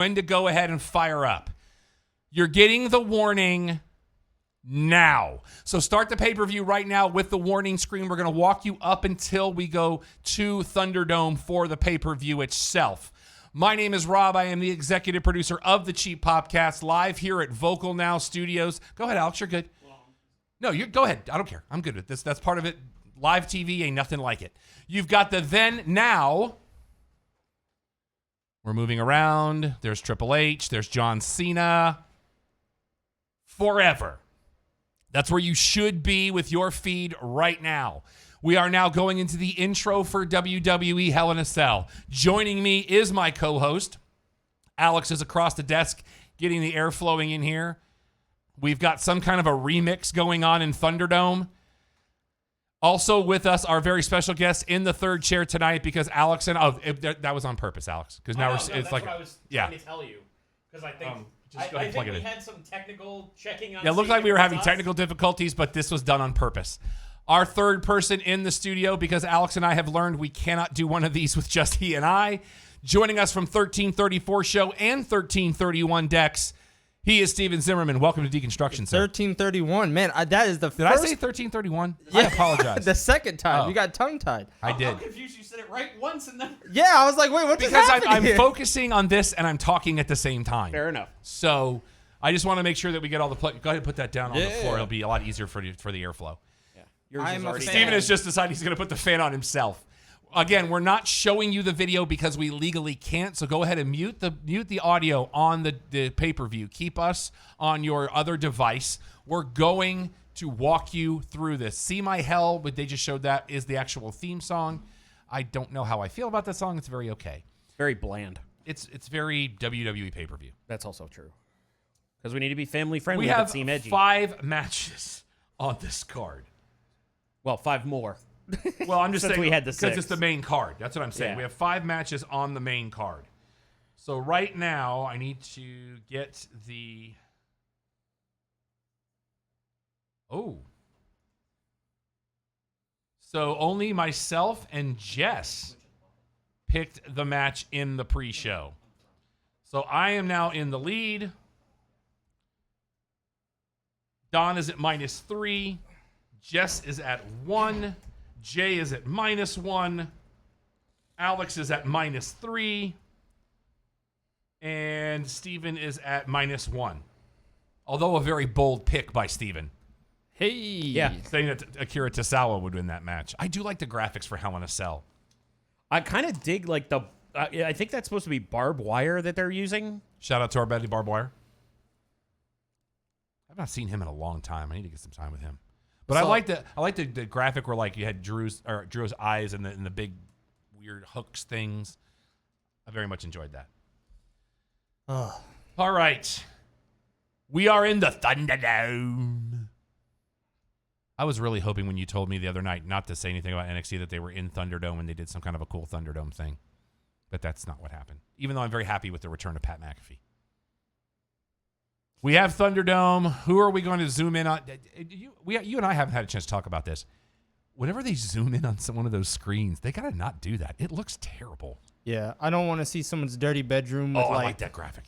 When to go ahead and fire up. You're getting the warning now. So start the pay-per-view right now with the warning screen. We're going to walk you up until we go to Thunderdome for the pay-per-view itself. My name is Rob. I am the executive producer of the Cheap Popcast, live here at Vocal Now Studios. Go ahead, Alex. You're good. No, go ahead. I don't care. I'm good with this. That's part of it. Live TV ain't nothing like it. You've got the then, now. We're moving around. There's Triple H. There's John Cena. Forever. That's where you should be with your feed right now. We are now going into the intro for WWE Hell in a Cell. Joining me is my co-host. Alex is across the desk getting the air flowing in here. We've got some kind of a remix going on in Thunderdome. Also with us, our very special guest in the third chair tonight, because Alex and that was on purpose, Alex, because now it's like, what I was trying to tell you, because I think I think we had some technical checking on. Yeah, it looked like we were having technical difficulties, but this was done on purpose. Our third person in the studio, because Alex and I have learned we cannot do one of these with just he and I. Joining us from 1334 Show and 1331 Dex, he is Steven Zimmerman. Welcome to Deconstruction, sir. 1331. Man, that is the Did first... I say 1331? Yeah. I apologize. The second time. Oh. You got tongue-tied. I did. I'm confused. You said it right once and then... Yeah, I was like, wait, what's happening I'm here? focusing on this and I'm talking at the same time. Fair enough. So I just want to make sure that we get all the... Go ahead and put that down on the floor. It'll be a lot easier for the airflow. Yeah. Yours is already Steven has just decided he's going to put the fan on himself. Again, we're not showing you the video because we legally can't, so go ahead and mute the audio on the pay-per-view. Keep us on your other device. We're going to walk you through this. See My Hell, but they just showed that is the actual theme song. I don't know how I feel about that song. It's very okay. It's very bland. It's very WWE pay-per-view. That's also true. Because we need to be family-friendly. We have seem edgy. 5 matches on this card. Well, 5 more. Well, I'm just Since saying we had the because 6. it's the main card. That's what I'm saying. Yeah. We have 5 matches on the main card. So right now, I need to get the... Oh. So only myself and Jess picked the match in the pre-show. So I am now in the lead. Don is at -3. Jess is at 1. Jay is at -1. Alex is at -3. And Steven is at -1. Although a very bold pick by Steven. Hey. Yeah. Saying that Akira Tozawa would win that match. I do like the graphics for Hell in a Cell. I kind of dig like the... I think that's supposed to be barbed wire that they're using. Shout out to our buddy Barbed Wire. I've not seen him in a long time. I need to get some time with him. But I like the graphic where like you had Drew's eyes and the big weird hooks things. I very much enjoyed that. All right. We are in the Thunderdome. I was really hoping when you told me the other night not to say anything about NXT that they were in Thunderdome and they did some kind of a cool Thunderdome thing. But that's not what happened. Even though I'm very happy with the return of Pat McAfee. We have Thunderdome. Who are we going to zoom in on? You and I haven't had a chance to talk about this. Whenever they zoom in on one of those screens, they got to not do that. It looks terrible. Yeah, I don't want to see someone's dirty bedroom with I like that graphic.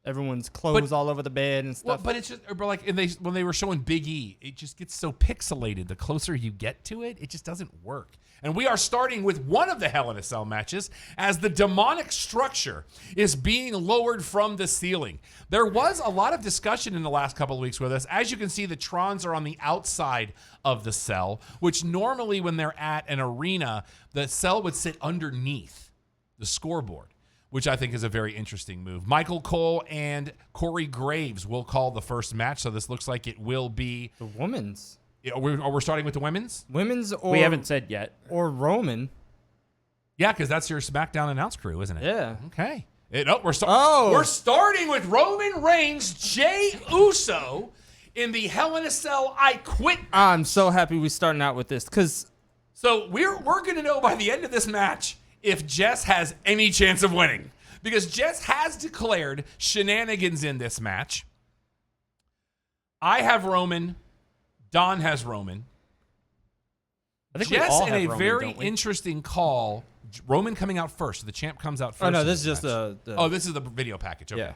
Everyone's clothes all over the bed and stuff. Well, but it's just like when they were showing Big E, it just gets so pixelated. The closer you get to it, it just doesn't work. And we are starting with one of the Hell in a Cell matches as the demonic structure is being lowered from the ceiling. There was a lot of discussion in the last couple of weeks with us. As you can see, the Trons are on the outside of the cell, which normally when they're at an arena, the cell would sit underneath the scoreboard, which I think is a very interesting move. Michael Cole and Corey Graves will call the first match, so this looks like it will be... The women's. We're starting with the women's? Women's or... We haven't said yet. Or Roman. Yeah, because that's your SmackDown announce crew, isn't it? Yeah. Okay. We're starting with Roman Reigns, Jey Uso, in the Hell in a Cell I Quit. I'm so happy we're starting out with this, because... So we're going to know by the end of this match if Jess has any chance of winning. Because Jess has declared shenanigans in this match. I have Roman. Don has Roman. I think we Jess, all in have a Roman, very don't we? interesting call, Roman coming out first. The champ comes out first. Oh no, in this is just match. the. Oh, this is the video package. Okay. Yeah.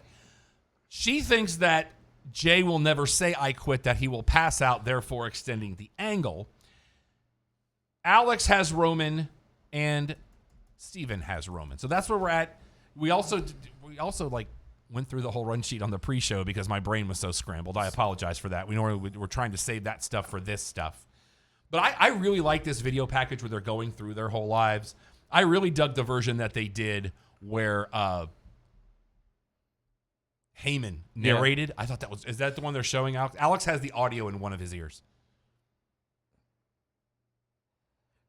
She thinks that Jay will never say I quit, that he will pass out, therefore extending the angle. Alex has Roman and Steven has Roman. So that's where we're at. We also like went through the whole run sheet on the pre-show because my brain was so scrambled. I apologize for that. We're trying to save that stuff for this stuff. But I really like this video package where they're going through their whole lives. I really dug the version that they did where Heyman narrated. I thought is that the one they're showing Alex? Alex has the audio in one of his ears.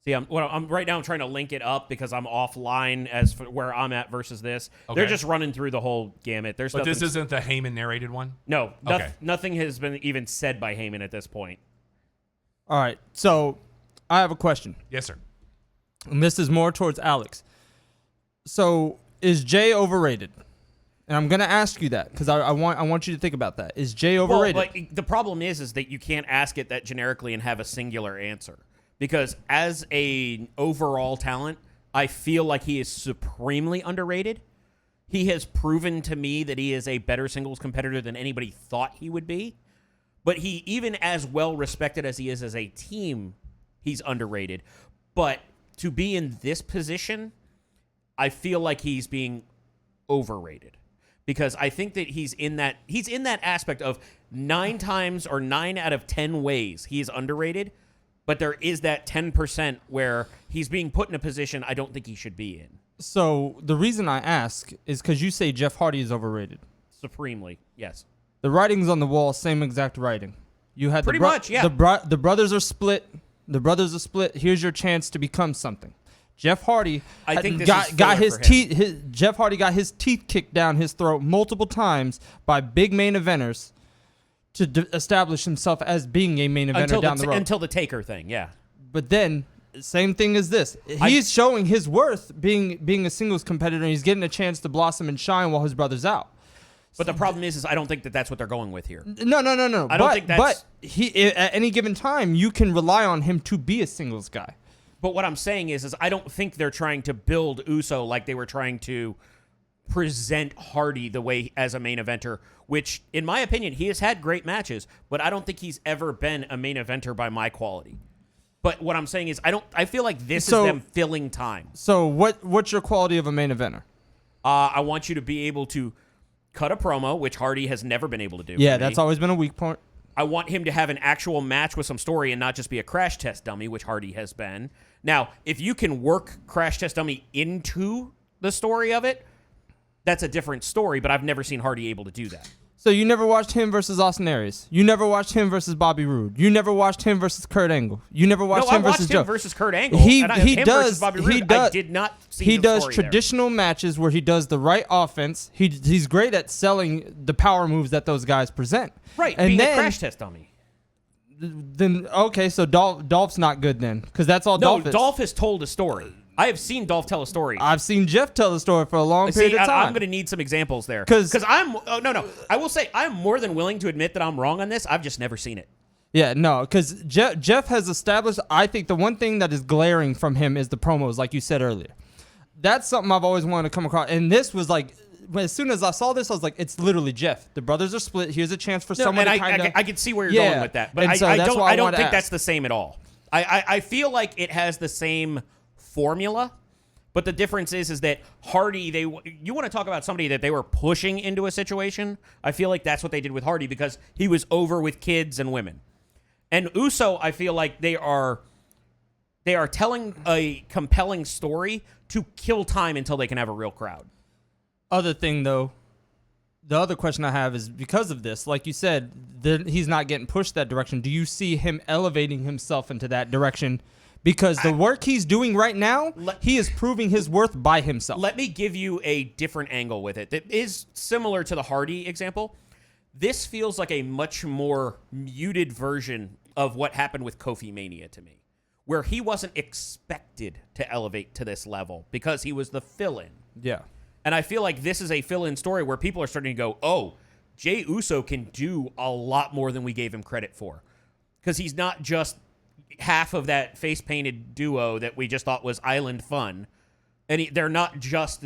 See, I'm right now. I'm trying to link it up because I'm offline as for where I'm at versus this. Okay. They're just running through the whole gamut. There's But nothing, this isn't the Heyman narrated one? no, Okay. nothing has been even said by Heyman at this point. All right, so I have a question, Yes, sir. and this is more towards Alex. So is Jay overrated? And I'm gonna ask you that because I want you to think about that. Is Jay overrated? Well, like, the problem is that you can't ask it that generically and have a singular answer. Because as a overall talent, I feel like he is supremely underrated. He has proven to me that he is a better singles competitor than anybody thought he would be. But he, even as well respected as he is as a team, he's underrated. But to be in this position, I feel like he's being overrated. Because I think that he's in that aspect of 9 times or 9 out of 10 ways he is underrated. But there is that 10% where he's being put in a position I don't think he should be in. So the reason I ask is because you say Jeff Hardy is overrated. Supremely, yes. The writing's on the wall, same exact writing. You had Pretty much, yeah. The brothers are split. The brothers are split. Here's your chance to become something. Jeff Hardy I think this got is got filler his for teeth. Jeff Hardy got his teeth kicked down his throat multiple times by big main eventers to establish himself as being a main eventer down the road. Until the Taker thing, yeah. But then, same thing as this. He's showing his worth being a singles competitor, and he's getting a chance to blossom and shine while his brother's out. But the problem is I don't think that that's what they're going with here. No. I don't think that's... But he, at any given time, you can rely on him to be a singles guy. But what I'm saying is I don't think they're trying to build Uso like they were trying to present Hardy the way as a main eventer, which, in my opinion, he has had great matches, but I don't think he's ever been a main eventer by my quality. But what I'm saying is I feel like this is them filling time. So what's your quality of a main eventer? I want you to be able to cut a promo, which Hardy has never been able to do. Yeah, that's always been a weak point. I want him to have an actual match with some story and not just be a crash test dummy, which Hardy has been. Now, if you can work crash test dummy into the story of it, that's a different story, but I've never seen Hardy able to do that. So you never watched him versus Austin Aries. You never watched him versus Bobby Roode. You never watched him versus Kurt Angle. You never watched him versus Joe. I watched him versus Kurt Angle. He him does. versus Bobby Roode, He does. I did not see He the does story traditional matches where he does the right offense. He's great at selling the power moves that those guys present. Right, and being then, a crash test dummy. Then okay, so Dolph's not good then, because that's all No, Dolph is. Dolph has told a story. I have seen Dolph tell a story. I've seen Jeff tell the story for a long period of time. I'm going to need some examples there. 'Cause I'm... Oh, no. I will say I'm more than willing to admit that I'm wrong on this. I've just never seen it. Yeah, no, because Jeff has established, I think the one thing that is glaring from him is the promos, like you said earlier. That's something I've always wanted to come across. And this was like, as soon as I saw this, I was like, it's literally Jeff. The brothers are split. Here's a chance for someone to kind of... I can see where you're going with that. But I don't think that's the same at all. I feel like it has the same formula. But the difference is that Hardy, you want to talk about somebody that they were pushing into a situation? I feel like that's what they did with Hardy because he was over with kids and women. And Uso, I feel like they are telling a compelling story to kill time until they can have a real crowd. Other thing, though, the other question I have is because of this, like you said, he's not getting pushed that direction. Do you see him elevating himself into that direction? Because the work he's doing right now, he is proving his worth by himself. Let me give you a different angle with it that is similar to the Hardy example. This feels like a much more muted version of what happened with Kofi Mania to me, where he wasn't expected to elevate to this level because he was the fill-in. Yeah. And I feel like this is a fill-in story where people are starting to go, oh, Jey Uso can do a lot more than we gave him credit for. Because he's not just half of that face-painted duo that we just thought was island fun. And they're not just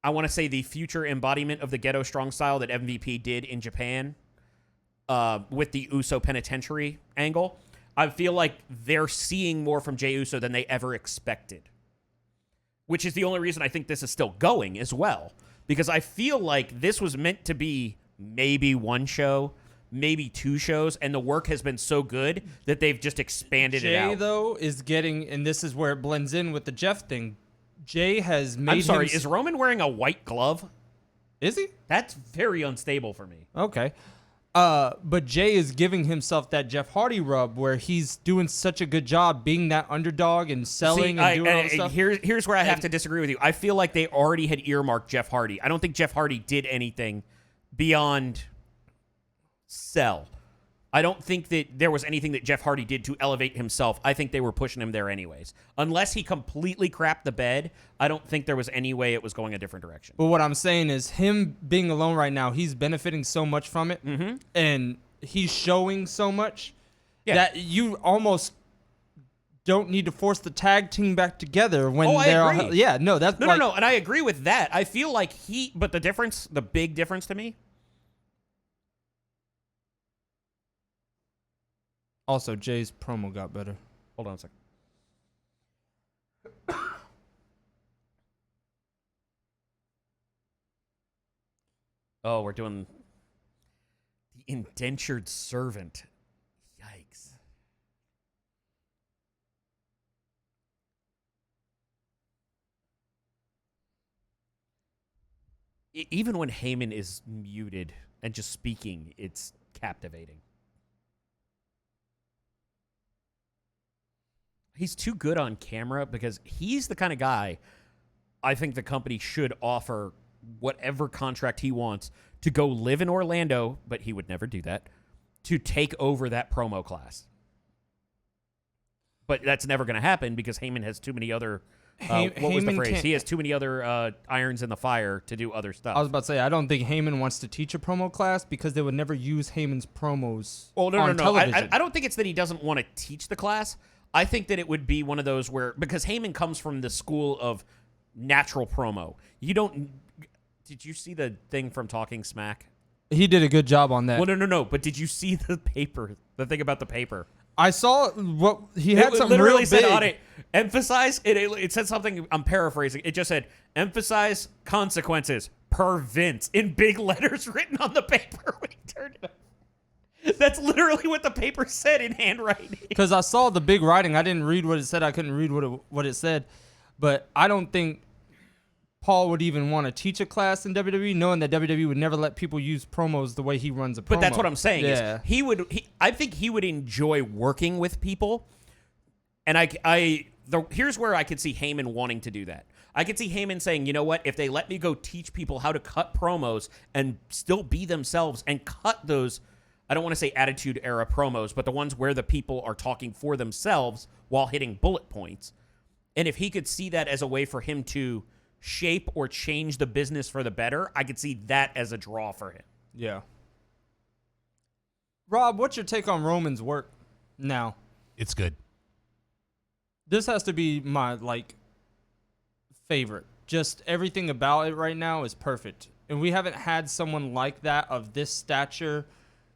I want to say the future embodiment of the ghetto strong style that MVP did in Japan with the Uso penitentiary angle. I feel like they're seeing more from Jey Uso than they ever expected, which is the only reason I think this is still going as well, because I feel like this was meant to be maybe one show, maybe two shows, and the work has been so good that they've just expanded it out. Jey, though, is getting, and this is where it blends in with the Jeff thing, Jey has made I'm sorry, is Roman wearing a white glove? Is he? That's very unstable for me. Okay. But Jey is giving himself that Jeff Hardy rub where he's doing such a good job being that underdog and selling and doing all this stuff. Here's where I have to disagree with you. I feel like they already had earmarked Jeff Hardy. I don't think Jeff Hardy did anything beyond sell. I don't think that there was anything that Jeff Hardy did to elevate himself. I think they were pushing him there anyways. Unless he completely crapped the bed, I don't think there was any way it was going a different direction. But what I'm saying is him being alone right now, he's benefiting so much from it. Mm-hmm. And he's showing so much that you almost don't need to force the tag team back together when they're I agree. No, and I agree with that. I feel like but the big difference to me. Also, Jay's promo got better. Hold on a second. Oh, we're doing the indentured servant. Yikes. Even when Heyman is muted and just speaking, it's captivating. He's too good on camera because he's the kind of guy I think the company should offer whatever contract he wants to go live in Orlando, but he would never do that, to take over that promo class. But that's never going to happen because Heyman has too many other... what was the phrase? He has too many other irons in the fire to do other stuff. I was about to say, I don't think Heyman wants to teach a promo class because they would never use Heyman's promos on television. I don't think it's that he doesn't want to teach the class. I think that it would be one of those where, because Heyman comes from the school of natural promo. Did you see the thing from Talking Smack? He did a good job on that. Well, no. But did you see the thing about the paper? I saw what he had. Something literally real said big. on it. Emphasize it. It said something. I'm paraphrasing. It just said emphasize consequences per Vince in big letters written on the paper when he turned it up. That's literally what the paper said in handwriting. Because I saw the big writing. I didn't read what it said. I couldn't read what it said. But I don't think Paul would even want to teach a class in WWE, knowing that WWE would never let people use promos the way he runs a promo. But that's what I'm saying. Yeah. Is I think he would enjoy working with people. And here's where I could see Heyman wanting to do that. I could see Heyman saying, you know what, if they let me go teach people how to cut promos and still be themselves and cut those, I don't want to say attitude era promos, but the ones where the people are talking for themselves while hitting bullet points. And if he could see that as a way for him to shape or change the business for the better, I could see that as a draw for him. Yeah. Rob, what's your take on Roman's work now? It's good. This has to be my, favorite. Just everything about it right now is perfect. And we haven't had someone like that of this stature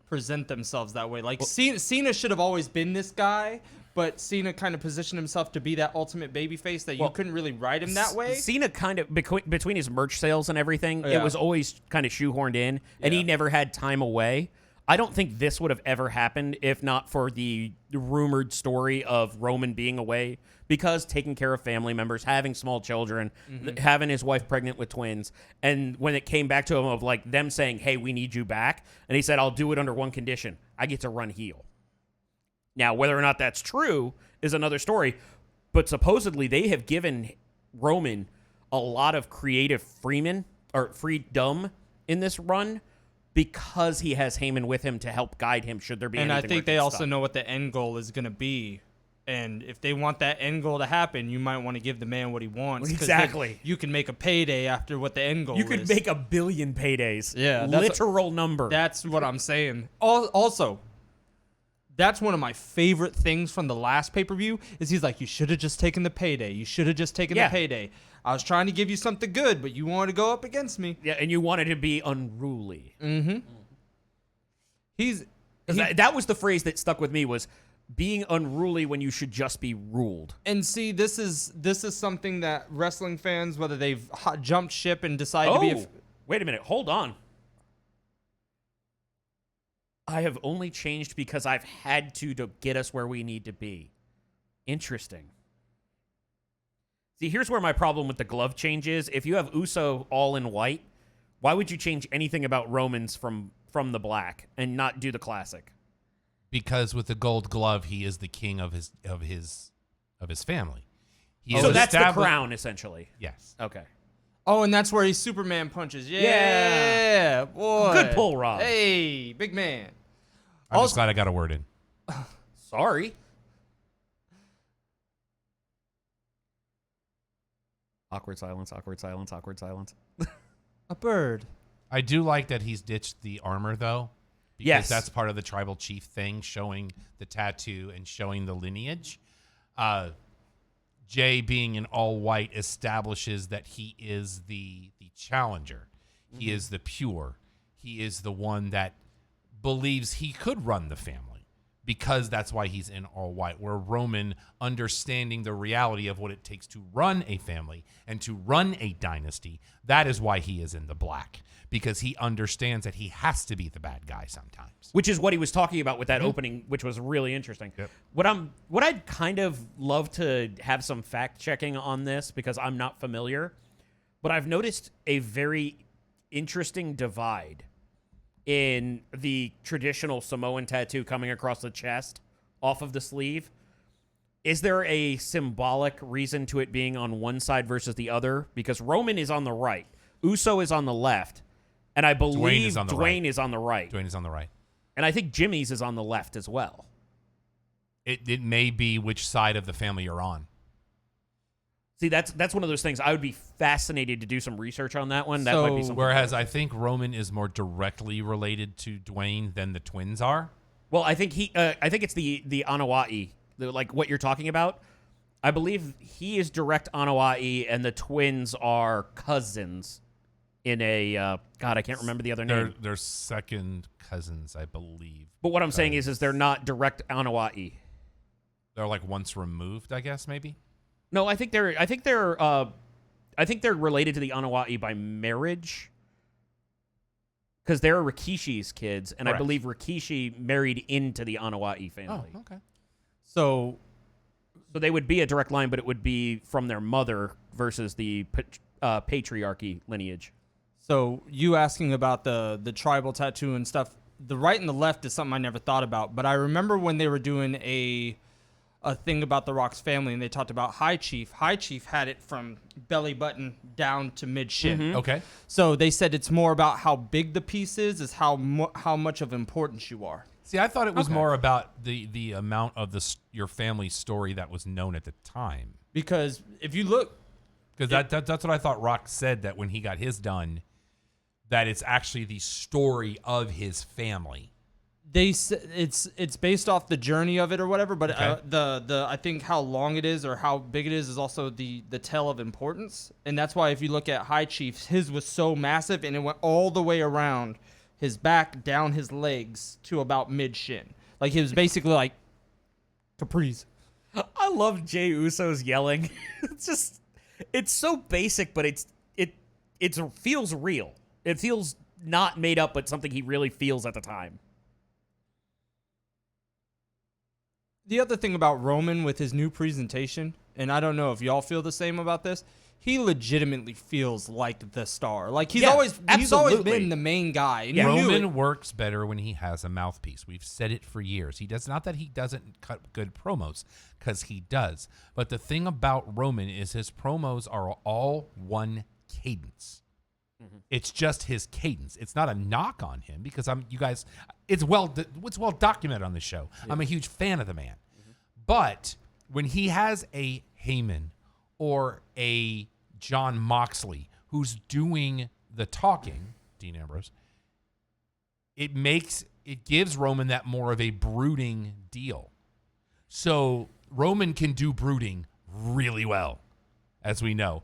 present themselves that way. Cena should have always been this guy, but Cena kind of positioned himself to be that ultimate babyface that you couldn't really write him that way. Cena kind of, between his merch sales and everything, it was always kind of shoehorned in, and he never had time away. I don't think this would have ever happened if not for the rumored story of Roman being away because taking care of family members, having small children, having his wife pregnant with twins. And when it came back to him of them saying, hey, we need you back. And he said, I'll do it under one condition. I get to run heel. Now, whether or not that's true is another story. But supposedly they have given Roman a lot of creative freedom in this run, because he has Heyman with him to help guide him should there be anything. And I think they also know what the end goal is going to be. And if they want that end goal to happen, you might want to give the man what he wants. Exactly. You can make a payday after what the end goal is. You could make 1 billion paydays. Yeah. Literal number. That's what I'm saying. Also, That's one of my favorite things from the last pay-per-view is he's like, you should have just taken the payday. You should have just taken the payday. I was trying to give you something good, but you wanted to go up against me. Yeah, and you wanted to be unruly. Mm-hmm. That was the phrase that stuck with me was being unruly when you should just be ruled. And see, this is something that wrestling fans, whether they've jumped ship and decided to be... Wait a minute. Hold on. I have only changed because I've had to get us where we need to be. Interesting. See, here's where my problem with the glove change is. If you have Uso all in white, why would you change anything about Roman's from the black and not do the classic? Because with the gold glove, he is the king of his family. So that's the crown, essentially. Yes. Okay. Oh, and that's where he Superman punches. Yeah, boy. Good pull, Rob. Hey, big man. I'm just glad I got a word in. Sorry. Awkward silence, awkward silence, awkward silence. A bird. I do like that he's ditched the armor, though. Because Yes. that's part of the tribal chief thing, showing the tattoo and showing the lineage. Jay being in all white establishes that he is the challenger. Mm-hmm. He is the pure. He is the one that believes he could run the family because that's why he's in all white. Where Roman, understanding the reality of what it takes to run a family and to run a dynasty, that is why he is in the black. Because he understands that he has to be the bad guy sometimes. Which is what he was talking about with that opening, which was really interesting. Yep. What I'd kind of love to have some fact checking on this because I'm not familiar, but I've noticed a very interesting divide in the traditional Samoan tattoo coming across the chest off of the sleeve. Is there a symbolic reason to it being on one side versus the other? Because Roman is on the right, Uso is on the left. And I believe Dwayne is on the right. Dwayne is on the right. And I think Jimmy's is on the left as well. It may be which side of the family you're on. See, that's one of those things. I would be fascinated to do some research on that one. That might be something. Whereas I think Roman is more directly related to Dwayne than the twins are. Well, I think it's the Anawai, like what you're talking about. I believe he is direct Anawai, and the twins are cousins. In a God, I can't remember the other name. They're second cousins, I believe. But what I'm saying is they're not direct Anawai. They're like once removed, I guess, maybe. No, I think they're related to the Anawai by marriage. Because they're Rikishi's kids, and Correct. I believe Rikishi married into the Anawai family. Oh, okay. So they would be a direct line, but it would be from their mother versus the patriarchy lineage. So you asking about the tribal tattoo and stuff, the right and the left is something I never thought about. But I remember when they were doing a thing about the Rock's family, and they talked about High Chief. High Chief had it from belly button down to mid shin. Mm-hmm. Okay. So they said it's more about how big the piece is how much of importance you are. See, I thought it was more about the amount of your family's story that was known at the time. Because if you look, because that's what I thought Rock said, that when he got his done, that it's actually the story of his family. They it's based off the journey of it or whatever, but Okay. the I think how long it is or how big it is also the tell of importance, and that's why if you look at High Chief's, his was so massive and it went all the way around his back, down his legs to about mid shin. Like he was basically like capris. I love Jey Uso's yelling. It's so basic, but it feels real. It feels not made up, but something he really feels at the time. The other thing about Roman with his new presentation, and I don't know if y'all feel the same about this, he legitimately feels like the star. Like he's always been the main guy. And Roman works better when he has a mouthpiece. We've said it for years. He does not that he doesn't cut good promos, because he does. But the thing about Roman is his promos are all one cadence. Mm-hmm. It's just his cadence. It's not a knock on him, because it's well documented on the show. Yeah. I'm a huge fan of the man. Mm-hmm. But when he has a Heyman or a John Moxley who's doing the talking, Dean Ambrose, it makes it gives Roman that more of a brooding deal. So Roman can do brooding really well, as we know.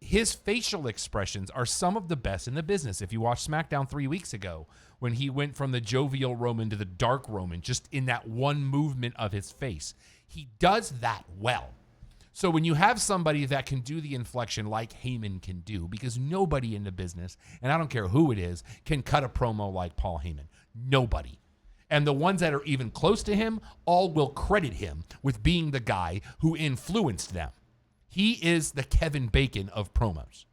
His facial expressions are some of the best in the business. If you watched SmackDown 3 weeks ago, when he went from the jovial Roman to the dark Roman, just in that one movement of his face, he does that well. So when you have somebody that can do the inflection like Heyman can do, because nobody in the business, and I don't care who it is, can cut a promo like Paul Heyman. Nobody. And the ones that are even close to him all will credit him with being the guy who influenced them. He is the Kevin Bacon of promos.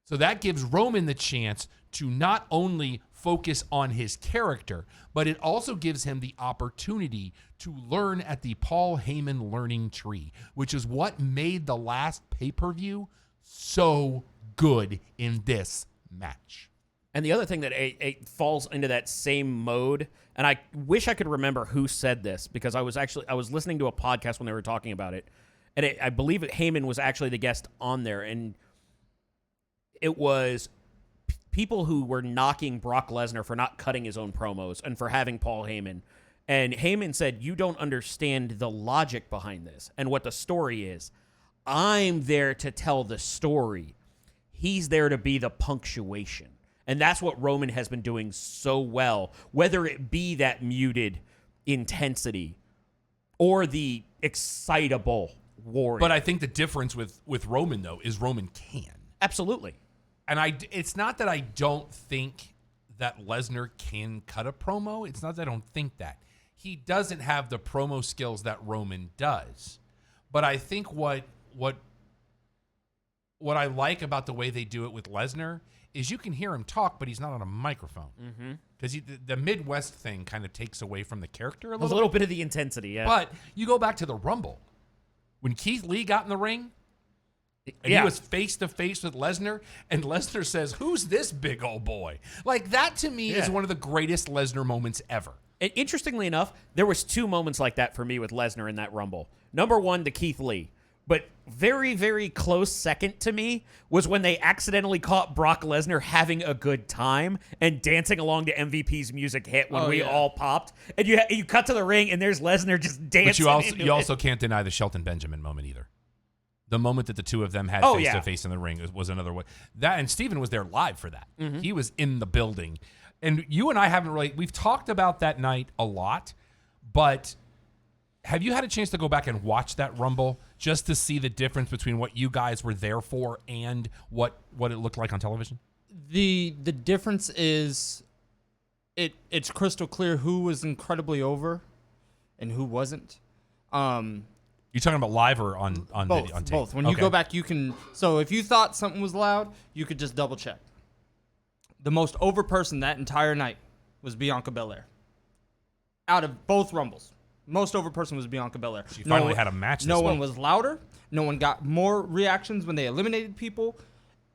So that gives Roman the chance to not only focus on his character, but it also gives him the opportunity to learn at the Paul Heyman learning tree, which is what made the last pay-per-view so good in this match. And the other thing that it falls into that same mode, and I wish I could remember who said this, because I was listening to a podcast when they were talking about it, and I believe Heyman was actually the guest on there, and it was people who were knocking Brock Lesnar for not cutting his own promos and for having Paul Heyman. And Heyman said, "You don't understand the logic behind this and what the story is. I'm there to tell the story. He's there to be the punctuation." And that's what Roman has been doing so well, whether it be that muted intensity or the excitable warrior. But I think the difference with Roman, though, is Roman can. Absolutely. And it's not that I don't think that Lesnar can cut a promo. It's not that I don't think that. He doesn't have the promo skills that Roman does. But I think what I like about the way they do it with Lesnar is you can hear him talk, but he's not on a microphone. Because the Midwest thing kind of takes away from the character a little bit of the intensity, yeah. But you go back to the Rumble. When Keith Lee got in the ring, and he was face-to-face with Lesnar, and Lesnar says, "Who's this big old boy?" Like, that to me is one of the greatest Lesnar moments ever. And interestingly enough, there was 2 moments like that for me with Lesnar in that Rumble. Number one, to Keith Lee. But very, very close second to me was when they accidentally caught Brock Lesnar having a good time and dancing along to MVP's music hit when we all popped. And you cut to the ring, and there's Lesnar just dancing. But you also can't deny the Shelton Benjamin moment either. The moment that the two of them had face-to-face in the ring was another one. That, and Steven was there live for that. He was in the building. And you and I haven't really, we've talked about that night a lot, but have you had a chance to go back and watch that Rumble just to see the difference between what you guys were there for and what it looked like on television? The difference is it's crystal clear who was incredibly over and who wasn't. You're talking about live or on Both, video, on tape? both. When you go back, you can. So if you thought something was loud, you could just double check. The most over person that entire night was Bianca Belair. Out of both Rumbles, most over person was Bianca Belair. She finally had a match. No one was louder. No one got more reactions when they eliminated people.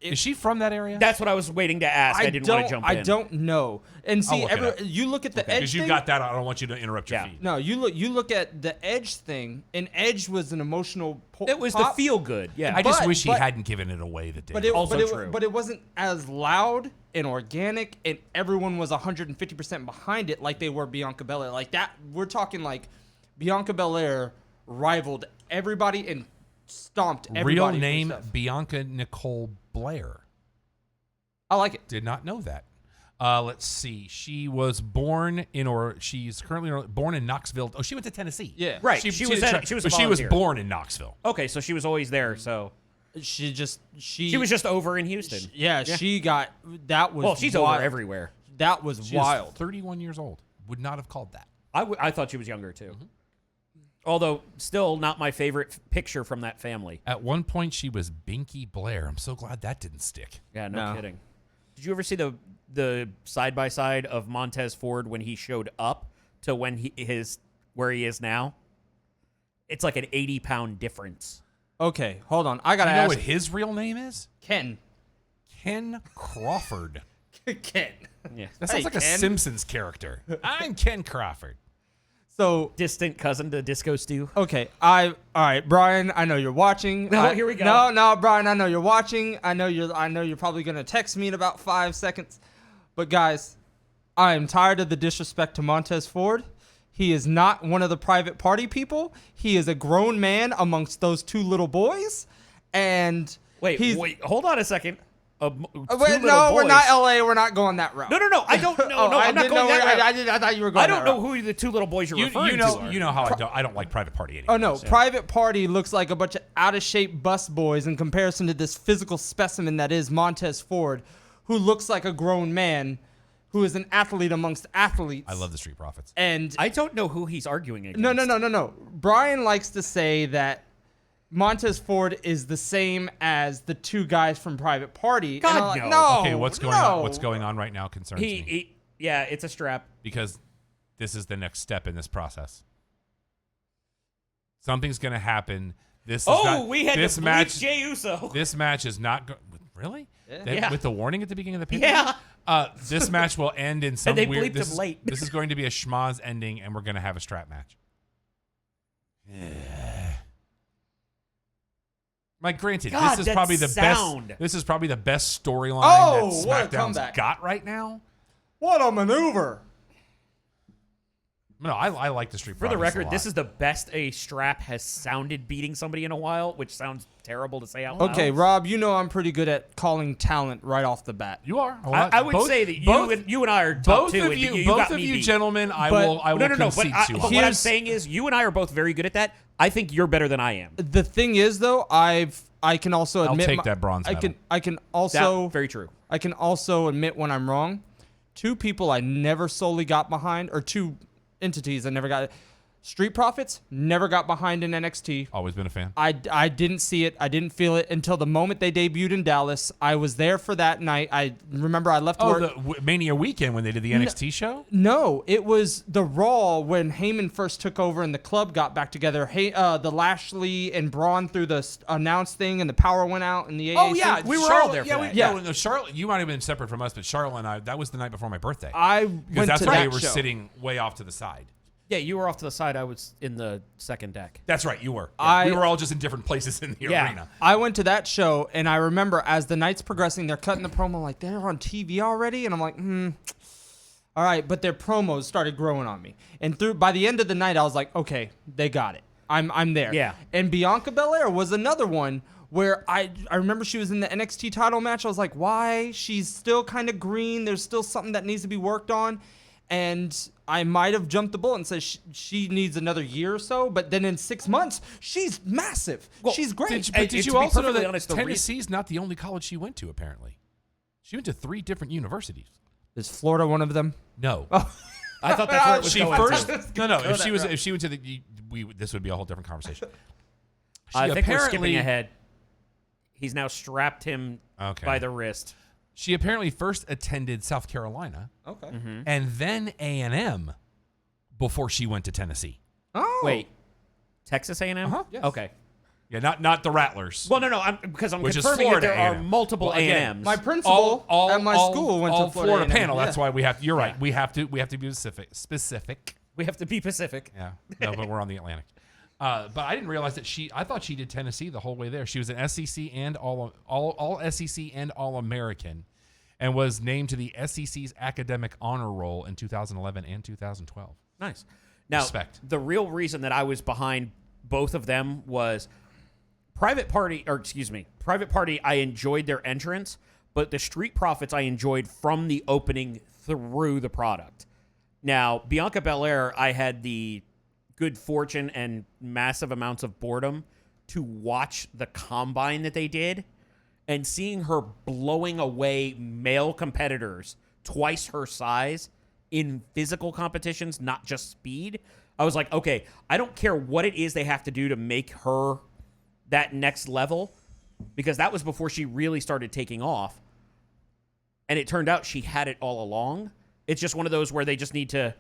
Is she from that area? That's what I was waiting to ask. I didn't want to jump in. I don't know. And see, you look at the Edge because you thing. got that. I don't want you to interrupt your feed. No, you look at the Edge thing, and Edge was an emotional. It was the feel good. Yeah, I just wish he hadn't given it away the day. But it wasn't as loud and organic, and everyone was 150% behind it like they were Bianca Belair. Like that, we're talking like Bianca Belair rivaled everybody and stomped everybody. Real name Bianca Nicole Blair. I like it. Did not know that. Let's see. She was born in, or she's currently born in Knoxville. Oh, she went to Tennessee. Yeah, right. She was born in Knoxville. Okay, so she was always there. So she was just over in Houston. She got that was. Well, she's wild. Over everywhere. That was wild. 31 years old. Would not have called that. I thought she was younger too. Although, still not my favorite picture from that family. At one point, she was Binky Blair. I'm so glad that didn't stick. Yeah, no kidding. Did you ever see the side-by-side of Montez Ford when he showed up to when where he is now? It's like an 80-pound difference. Okay, hold on. I got to ask. You know what his real name is? Ken Crawford. Ken. Yeah. That sounds like Ken? A Simpsons character. I'm Ken Crawford. So distant cousin to Disco Stew. Okay, all right, Brian. I know you're watching. Here we go. No, Brian. I know you're watching. I know you're probably gonna text me in about 5 seconds. But guys, I am tired of the disrespect to Montez Ford. He is not one of the private party people. He is a grown man amongst those two little boys. And wait, hold on a second. Wait, no, we're not LA. We're not going that route. No. I don't know. Oh, No, I'm not going that route. I thought you were going. I don't that know route. who the two little boys you're referring to are. You know how I don't like private party anymore. Oh no, Private Party looks like a bunch of out of shape bus boys in comparison to this physical specimen that is Montez Ford, who looks like a grown man, who is an athlete amongst athletes. I love the Street Profits. And I don't know who he's arguing against. no. Brian likes to say that Montez Ford is the same as the two guys from Private Party. God, and no. Okay, what's going on? What's going on right now concerns me. Yeah, it's a strap. Because this is the next step in this process. Something's going to happen. This is not, we had this to match. bleep Jey Uso. This match is not really. Yeah. With the warning at the beginning of the pay. Yeah. This match will end in some And they weird. bleeped him late. This is going to be a schmoz ending, and we're going to have a strap match. Like, granted, God, this is probably the sound. best. This is probably the best storyline Oh, what a that SmackDown's comeback. got right now. What a maneuver! No, I like the Street For the Profits a record, lot. this is the best a strap has sounded beating somebody in a while, which sounds terrible to say out loud. Okay, Rob, you know I'm pretty good at calling talent right off the bat. You are. I would say that you and I are top both two. of and you, you both got of me you beat. gentlemen, I But- will No. concede But to. what I'm Here's- saying is, you and I are both very good at that. I think you're better than I am. The thing is, though, I can also I'll admit take that bronze medal. I can also Very true. I can also admit when I'm wrong. Two people I never solely got behind, or two entities I never got. Street Profits never got behind in NXT. Always been a fan. I didn't see it. I didn't feel it until the moment they debuted in Dallas. I was there for that night. I remember I left work. The Mania weekend when they did the NXT show? No, it was the Raw when Heyman first took over and the club got back together. The Lashley and Braun through the announced thing and the power went out and the AAC. Oh, yeah. We were Charlotte, all there for that. Yeah, no, Charlotte, you might have been separate from us, but Charlotte and I, that was the night before my birthday. I Because went that's to why that we were show. sitting way off to the side. Yeah, you were off to the side. I was in the second deck. That's right, you were. I- we were all just in different places in the Yeah. arena. I went to that show, and I remember as the night's progressing, they're cutting the promo like they're on TV already, and I'm like, all right. But their promos started growing on me, and by the end of the night, I was like, okay, they got it. I'm there. Yeah. And Bianca Belair was another one where I remember she was in the NXT title match. I was like, why? She's still kind of green. There's still something that needs to be worked on. And I might have jumped the bullet and said she needs another year or so, but then in 6 months, she's massive. She's great. Did you to be also know perfectly that honest, the Tennessee's not the only college she went to, apparently? She went to 3 different universities. Is Florida one of them? No. I thought that's where it was She going first to. no. If she went to this would be a whole different conversation. I think we're skipping apparently- ahead. He's now strapped him Okay. by the wrist. She apparently first attended South Carolina Okay. and then A&M before she went to Tennessee. Oh. Wait, Texas A&M? Uh-huh, yes. Okay. Yeah, not the Rattlers. Well, no, because I'm Which is confirming that Florida there are A&M. multiple Well, again, A&Ms. My principal at my school went all to Florida A&M. panel. Yeah. That's why we have. You're right. We have to be specific. We have to be Pacific. Yeah. No, but we're on the Atlantic. But I didn't realize that I thought she did Tennessee the whole way there. She was an SEC and all SEC and All American, and was named to the SEC's academic honor roll in 2011 and 2012. Nice. Now, Respect. the real reason that I was behind both of them was Private Party, I enjoyed their entrance, but the Street Profits I enjoyed from the opening through the product. Now, Bianca Belair, I had the good fortune and massive amounts of boredom to watch the combine that they did, and seeing her blowing away male competitors twice her size in physical competitions, not just speed. I was like, okay, I don't care what it is they have to do to make her that next level, because that was before she really started taking off. And it turned out she had it all along. It's just one of those where they just need to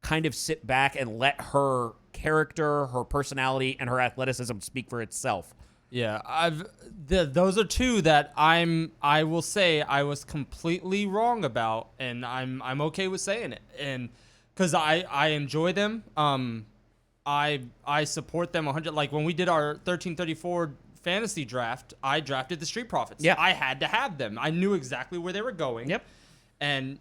kind of sit back and let her character, her personality, and her athleticism speak for itself. Yeah, those are two that I will say I was completely wrong about, and I'm okay with saying it, and because I enjoy them. I support them 100. Like when we did our 1334 fantasy draft, I drafted the Street Profits. Yeah. I had to have them. I knew exactly where they were going. Yep. And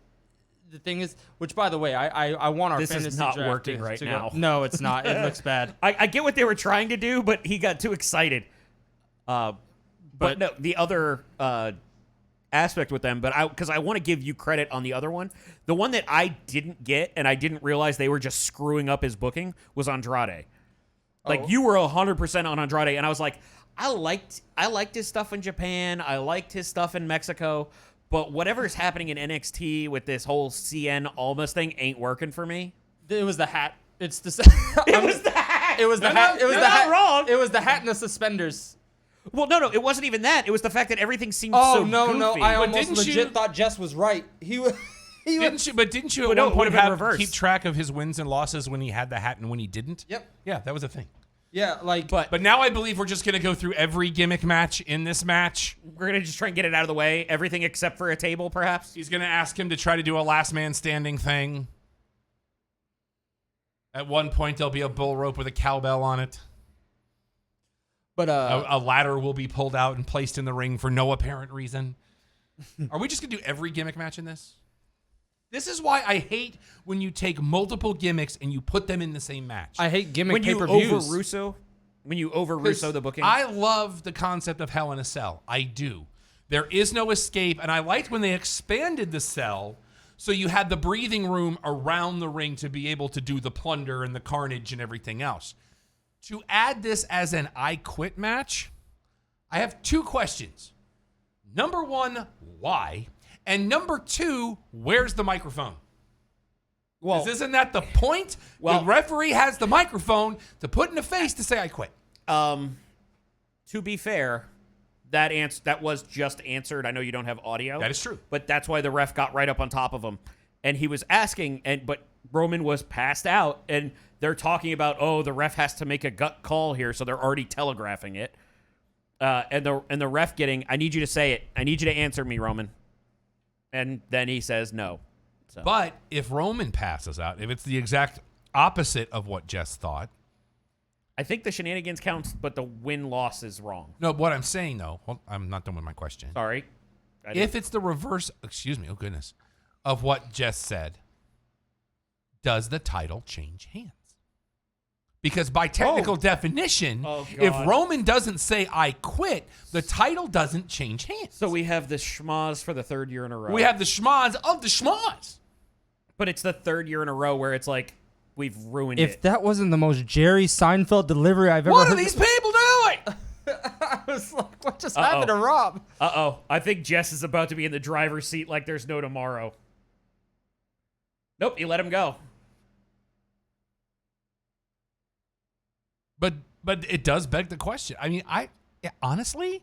the thing is, which by the way, I want our This is fantasy not draft working to right go. now. No, it's not. It looks bad. I get what they were trying to do, but he got too excited. But no, the other aspect with them, because I want to give you credit on the other one. The one that I didn't get, and I didn't realize they were just screwing up his booking, was Andrade. Like, you were 100% on Andrade, and I was like, I liked his stuff in Japan. I liked his stuff in Mexico. But whatever's happening in NXT with this whole CN Almas thing ain't working for me. It was the hat. It's the. It was the hat. It was the hat. It was you're the not hat. wrong. It was the hat and the suspenders. Well, no, it wasn't even that. It was the fact that everything seemed Oh so no, goofy. I almost didn't legit you- thought Jess was right. He was. Didn't you at But one no, it point would've been have reversed. keep track of his wins and losses when he had the hat and when he didn't? Yep. Yeah, that was a thing. Yeah, like. But now I believe we're just going to go through every gimmick match in this match. We're going to just try and get it out of the way. Everything except for a table, perhaps. He's going to ask him to try to do a last man standing thing. At one point, there'll be a bull rope with a cowbell on it. But A ladder will be pulled out and placed in the ring for no apparent reason. Are we just going to do every gimmick match in this? This is why I hate when you take multiple gimmicks and you put them in the same match. I hate gimmick When you pay-per-views. over Russo the booking. I love the concept of Hell in a Cell. I do. There is no escape, and I liked when they expanded the cell so you had the breathing room around the ring to be able to do the plunder and the carnage and everything else. To add this as an I Quit match, I have two questions. Number one, why? And number two, where's the microphone? well, 'Cause isn't that the point? Well- The referee has the microphone to put in the face to say I quit. to be fair, that was just answered. I know you don't have audio. That is true. But that's why the ref got right up on top of him. And he was asking, but Roman was passed out, and they're talking about, the ref has to make a gut call here, so they're already telegraphing it. And the ref I need you to say it. I need you to answer me, Roman. And then he says no. So. But if Roman passes out, if it's the exact opposite of what Jess thought, I think the shenanigans counts, but the win-loss is wrong. no, what I'm saying though, I'm not done with my question. Sorry. If it's the reverse, excuse me, oh goodness, of what Jess said, does the title change hands? Because by technical definition, if God. Roman doesn't say I quit, the title doesn't change hands. So we have the schmoz for the third year in a row. We have the schmoz of the schmoz. But it's the third year in a row where it's like, we've ruined If it. that wasn't the most Jerry Seinfeld delivery I've ever What heard. are these people doing? I was like, what just happened to Rob? Uh-oh. I think Jess is about to be in the driver's seat like there's no tomorrow. Nope, you let him go. But it does beg the question. I mean, honestly,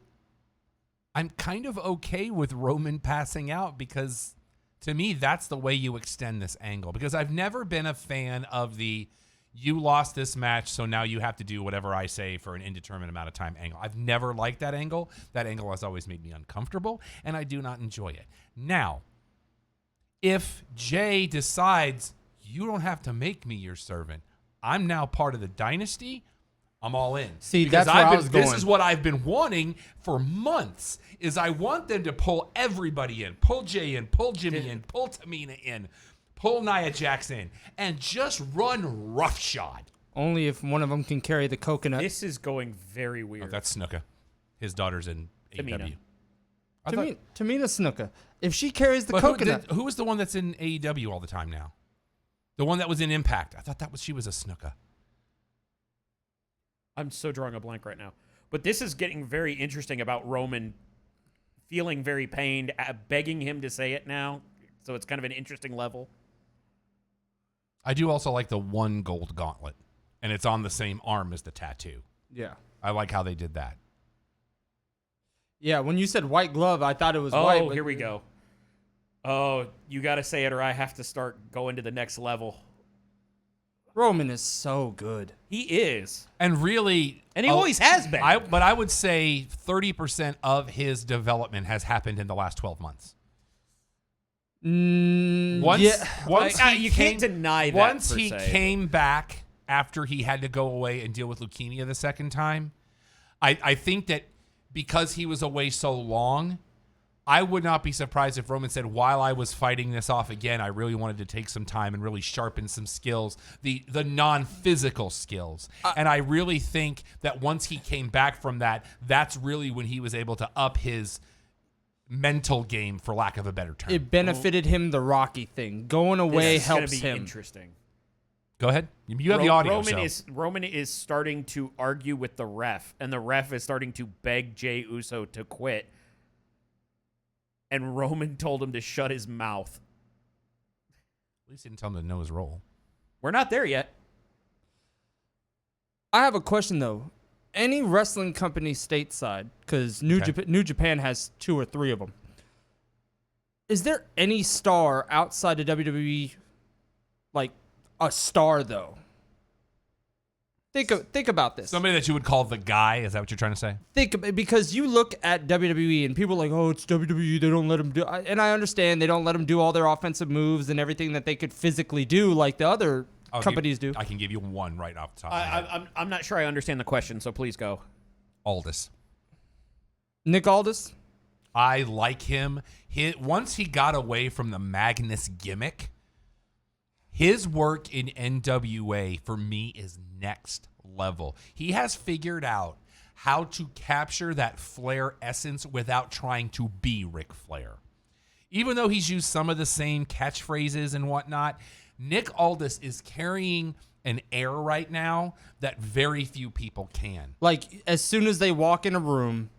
I'm kind of okay with Roman passing out because to me, that's the way you extend this angle. Because I've never been a fan of the you lost this match, so now you have to do whatever I say for an indeterminate amount of time angle. I've never liked that angle. That angle has always made me uncomfortable, and I do not enjoy it. Now, if Jay decides you don't have to make me your servant, I'm now part of the dynasty, I'm all in. See, Because that's where I was This going. is what I've been wanting for months, is I want them to pull everybody in. Pull Jay in, pull Jimmy in, pull Tamina in, pull Nia Jax in, and just run roughshod. Only if one of them can carry the coconut. This is going very weird. Oh, that's Snuka. His daughter's in Tamina. AEW. Tamina Snuka. If she carries the But coconut. who was the one that's in AEW all the time now? The one that was in Impact. I thought she was a Snuka. I'm so drawing a blank right now. But this is getting very interesting about Roman feeling very pained, begging him to say it now. So it's kind of an interesting level. I do also like the one gold gauntlet, and it's on the same arm as the tattoo. Yeah. I like how they did that. Yeah, when you said white glove, I thought it was white. Oh, but here we go. Oh, you got to say it or I have to start going to the next level. Roman is so good. He is. And really... And he always has been. But I would say 30% of his development has happened in the last 12 months. Once you can't deny that. Once per he se. came back after he had to go away and deal with leukemia the second time, I think that because he was away so long, I would not be surprised if Roman said, while I was fighting this off again, I really wanted to take some time and really sharpen some skills, the non-physical skills. And I really think that once he came back from that, that's really when he was able to up his mental game, for lack of a better term. It benefited him, the Rocky thing. Going away This is helps gonna be him. Interesting. Go ahead. You have the audio. Roman is starting to argue with the ref, and the ref is starting to beg Jey Uso to quit. And Roman told him to shut his mouth. At least he didn't tell him to know his role. We're not there yet. I have a question, though. Any wrestling company stateside, because New Japan has 2 or 3 of them, is there any star outside of WWE, like a star, though? Think about this. Somebody that you would call the guy. Is that what you're trying to say? Because you look at WWE and people are like, oh, it's WWE. They don't let them do. And I understand they don't let them do all their offensive moves and everything that they could physically do like the other companies do. I can give you one right off the top of my head. I'm not sure I understand the question, so please go. Aldis. Nick Aldis? I like him. Once he got away from the Magnus gimmick, his work in NWA, for me, is next level. He has figured out how to capture that Flair essence without trying to be Ric Flair. Even though he's used some of the same catchphrases and whatnot, Nick Aldis is carrying an air right now that very few people can. Like, as soon as they walk in a room,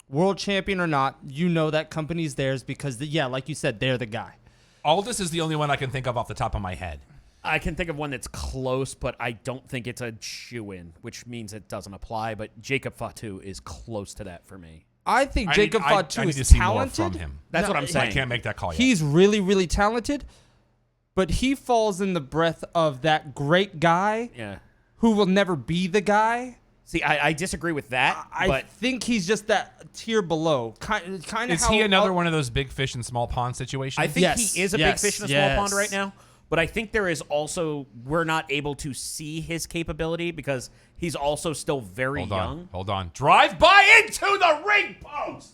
world champion or not, you know that company's theirs because, like you said, they're the guy. Aldis is the only one I can think of off the top of my head. I can think of one that's close, but I don't think it's a shoo-in, which means it doesn't apply. But Jacob Fatu is close to that for me. I think Jacob Fatu is see talented. More from him. That's what I'm saying. I can't make that call yet. He's really, really talented, but he falls in the breath of that great guy who will never be the guy. See, I disagree with that. I think he's just that tier below. Kind of. Is he another one of those big fish in small pond situations? I think he is a big fish in a small pond right now. But I think there is also, we're not able to see his capability because he's also still very young. Hold on. Drive by into the ring post!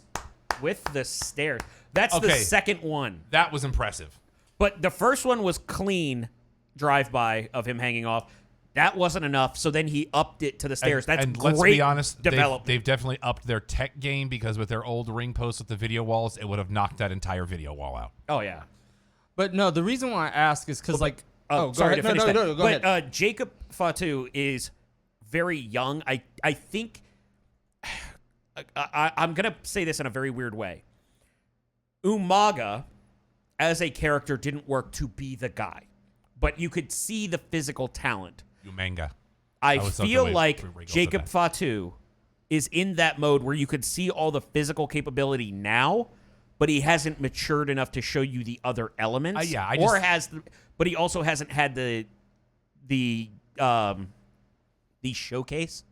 With the stairs. That's the second one. That was impressive. But the first one was clean drive-by of him hanging off. That wasn't enough, so then he upped it to the stairs. That's great. Let's be honest, development. They've definitely upped their tech game because with their old ring posts with the video walls, it would have knocked that entire video wall out. Oh, yeah. But no, the reason why I ask is because, sorry to finish that. No, go ahead. Jacob Fatu is very young. I think I'm going to say this in a very weird way. Umaga, as a character, didn't work to be the guy, but you could see the physical talent. Umanga. I feel like Jacob Fatu is in that mode where you could see all the physical capability now, but he hasn't matured enough to show you the other elements. But he also hasn't had the showcase,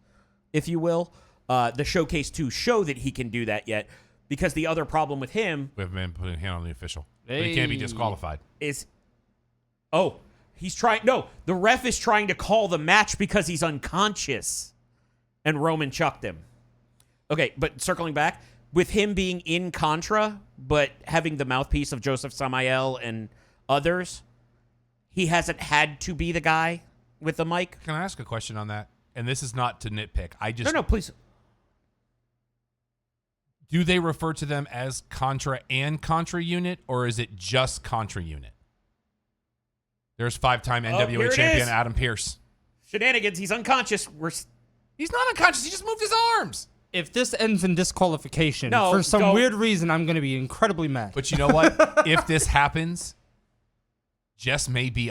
if you will, the showcase to show that he can do that yet. Because the other problem with him, we haven't been putting a hand on the official. But he can't be disqualified. He's trying. No, the ref is trying to call the match because he's unconscious, and Roman chucked him. Okay, but circling back. With him being in Contra, but having the mouthpiece of Joseph Samael and others, he hasn't had to be the guy with the mic. Can I ask a question on that? And this is not to nitpick. No, please. Do they refer to them as Contra and Contra Unit, or is it just Contra Unit? There's 5-time NWA champion Adam Pearce. Shenanigans. He's unconscious. He's not unconscious. He just moved his arms. If this ends in disqualification, for some weird reason, I'm going to be incredibly mad. But you know what? If this happens, Jess may be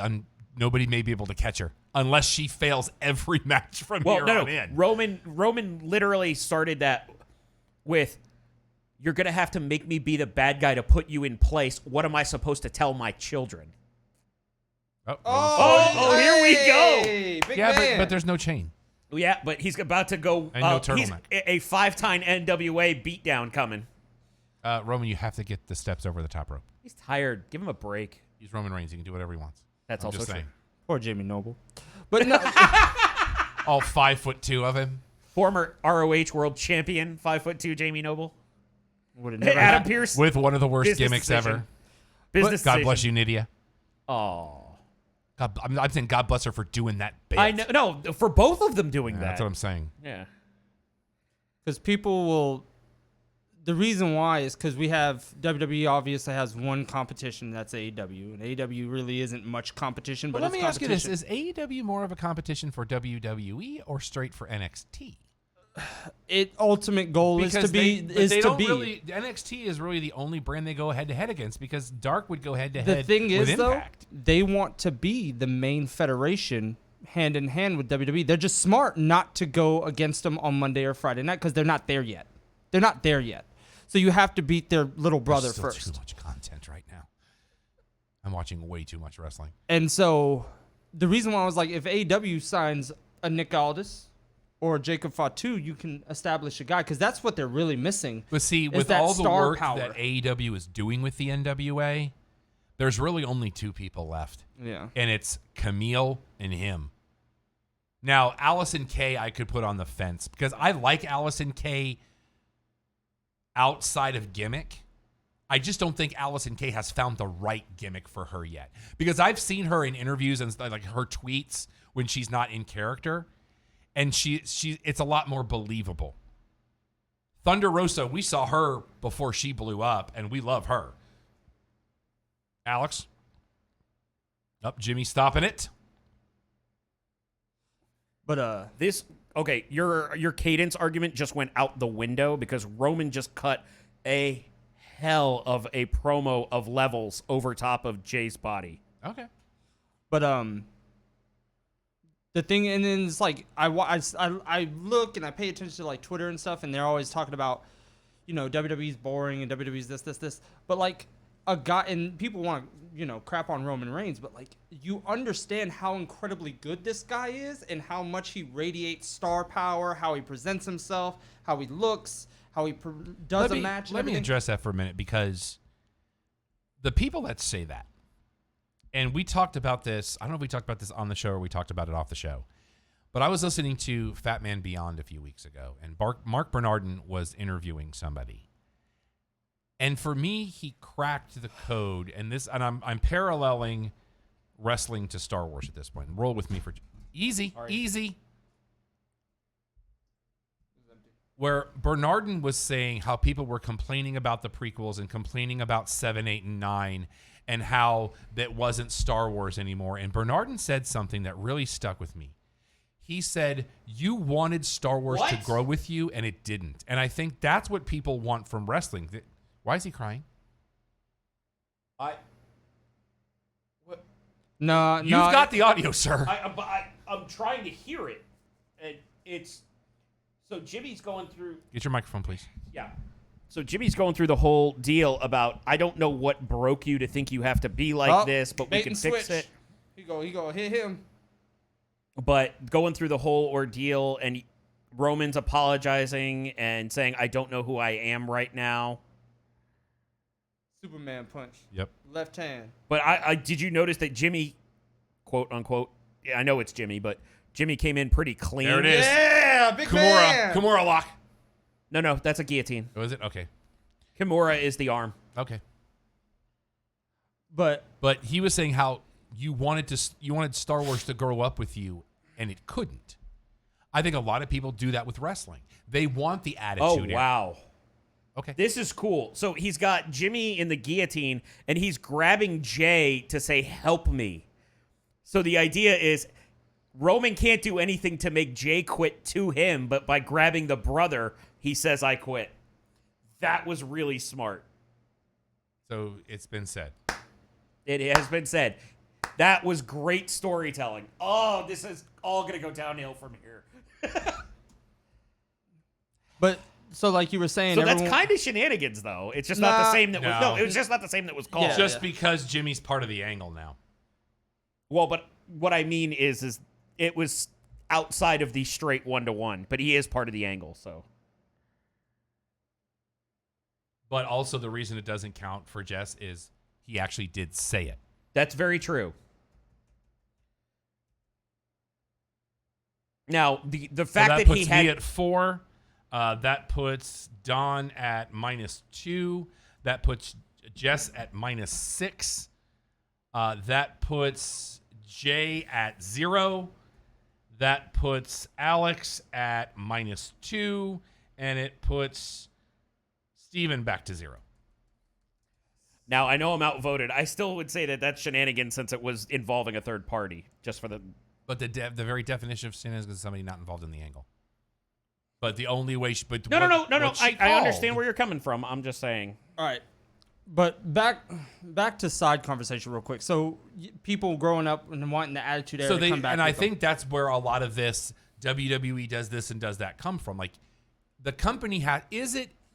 nobody may be able to catch her unless she fails every match from here on in. Roman literally started that with, "You're going to have to make me be the bad guy to put you in place. What am I supposed to tell my children?" Here we go. But there's no chain. Yeah, but he's about to go. And no he's turtleneck. a 5-time NWA beatdown coming. Roman, you have to get the steps over the top rope. He's tired. Give him a break. He's Roman Reigns. He can do whatever he wants. That's also true. Poor Jamie Noble. But no. All 5'2" of him. Former ROH World Champion, 5'2" Jamie Noble. Would have never Adam happened. Pearce With one of the worst business gimmicks decision. ever. Business God decision. bless you, Nydia. Oh, I'm saying God bless her for doing that bit. I know. No, for both of them doing Yeah, that. that's what I'm saying. Yeah. Because people will. The reason why is because we have WWE obviously has one competition, that's AEW, and AEW really isn't much competition. But But let it's me ask you this: competition. is AEW more of a competition for WWE or straight for NXT? It ultimate goal is to be NXT is really the only brand they go head to head against because Dark would go head to The head. thing with is, though, Impact. they want to be the main federation hand in hand with WWE. They're just smart not to go against them on Monday or Friday night because they're not there yet. They're not there yet. So you have to beat their little brother There's still first. Too much content right now. I'm watching way too much wrestling. And so the reason why I was like, if AEW signs a Nick Aldis or a Jacob Fatu, you can establish a guy because that's what they're really missing. But see, is with that all the star work power. that AEW is doing with the NWA, there's really only two people left. Yeah. And it's Camille and him. Now, Allison Kay I could put on the fence because I like Allison Kay outside of gimmick. I just don't think Allison Kay has found the right gimmick for her yet. Because I've seen her in interviews and like her tweets when she's not in character, and she it's a lot more believable. Thunder Rosa, we saw her before she blew up, and we love her. Alex? Up, Jimmy stopping it. But your cadence argument just went out the window because Roman just cut a hell of a promo of levels over top of Jay's body. Okay. But the thing, and then it's like I look and I pay attention to like Twitter and stuff, and they're always talking about, WWE's boring and WWE's this. But like a guy, and people want to crap on Roman Reigns, but like you understand how incredibly good this guy is and how much he radiates star power, how he presents himself, how he looks, how he does a match. Let me address that for a minute because the people that say that, and we talked about this, I don't know if we talked about this on the show or we talked about it off the show, but I was listening to Fat Man Beyond a few weeks ago, and Mark Bernardin was interviewing somebody. And for me, he cracked the code, and I'm paralleling wrestling to Star Wars at this point. Roll with me for easy. Where Bernardin was saying how people were complaining about the prequels and complaining about 7, 8, and 9 and how that wasn't Star Wars anymore. And Bernardin said something that really stuck with me. He said, you wanted Star Wars to grow with you, and it didn't. And I think that's what people want from wrestling. Why is he crying? No, You've got the audio, sir. I'm trying to hear it. And it's... So Jimmy's going through... Get your microphone, please. Yeah. So Jimmy's going through the whole deal about, I don't know what broke you to think you have to be like this, but we can fix it. He go, hit him. But going through the whole ordeal, and Roman's apologizing and saying, I don't know who I am right now. Superman punch. Yep. Left hand. But I did you notice that Jimmy, quote unquote, yeah, I know it's Jimmy, but Jimmy came in pretty clean. There it is. Yeah, big man. Kimura lock. No, that's a guillotine. Oh, is it? Okay. Kimura is the arm. Okay. But he was saying how you wanted Star Wars to grow up with you, and it couldn't. I think a lot of people do that with wrestling. They want the attitude. Oh, wow. Okay. This is cool. So he's got Jimmy in the guillotine, and he's grabbing Jay to say, help me. So the idea is Roman can't do anything to make Jay quit to him, but by grabbing the brother, he says, I quit. That was really smart. So it's been said. It has been said. That was great storytelling. Oh, this is all going to go downhill from here. But so like you were saying, So that's kind of shenanigans, though. It's just not the same that was... No, it was just not the same that was called. Yeah. Just because Jimmy's part of the angle now. Well, but what I mean is it was outside of the straight 1-to-1, but he is part of the angle, so... But also the reason it doesn't count for Jess is he actually did say it. That's very true. Now, the fact So that puts he had... me at 4. That puts Don at -2. That puts Jess at -6. That puts Jay at 0. That puts Alex at -2. And it puts Steven back to 0. Now, I know I'm outvoted. I still would say that that's shenanigans since it was involving a third party, just for the... But the very definition of shenanigans is somebody not involved in the angle. But the only way... No. I understand where you're coming from. I'm just saying. All right. But back to side conversation real quick. So people growing up and wanting the Attitude Era to come back. And I think that's where a lot of this WWE does this and does that come from. Like, the company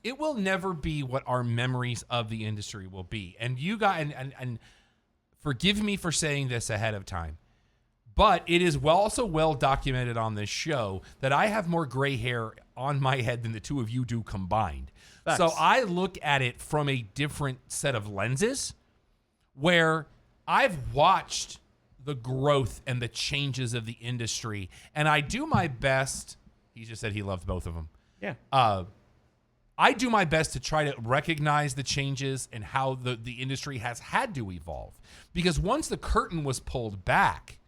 it will never be what our memories of the industry will be. And you got and forgive me for saying this ahead of time, but it is also well documented on this show that I have more gray hair on my head than the two of you do combined. Facts. So I look at it from a different set of lenses where I've watched the growth and the changes of the industry, and I do my best. He just said he loved both of them. Yeah. I do my best to try to recognize the changes and how the industry has had to evolve. Because once the curtain was pulled back,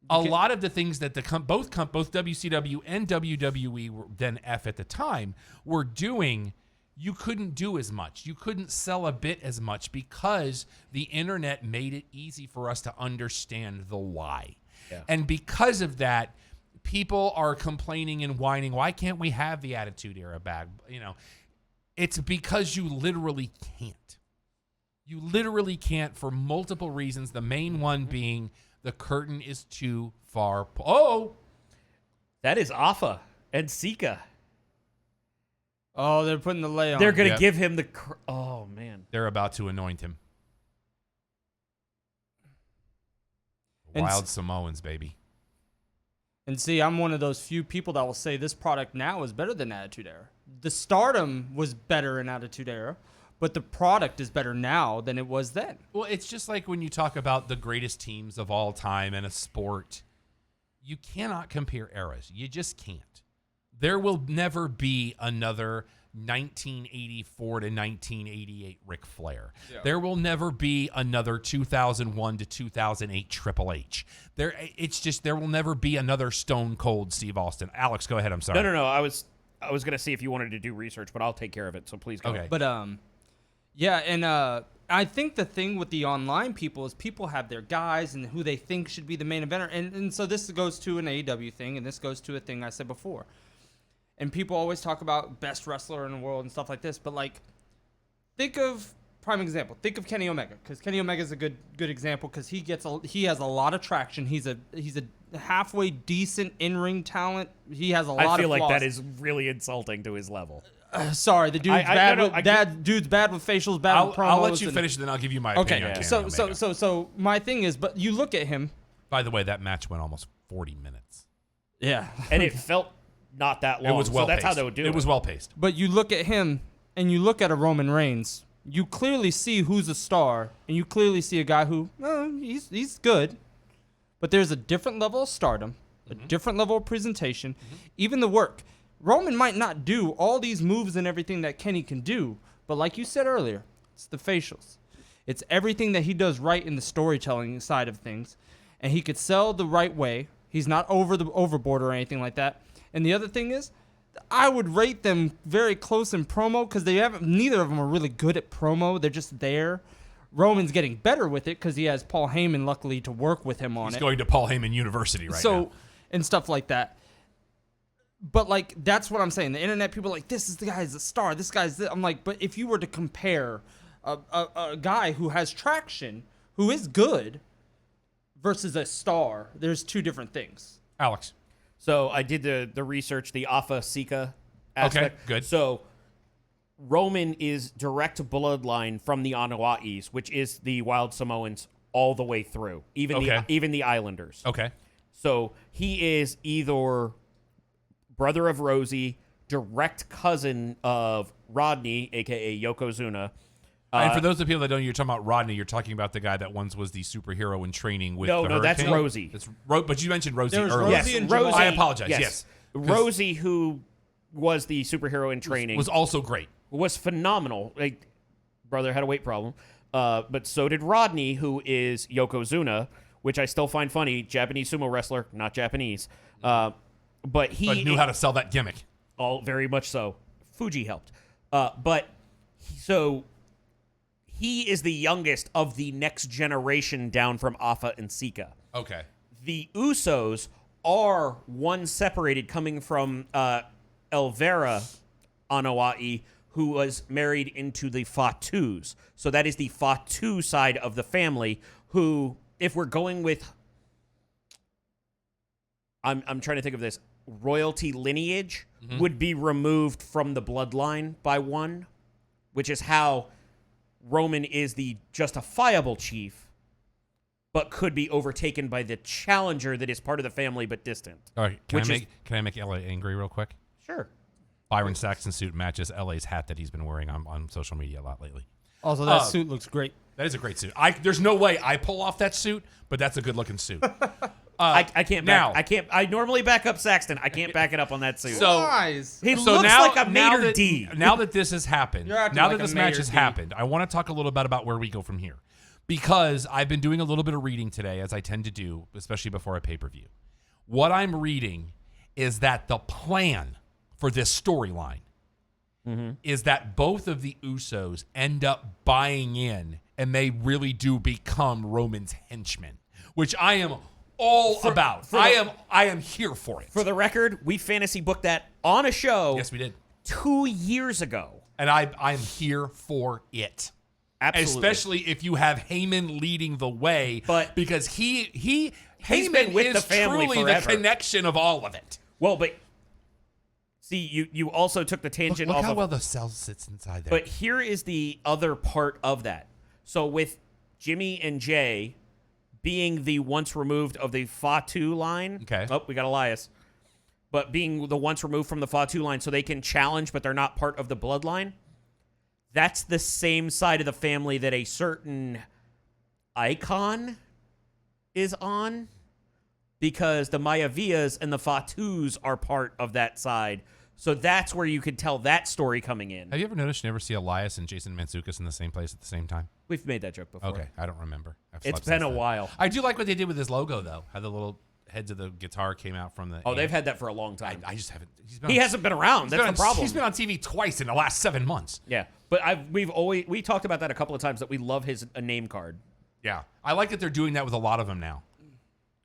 a lot of the things that both WCW and WWE were then at the time were doing, you couldn't do as much. You couldn't sell a bit as much because the internet made it easy for us to understand the why. Yeah. And because of that, people are complaining and whining, why can't we have the Attitude Era back? You know, it's because you literally can't. You literally can't for multiple reasons. The main one being the curtain is too far. That is Alpha and Sika. Oh, they're putting the lay on. They're going to give him the... Oh, man. They're about to anoint him. Wild Samoans, baby. And see, I'm one of those few people that will say this product now is better than Attitude Era. The stardom was better in Attitude Era, but the product is better now than it was then. Well, it's just like when you talk about the greatest teams of all time in a sport, you cannot compare eras. You just can't. There will never be another 1984 to 1988 Ric Flair. Yeah. There will never be another 2001 to 2008 Triple H. There will never be another Stone Cold Steve Austin. Alex, go ahead. I'm sorry. No. I was going to see if you wanted to do research, but I'll take care of it. So please go. Okay. But yeah, and I think the thing with the online people is people have their guys and who they think should be the main eventer, and so this goes to an AEW thing, and this goes to a thing I said before. And people always talk about best wrestler in the world and stuff like this, but like, think of prime example. Think of Kenny Omega, because Kenny Omega is a good example because he has a lot of traction. He's a halfway decent in-ring talent. He has a lot of flaws. I feel like that is really insulting to his level. Sorry, the dude's dude's bad with facials, bad with promos. I'll let you finish, then I'll give you my opinion on Kenny Omega. So my thing is, but you look at him. By the way, that match went almost 40 minutes. Yeah, and it felt not that long. It was well so that's paced. how they would do it. It was well paced. But you look at him and you look at a Roman Reigns. You clearly see who's a star, and you clearly see a guy who he's good, but there's a different level of stardom, a different level of presentation, even the work. Roman might not do all these moves and everything that Kenny can do, but like you said earlier, it's the facials. It's everything that he does right in the storytelling side of things, and he could sell the right way. He's not overboard or anything like that. And the other thing is, I would rate them very close in promo because neither of them are really good at promo. They're just there. Roman's getting better with it because he has Paul Heyman, luckily, to work with him on it. He's going to Paul Heyman University right now. And stuff like that. But, like, that's what I'm saying. The internet people are like, this guy's a star. This guy's this. I'm like, but if you were to compare a guy who has traction, who is good, versus a star, there's two different things. Alex. So I did the research, the Alpha Sika aspect. Okay, good. So Roman is direct bloodline from the Anua'is, which is the Wild Samoans all the way through, even the Islanders. Okay. So he is either brother of Rosie, direct cousin of Rodney, a.k.a. Yokozuna. And for those of you that don't know, you're talking about Rodney. You're talking about the guy that once was the superhero in training with the Hurricane. That's Rosie. But you mentioned Rosie There was earlier. Rosie and Rosie. I apologize. Yes. Rosie, who was the superhero in training, Was also great. was phenomenal. Like, brother had a weight problem, but so did Rodney, who is Yokozuna, which I still find funny. Japanese sumo wrestler, not Japanese, but he But knew how to sell that gimmick. all very much so. Fuji helped, so he is the youngest of the next generation down from Afa and Sika. Okay. The Usos are one separated, coming from Elvira Anoa'i, who was married into the Fatus. So that is the Fatu side of the family, who, if we're going with, I'm trying to think of this, royalty lineage, would be removed from the bloodline by one, which is how Roman is the justifiable chief, but could be overtaken by the challenger that is part of the family but distant. All right. Can I make LA angry real quick? Sure. Byron Saxton suit matches LA's hat that he's been wearing on social media a lot lately. Also, that suit looks great. That is a great suit. There's no way I pull off that suit, but that's a good looking suit. I can't now. I normally back up Saxton. I can't back it up on that suit. So- Nice. he So looks now, like a now Mater that, D. now that this has happened, You're acting now like that a this match Mater has D. happened, I want to talk a little bit about where we go from here. Because I've been doing a little bit of reading today, as I tend to do, especially before a pay-per-view. What I'm reading is that the plan for this storyline is that both of the Usos end up buying in, and they really do become Roman's henchmen, which I am all about. I am here for it. For the record, we fantasy booked that on a show Yes, we did. 2 years ago. And I'm here for it. Absolutely. Especially if you have Heyman leading the way, But- because Heyman been with is the family truly forever. the connection of all of it. Well, but see, you also took the tangent Look off how of. well the cell sits inside there. But here is the other part of that. So with Jimmy and Jay being the once removed of the Fatu line. Okay. Oh, we got Elias. But being the once removed from the Fatu line so they can challenge, but they're not part of the bloodline. That's the same side of the family that a certain icon is on, because the Mayavias and the Fatus are part of that side. So that's where you could tell that story coming in. have you ever noticed you never see Elias and Jason Mantzoukas in the same place at the same time? We've made that joke before. Okay, I don't remember. I've It's slept been since a then. while. I do like what they did with his logo, though. How the little heads of the guitar came out from the. Oh, they've had that for a long I, time. I just haven't. He hasn't been around. That's the problem. He's been on TV twice in the last 7 months. Yeah, but we talked about that a couple of times, that we love his name card. Yeah, I like that they're doing that with a lot of them now,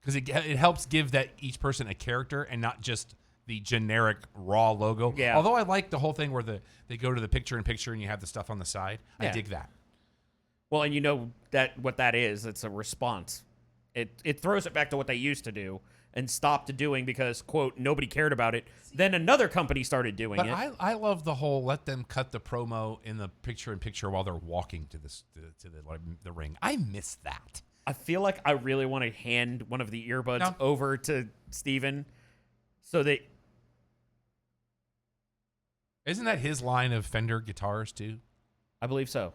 because it helps give that each person a character and not just the generic raw logo. Yeah. Although I like the whole thing where they go to the picture-in-picture and you have the stuff on the side. Yeah. I dig that. Well, and you know that what that is. It's a response. It throws it back to what they used to do and stopped doing because, quote, nobody cared about it. Then another company started doing But it. I love the whole let them cut the promo in the picture-in-picture while they're walking to the ring. I miss that. I feel like I really want to hand one of the earbuds over to Steven so that. Isn't that his line of Fender guitars too? I believe so.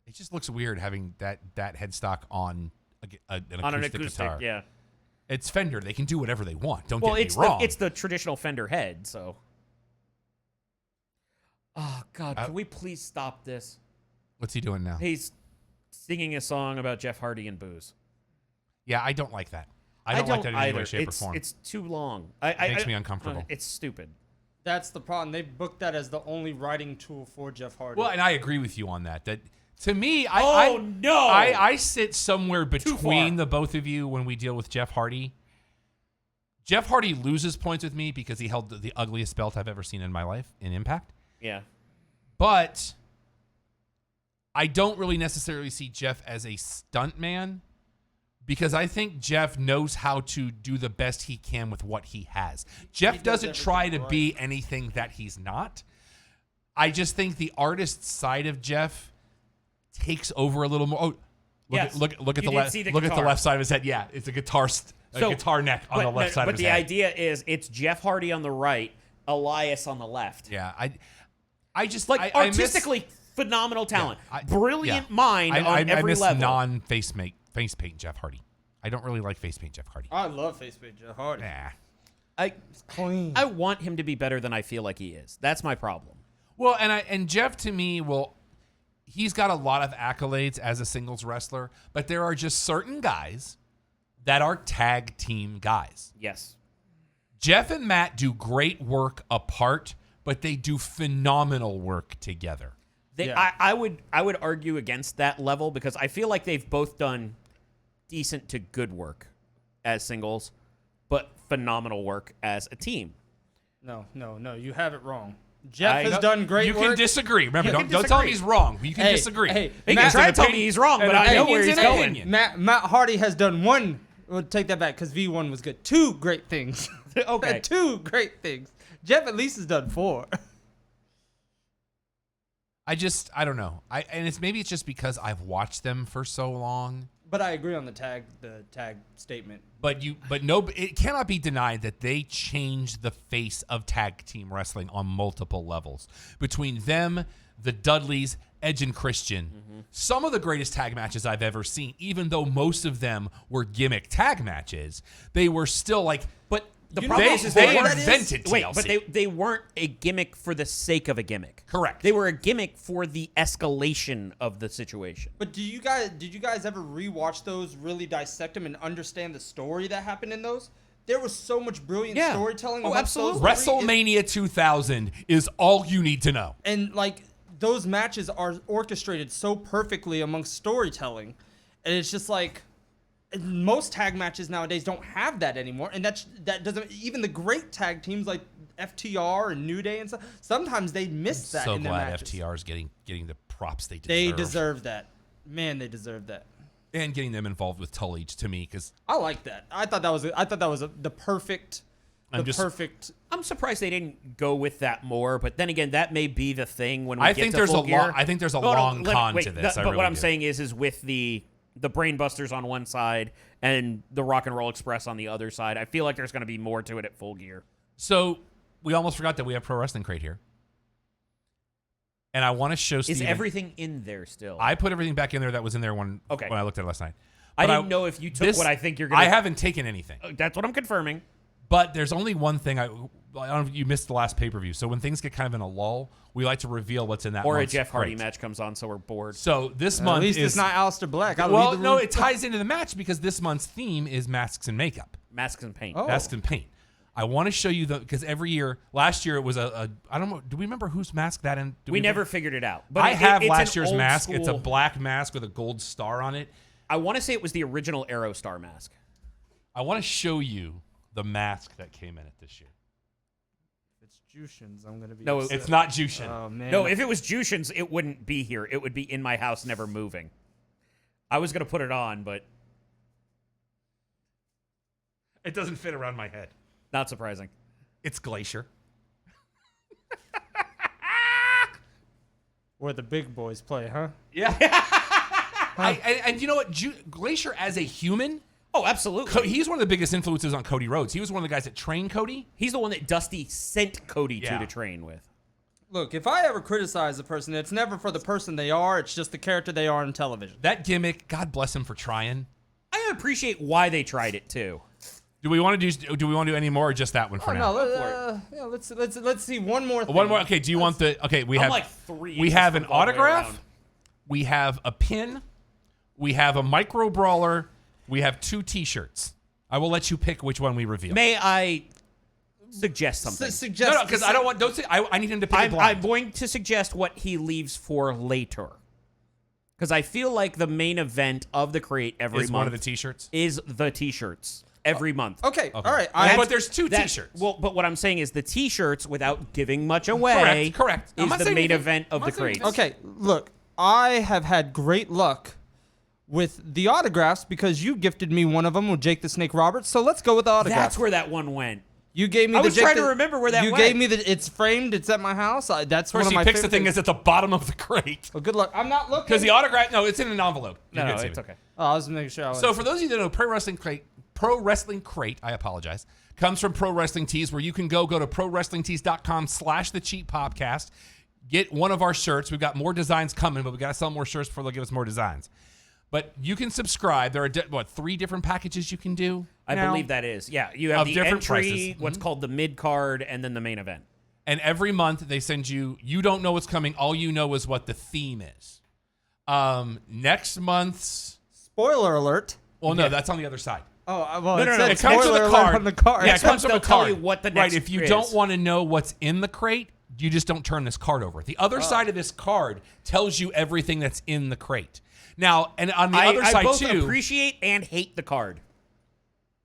It just looks weird having that headstock on an acoustic guitar. Yeah. It's Fender. They can do whatever they want. Don't Well, get me wrong. it's the traditional Fender head, so. Oh God! Can we please stop this? What's he doing now? He's singing a song about Jeff Hardy and booze. Yeah, I don't like that. I don't like that in any way, shape, or form. It's too long. It makes me uncomfortable. It's stupid. That's the problem. They booked that as the only writing tool for Jeff Hardy. Well, and I agree with you on that. That to me, no! I sit somewhere between far. the both of you when we deal with Jeff Hardy. Jeff Hardy loses points with me because he held the ugliest belt I've ever seen in my life in Impact. Yeah. But I don't really necessarily see Jeff as a stunt man, because I think Jeff knows how to do the best he can with what he has. Jeff doesn't try to be anything that he's not. I just think the artist side of Jeff takes over a little more. Oh, look at the left. Look at the left side of his head. Yeah, it's a guitar neck on the left side of his head. But the idea is it's Jeff Hardy on the right, Elias on the left. Yeah, I just like artistically phenomenal talent, brilliant mind on every I miss level. Non-face paint Jeff Hardy. I don't really like face paint Jeff Hardy. I love face paint Jeff Hardy. Nah. Clean. I want him to be better than I feel like he is. That's my problem. Well, and Jeff to me he's got a lot of accolades as a singles wrestler, but there are just certain guys that are tag team guys. Yes. Jeff and Matt do great work apart, but they do phenomenal work together. I would argue against that level because I feel like they've both done decent to good work as singles, but phenomenal work as a team. No, you have it wrong. Jeff has done great work. You can disagree. Remember, don't tell him he's wrong. You can disagree. Hey, He can try to tell me he's wrong, but I know where he's going. Matt Hardy has done one. We'll take that back because V1 was good. 2 great things. Okay. 2 great things. Jeff at least has done 4. I don't know. Maybe it's just because I've watched them for so long. But I agree on the tag statement. But it cannot be denied that they changed the face of tag team wrestling on multiple levels. Between them, the Dudleys, Edge and Christian, some of the greatest tag matches I've ever seen, even though most of them were gimmick tag matches, they were still like. But the You problem know, is they weren't- invented Wait, TLC. but they weren't a gimmick for the sake of a gimmick. Correct. They were a gimmick for the escalation of the situation. But did you guys ever rewatch those, really dissect them, and understand the story that happened in those? There was so much brilliant storytelling. Oh, absolutely. WrestleMania 2000 is all you need to know. And like those matches are orchestrated so perfectly amongst storytelling, and it's just like most tag matches nowadays don't have that anymore. And that doesn't even the great tag teams like FTR and New Day and stuff. Sometimes they miss that. So in their glad matches. FTR is getting the props they deserve. They deserve that. Man, they deserve that. And getting them involved with Tully to me because I like that. I thought that was the perfect. I'm surprised they didn't go with that more, but then again, that may be the thing when we I get think to there's full gear. I think there's a long con to this. But what I'm saying is with the Brainbusters on one side and the Rock and Roll Express on the other side, I feel like there's going to be more to it at Full Gear. So we almost forgot that we have Pro Wrestling Crate here. And I want to show Steven. Is everything in there still? I put everything back in there that was in there when I looked at it last night. I But didn't know if you took what I think you're going to... I haven't taken anything. That's what I'm confirming. But there's only one thing. I don't know if you missed the last pay-per-view. So when things get kind of in a lull, we like to reveal what's in that Or a month's Jeff Hardy crate. match comes on, so we're bored. So this At month least is... it's not Aleister Black. Well, no, it ties into the match because this month's theme is masks and makeup. Masks and paint. Oh. Masks and paint. I want to show you because every year, last year it was I don't know. Do we remember whose mask that in? We never figured it out. But I have it's last an year's old mask. It's a school- black mask with a gold star on it. I want to say it was the original Aerostar mask. I want to show you the mask that came in it this year. If it's Jushin's, I'm gonna be. No, upset. It's not Jushin. Oh man. No, if it was Jushin's, it wouldn't be here. It would be in my house, never moving. I was going to put it on, but It doesn't fit around my head. not surprising. It's Glacier. Where the big boys play, huh? Yeah. And you know what? Glacier as a human, Oh, absolutely. he's one of the biggest influences on Cody Rhodes. He was one of the guys that trained Cody. He's the one that Dusty sent Cody Yeah. to train with. Look, if I ever criticize a person, it's never for the person they are. It's just the character they are on television. That gimmick, God bless him for trying. I appreciate why they tried it too. Do we want to do any more or just that one for now? Let's see one more thing. One more. Okay, do you want the? Okay, we I'm have like 3 we inches have from an all the way autograph. around. We have a pin. We have a micro brawler. We have 2 T-shirts. I will let you pick which one we reveal. May I suggest something? Suggest No, because I don't want. Don't say. I need him to pick it I'm blind. going to suggest what he leaves for later. Because I feel like the main event of the crate every Is month one of the T-shirts. is the T-shirts every month. Okay, all right. But there's 2 That's- T-shirts. Well, but what I'm saying is the T-shirts, without giving much away, Correct. I'm is not the saying main anything. event of I'm the not saying crate. Okay, look, I have had great luck with the autographs because you gifted me one of them with Jake the Snake Roberts. So let's go with the autograph. That's where that one went. You gave me. I the was Jake trying the- to remember where that You went. gave me the. It's framed. It's at my house. That's First, one of he my picks the favorite thing things. that's at the bottom of the crate. Well, good luck. I'm not looking. Because the autograph, no, it's in an envelope. You're No, good, it's Steven. okay. Oh, I was making sure. I was. So for those of you that know, Pro Wrestling Crate, I apologize, comes from Pro Wrestling Tees, where you can go to prowrestlingtees.com/the cheap podcast, get one of our shirts. We've got more designs coming, but we got to sell more shirts before they'll give us more designs. But you can subscribe. There are 3 different packages you can do. I now? believe that is. Yeah, you have Of the different entry, prices. what's called the mid card, and then the main event. And every month they send you. You don't know what's coming. All you know is what the theme is. Next month's. Spoiler alert. Well, no, that's on the other side. Oh, well, No, it it said comes with spoiler a alert card. on the card. Yeah, it comes with they'll a tell card. you what the Right. next If you is. don't want to know what's in the crate, you just don't turn this card over. The other side of this card tells you everything that's in the crate. Now, and on the other I side both too. appreciate and hate the card.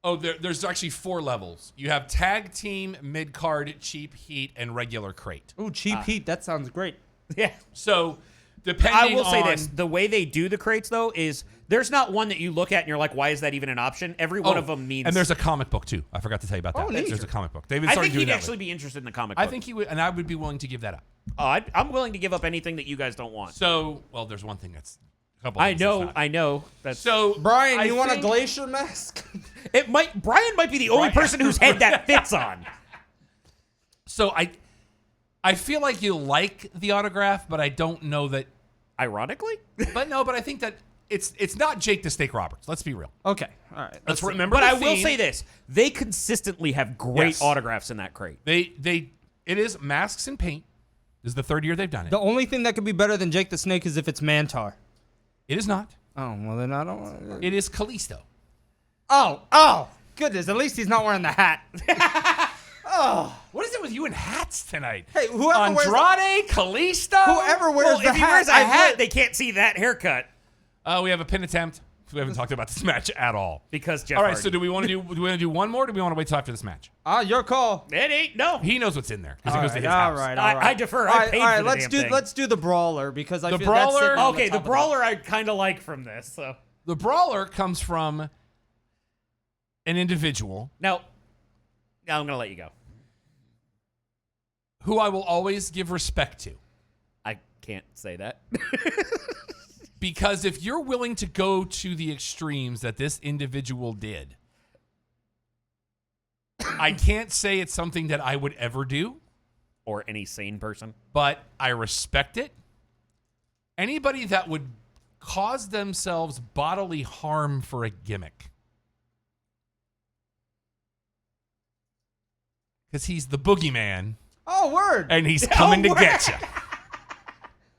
Oh, there's actually 4 levels. You have tag team, mid card, cheap heat, and regular crate. Ooh, cheap heat. That sounds great. Yeah. So, depending I will say on- this: the way they do the crates, though, is there's not one that you look at and you're like, "Why is that even an option?" Every one of them means. And there's a comic book too. I forgot to tell you about that. Oh, neat. There's a comic book. They've been I starting think doing he'd that actually lately. be interested in the comic I book. think he would, and I would be willing to give that up. I'm willing to give up anything that you guys don't want. So, well, there's one thing that's a couple. I things that's know, not. I know. That's So, Brian, I you want a think- glacier mask? it. Brian might be the only person whose head that fits on. So I feel like you like the autograph, but I don't know that. Ironically, But I think that it's not Jake the Snake Roberts. Let's be real. Okay, all right. Let's remember. but the I will theme. say this: they consistently have great Yes. autographs in that crate. It is masks and paint. This is the 3rd year they've done it. The only thing that could be better than Jake the Snake is if it's Mantar. It is not. Oh, well then I don't want It is Kalisto. Oh, goodness. At least he's not wearing the hat. What is it with you and hats tonight? Hey, whoever wears Andrade, Kalisto. Whoever wears Well, the if he hat, wears a I've hat, heard- they can't see that haircut We have a pin attempt. We haven't talked about this match at all. because Jeff. All right, Hardy. so do we want to do one more? Or do we want to wait till after this match? Your call. It ain't no. He knows what's in there because it All goes to right, his all house. right, I defer. All I right, paid all right, for the let's damn do thing. let's do the brawler because I The feel that's brawler- sitting on Okay, top the of brawler I kind of like from this. So The brawler comes from an individual now I'm gonna let you go. who I will always give respect to. I can't say that. Because if you're willing to go to the extremes that this individual did, I can't say it's something that I would ever do, Or any sane person. but I respect it. Anybody that would cause themselves bodily harm for a gimmick. Because he's the boogeyman, Oh, word. and he's coming to word. get you.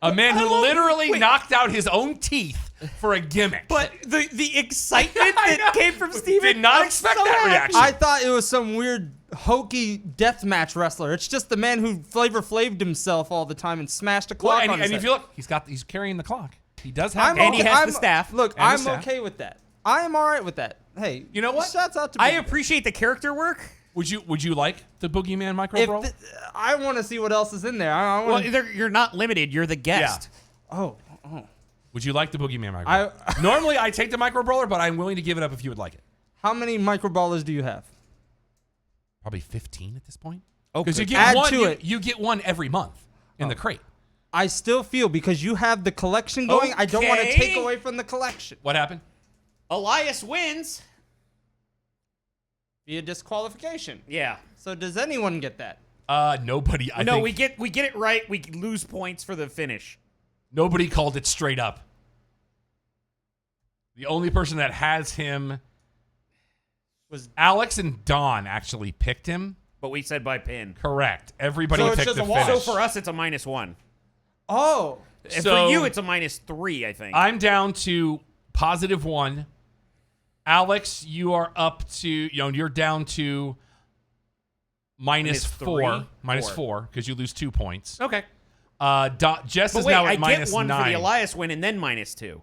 A man who literally knocked out his own teeth for a gimmick. But the excitement I that know. came from Steven, Did not I'm expect so that happy. reaction. I thought it was some weird hokey deathmatch wrestler. It's just the man who Flavor Flaved himself all the time and smashed a Well, clock and, on his and if head. you look, he's carrying the clock. He does have. And he has the staff. Look, And the I'm staff. okay with that. I am all right with that. Hey, You know what? Shouts out to I Big appreciate the character work. Would you like the boogeyman micro If brawl? I want to see what else is in there. I Well, want. you're not limited. You're the guest. Oh, Would you like the boogeyman micro? I- Normally I take the micro brawler, but I'm willing to give it up if you would like it. how many micro ballers do you have? Probably 15 at this point. Oh, Because you good. get Add one. to it. You get one every month in the crate. I still feel because you have the collection going. I don't want to Okay. take away from the collection What happened? Elias wins. via disqualification. Yeah. So does anyone get that? Nobody. I No, think we get it right. We lose points for the finish. nobody called it straight up. The only person that has him Was Alex and Don actually picked him. But we said by pin. Correct. Everybody So it's picked just the a wash. finish. So for us, it's a -1. oh And So- for you, it's a -3, I think. I'm down to +1. Alex, you are up to, you're down to -4. -4 because you lose 2 points. okay. Jess But is wait, now I at get one for the -9. Elias win and then -2.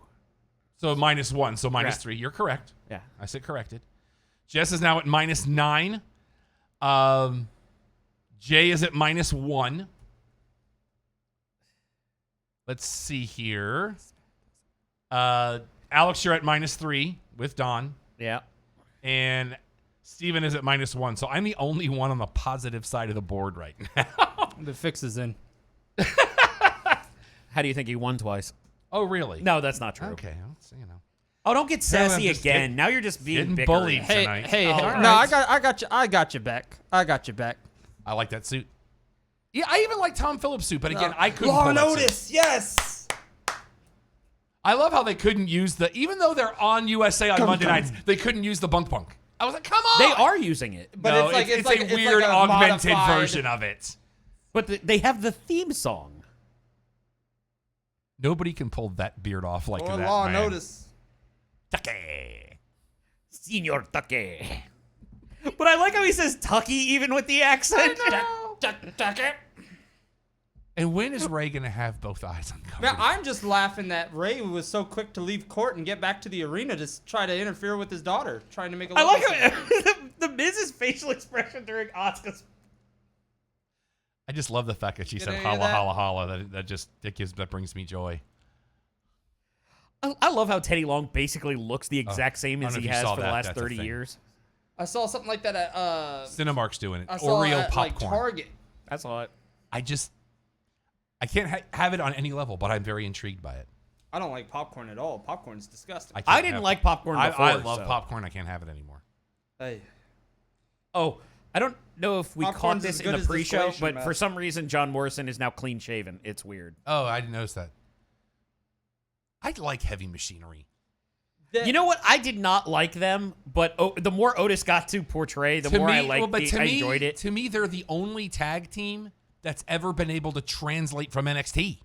So -1. So Yeah. -3. You're correct. Yeah. I said corrected. Jess is now at -9. Jay is at -1. Let's see here. Alex, you're at -3 with Don. Yeah. And Steven is at -1. So I'm the only one on the positive side of the board right now. the fix is in. How do you think he won twice? Oh, really? No, that's not true. Okay. Well, Oh, don't get Apparently sassy I'm just again. getting- Now you're just being getting bickering. bullied. Hey, Tonight. hey, Oh, hey. all No, right. I got you back. I got you back. I like that suit. Yeah, I even like Tom Phillips' suit, but again, I couldn't Law pull and that suit. Otis, yes. I love how they couldn't use even though they're on USA on Monday nights, they couldn't use the bunk bunk. I was like, come on. They are using it. But No, it's a weird a augmented modified- version of it. But they have the theme song. Nobody can pull that beard off like Or that, Law man. Notice. Tucky. Senor Tucky. But I like how he says Tucky even with the accent. Tucky. And when is Ray going to have both eyes uncovered? Man, I'm just laughing that Ray was so quick to leave court and get back to the arena to try to interfere with his daughter, trying to make a I like love scene. how the Miz's facial expression during Asuka's. I just love the fact that she said I hear holla, that? holla, holla. That brings me joy. I love how Teddy Long basically looks the exact same I as don't he know if you has saw for the that. last That's a 30 thing. years. I saw something like that at Cinemark's doing it. I saw Oreo at, like, popcorn. Target. I saw it. I can't have it on any level, but I'm very intrigued by it. I don't like popcorn at all. Popcorn's disgusting. can't I didn't have- like popcorn before. I love so. popcorn. I can't have it anymore. Hey, Oh, I don't know if we caught Popcorn's this as in good the as the pre-show, Squation but mess. for some reason, John Morrison is now clean shaven. It's weird. Oh, I didn't notice that. I like Heavy Machinery. You know what? I did not like them, but the more Otis got to portray, the more I liked it. I enjoyed it. To me, they're the only tag team that's ever been able to translate from NXT.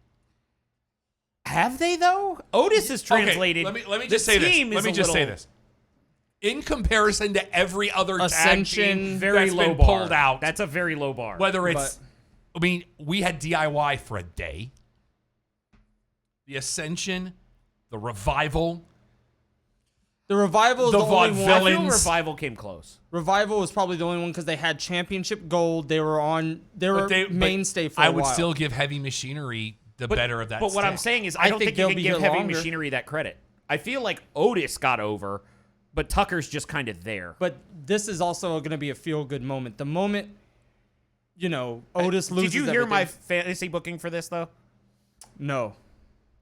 Have they though? Otis is translated. Okay, let me just say this. Let me just say this. In comparison to every other tag Ascension, team Very that's low been bar. pulled out, That's a very low bar. whether it's, we had DIY for a day, the Ascension, the Revival, the Revival is The the only Vaudevillains. one. I feel Revival came close. Revival was probably the only one because they had championship gold. They were mainstay for a I while. would still give Heavy Machinery the better of that. But what I'm stick. saying is, I I don't think think you they'll can be give here Heavy longer. Machinery that credit. I feel like Otis got over, but Tucker's just kind of there. But this is also going to be a feel-good moment. The moment, Otis loses Did you hear my everything- fantasy booking for this though? No.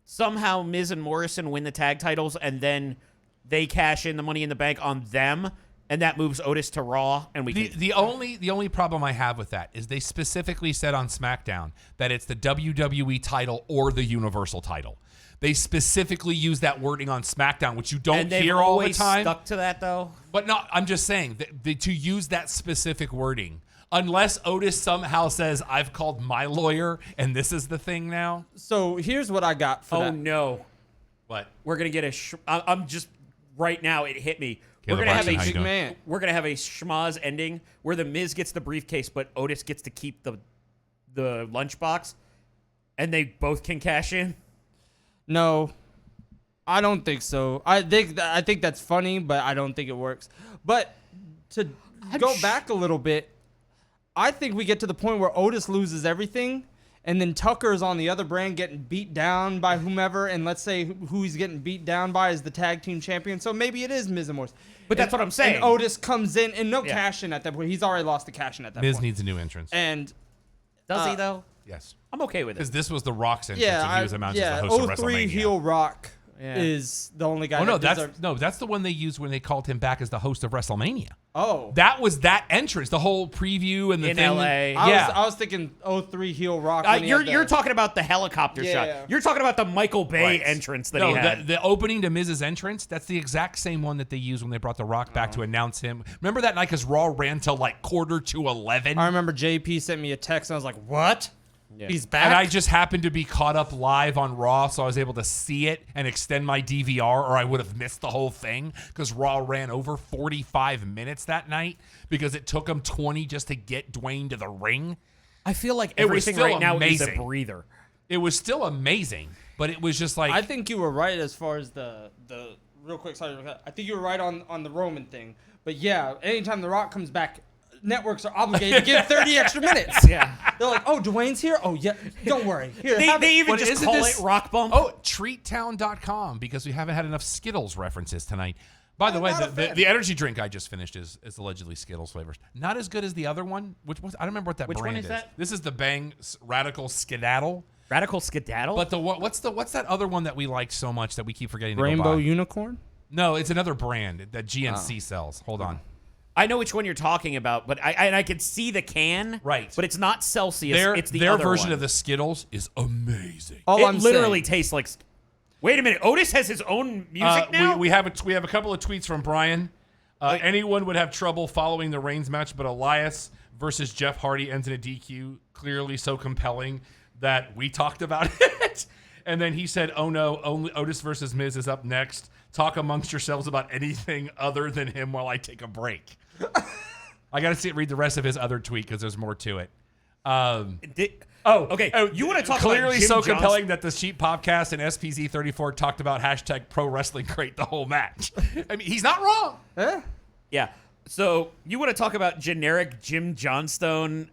Somehow Miz and Morrison win the tag titles, and then they cash in the Money in the Bank on them, and that moves Otis to Raw, and we can. The only problem I have with that is they specifically said on SmackDown that it's the WWE title or the Universal title. They specifically use that wording on SmackDown, which you don't and they've hear all the always time. stuck to that though. But no, I'm just saying that to use that specific wording, unless Otis somehow says, "I've called my lawyer and this is the thing now." So here's what I got for Oh that. no, What? we're gonna get I'm just right now. It hit me. Caleb we're gonna have Larson, a how you Big doing? man. we're gonna have a schmaz ending where the Miz gets the briefcase, but Otis gets to keep the lunchbox, and they both can cash in. No, I don't think so. I think that's funny, but I don't think it works. But to go back a little bit, I think we get to the point where Otis loses everything, and then Tucker is on the other brand getting beat down by whomever, and let's say who he's getting beat down by is the tag team champion. So maybe it is Miz and Morrison. But that's what I'm saying. And Otis comes in, and no Yeah. cash in at that point. He's already lost the cash in at that Miz point. needs a new entrance. And Does he though? Yes. I'm okay with Because it. this was the Rock's entrance and he was announced as the host of 03 WrestleMania. heel Rock Yeah. is the only guy Oh no, that deserves. that's the one they used when they called him back as the host of WrestleMania. Oh. That was that entrance, the whole preview and the In thing. LA. I was thinking 03 heel Rock. when he had You're the- talking about the helicopter Yeah. shot. You're talking about the Michael Bay Right. entrance that No, he had. the opening to Miz's entrance, that's the exact same one that they used when they brought The Rock back to announce him. Remember that night because Raw ran till like 11:45? I remember JP sent me a text and I was like, "What? Yeah. He's back?" And I just happened to be caught up live on Raw, so I was able to see it and extend my DVR, or I would have missed the whole thing because Raw ran over 45 minutes that night because it took them 20 just to get Dwayne to the ring. I feel like It was everything still right now is a amazing. breather. It was still amazing, but it was just like I think you were right as far as the real quick. Sorry, I think you were right on the Roman thing. But yeah, anytime The Rock comes back, networks are obligated to give 30 extra minutes. Yeah. They're like, "Oh, Dwayne's here. Oh yeah, don't worry. Here, have They it." even But just isn't call this- it Rock Bump. Oh, treattown.com, because we haven't had enough Skittles references tonight. By the way, not a the, fan. the energy drink I just finished is allegedly Skittles flavors. Not as good as the other one, which was I don't remember what that Which one brand is that? This is the Bang Radical Skedaddle. Radical Skedaddle? But what's that other one that we like so much that we keep forgetting to Rainbow go buy? Unicorn. No, it's another brand that GNC sells. Hold on. I know which one you're talking about, but I can see the can. Right. But it's not Celsius. Their it's the their other version one. of the Skittles is amazing. All It I'm literally saying, tastes like. Wait a minute. Otis has his own music now? We have a couple of tweets from Brian. Anyone would have trouble following the Reigns match, but Elias versus Jeff Hardy ends in a DQ, clearly so compelling that we talked about it. And then he said, oh no, only Otis versus Miz is up next. Talk amongst yourselves about anything other than him while I take a break. I got to read the rest of his other tweet because there's more to it. Okay. You want to talk clearly about Jim so Johnston? compelling that the Sheep Podcast and SPZ34 talked about hashtag pro wrestling crate the whole match. I mean, he's not wrong. Yeah. So you want to talk about generic Jim Johnstone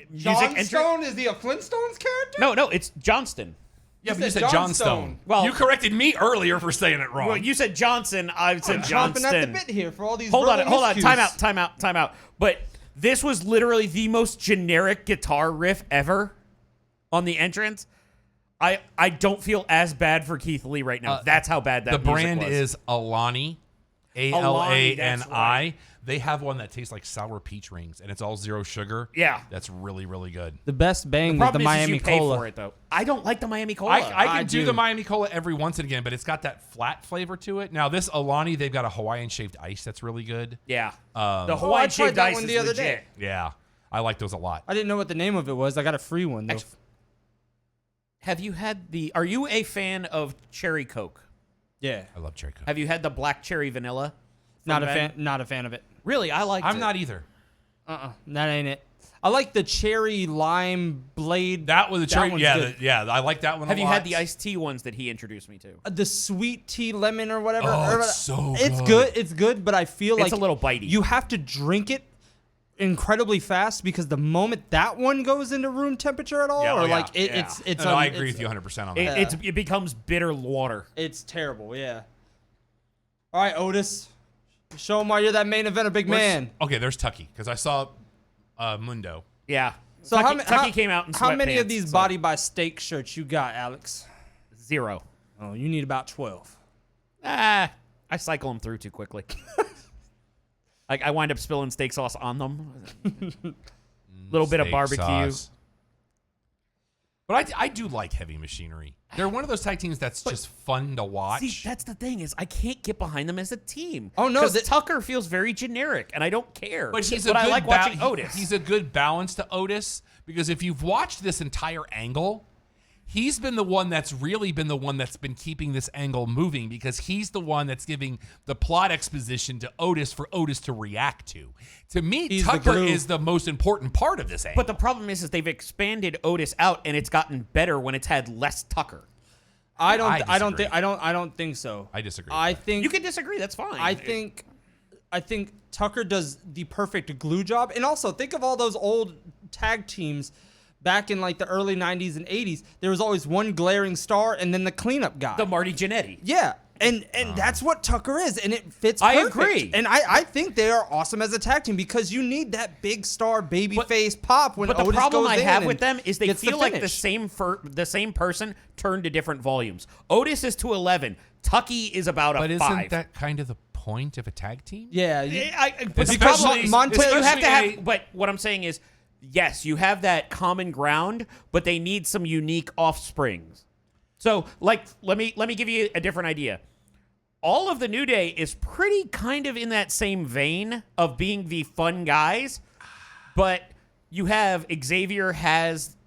music entry? Johnstone, is he a Flintstones character? No, it's Johnston. Yeah, but you said said Johnstone. Johnstone. Well- You corrected me earlier for saying it wrong. Well, you said Johnson. I said Chomping Johnston. at the bit here for all these. Hold on. verbal miscues. Time out. But this was literally the most generic guitar riff ever on the entrance. I don't feel as bad for Keith Lee right now. That's how bad that the music brand was. is Alani, Alani, Alani. that's right. They have one that tastes like sour peach rings, and it's all zero sugar. Yeah. That's really, really good. The best bang is the Problem is Miami you pay Cola. for it though. I don't like the Miami Cola. I can do do. the Miami Cola every once and again, but it's got that flat flavor to it. Now, this Alani, they've got a Hawaiian shaved ice that's really good. Yeah. the I Hawaiian tried shaved that ice one is the other legit. day. Yeah, I like those a lot. I didn't know what the name of it was. I got a free one though. Have you had Are you a fan of cherry Coke? Yeah, I love cherry Coke. Have you had the black cherry vanilla? not a from fan. that? Not a fan of it. Really, I like. I'm not either. That ain't it. I like the cherry lime blade. That was a cherry. one's Yeah, good. I like that one. Have a you lot. had the iced tea ones that he introduced me to? The sweet tea lemon or whatever. Oh, it's so It's good. good. It's good, but I feel It's like a little bitey. You have to drink it incredibly fast because the moment that one goes into room temperature at all, Yeah, or oh, like yeah, it, yeah. it's. No, I agree with you 100% on that. It becomes bitter water. It's terrible. Yeah. All right, Otis. Show him why you're that main eventer, big man. Okay, there's Tucky because I saw Mundo. Yeah. So Tucky came out in how many of sweatpants, these so- Body by Steak shirts you got, Alex? 0. Oh, you need about 12. I cycle them through too quickly. I wind up spilling steak sauce on them. Little bit of Steak barbecue. sauce. But I do like Heavy Machinery. They're one of those tag teams that's just fun to watch. See, that's the thing is I can't get behind them as a team. Oh, no, because Tucker feels very generic, and I don't care. But he's I like watching Otis. He's a good balance to Otis because if you've watched this entire angle, he's been the one that's really been the one that's been keeping this angle moving because he's the one that's giving the plot exposition to Otis for Otis to react to. To me, He's the Tucker glue. is the most important part of this angle. But the problem is they've expanded Otis out, and it's gotten better when it's had less Tucker. I disagree. don't think so. I disagree. I think You can disagree. That's fine. I think Tucker does the perfect glue job. And also think of all those old tag teams back in like the early 90s and 80s. There was always one glaring star and then the cleanup guy. the Marty Jannetty. Yeah. And that's what Tucker is, and it fits I perfect. agree. And I think they are awesome as a tag team because you need that big star baby face pop when But the Otis problem goes I in have and with them is they gets the feel like the finish. same person turned to different volumes. Otis is to 11. Tucky is about a but 5. isn't that kind of the point of a tag team? Yeah. But the Especially- problem, Montez- but you have to especially have. But what I'm saying is, yes, you have that common ground, but they need some unique offsprings. So, like, let me give you a different idea. All of the New Day is pretty kind of in that same vein of being the fun guys, but you have Xavier has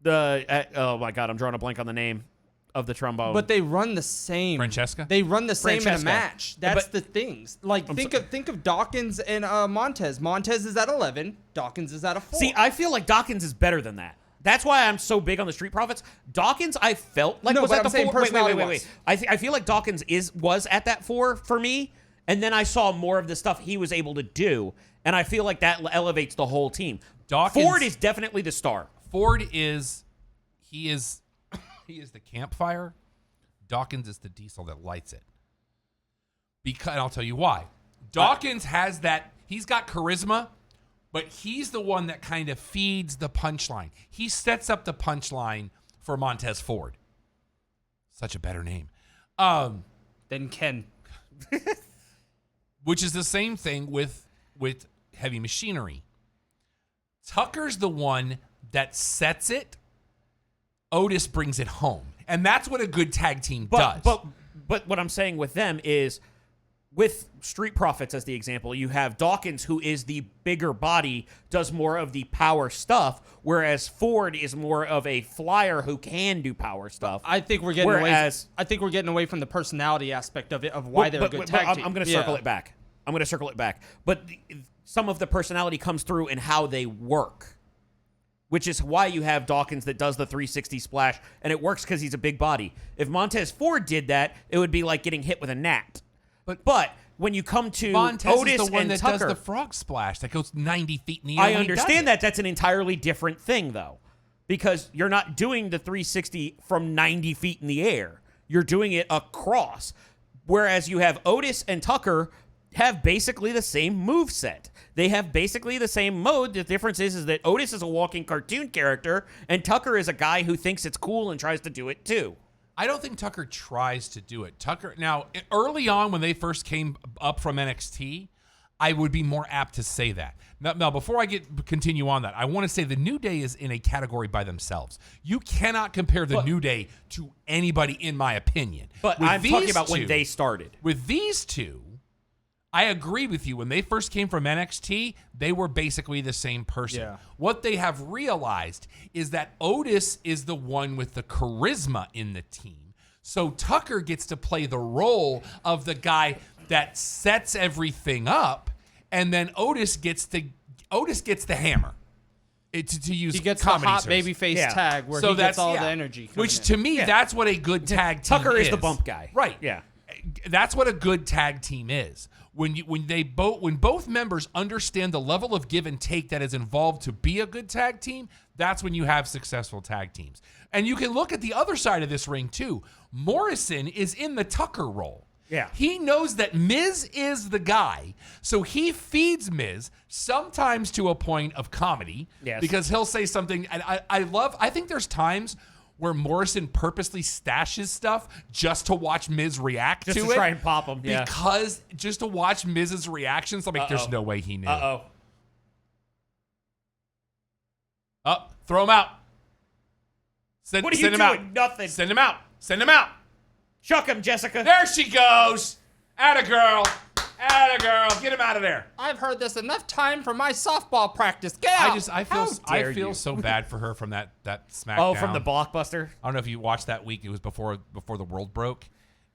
the oh my god, I'm drawing a blank on the name of the trombone. But they run the same. Francesca? They run the same in a Francesca. match. That's But- the things. Like think of Dawkins and Montez. Montez is at 11. Dawkins is at a 4. See, I feel like Dawkins is better than that. That's why I'm so big on the Street Profits. Dawkins, I felt like No, was but at I'm the saying 4. Wait. personality-wise. I feel like Dawkins was at that 4 for me, and then I saw more of the stuff he was able to do, and I feel like that elevates the whole team. Dawkins- Ford is definitely the star. Ford is the campfire. Dawkins is the diesel that lights it. Because and I'll tell you why. Dawkins has that. He's got charisma, but he's the one that kind of feeds the punchline. He sets up the punchline for Montez Ford. Such a better name. Then Ken. Which is the same thing with Heavy Machinery. Tucker's the one that sets it. Otis brings it home. And that's what a good tag team But does. but what I'm saying with them is, with Street Profits as the example, you have Dawkins, who is the bigger body, does more of the power stuff, whereas Ford is more of a flyer who can do power stuff. I think we're getting Whereas- away. I think we're getting away from the personality aspect of it, of why they're a good tag team. I'm going to circle it back. But some of the personality comes through in how they work, which is why you have Dawkins that does the 360 splash, and it works because he's a big body. If Montez Ford did that, it would be like getting hit with a gnat. But when you come to Montez Otis is the one and that Tucker, does the frog splash that goes 90 feet in the air. I when he does understand it. that. That's an entirely different thing, though, because you're not doing the 360 from 90 feet in the air. You're doing it across. Whereas you have Otis and Tucker have basically the same move set. They have basically the same mode. The difference is that Otis is a walking cartoon character, and Tucker is a guy who thinks it's cool and tries to do it too. I don't think Tucker tries to do it. Tucker, now, early on when they first came up from NXT, I would be more apt to say that. Now before I continue on that, I want to say the New Day is in a category by themselves. You cannot compare the New Day to anybody, in my opinion. But With I'm these talking about when two- they started. With these two, I agree with you. When they first came from NXT, they were basically the same person. Yeah. What they have realized is that Otis is the one with the charisma in the team. So Tucker gets to play the role of the guy that sets everything up, and then Otis gets the hammer. To use He gets the comedy hot terms. baby face Yeah. tag where So he gets all yeah. the energy. Which coming to in. me, that's what a good tag team Tucker is the bump guy. Right. Yeah. That's what a good tag team is. When both members understand the level of give and take that is involved to be a good tag team, that's when you have successful tag teams. And you can look at the other side of this ring too. Morrison is in the Tucker role. Yeah. He knows that Miz is the guy, so he feeds Miz sometimes to a point of comedy. Yes. Because he'll say something, and I think there's times where Morrison purposely stashes stuff just to watch Miz react Just to to it. try and pop him. Yeah. Because just to watch Miz's reactions, I'm like, there's no way he knew. Uh-oh. Up, throw him out. What are you send him doing? out. Nothing. Send him out. Send him out. Chuck him, Jessica. There she goes. Atta girl. Atta girl. Get him out of there. I've heard this enough time for my softball practice. Get out. I dare feel you. so bad for her from that SmackDown. Oh, from the Blockbuster? I don't know if you watched that week. It was before the world broke.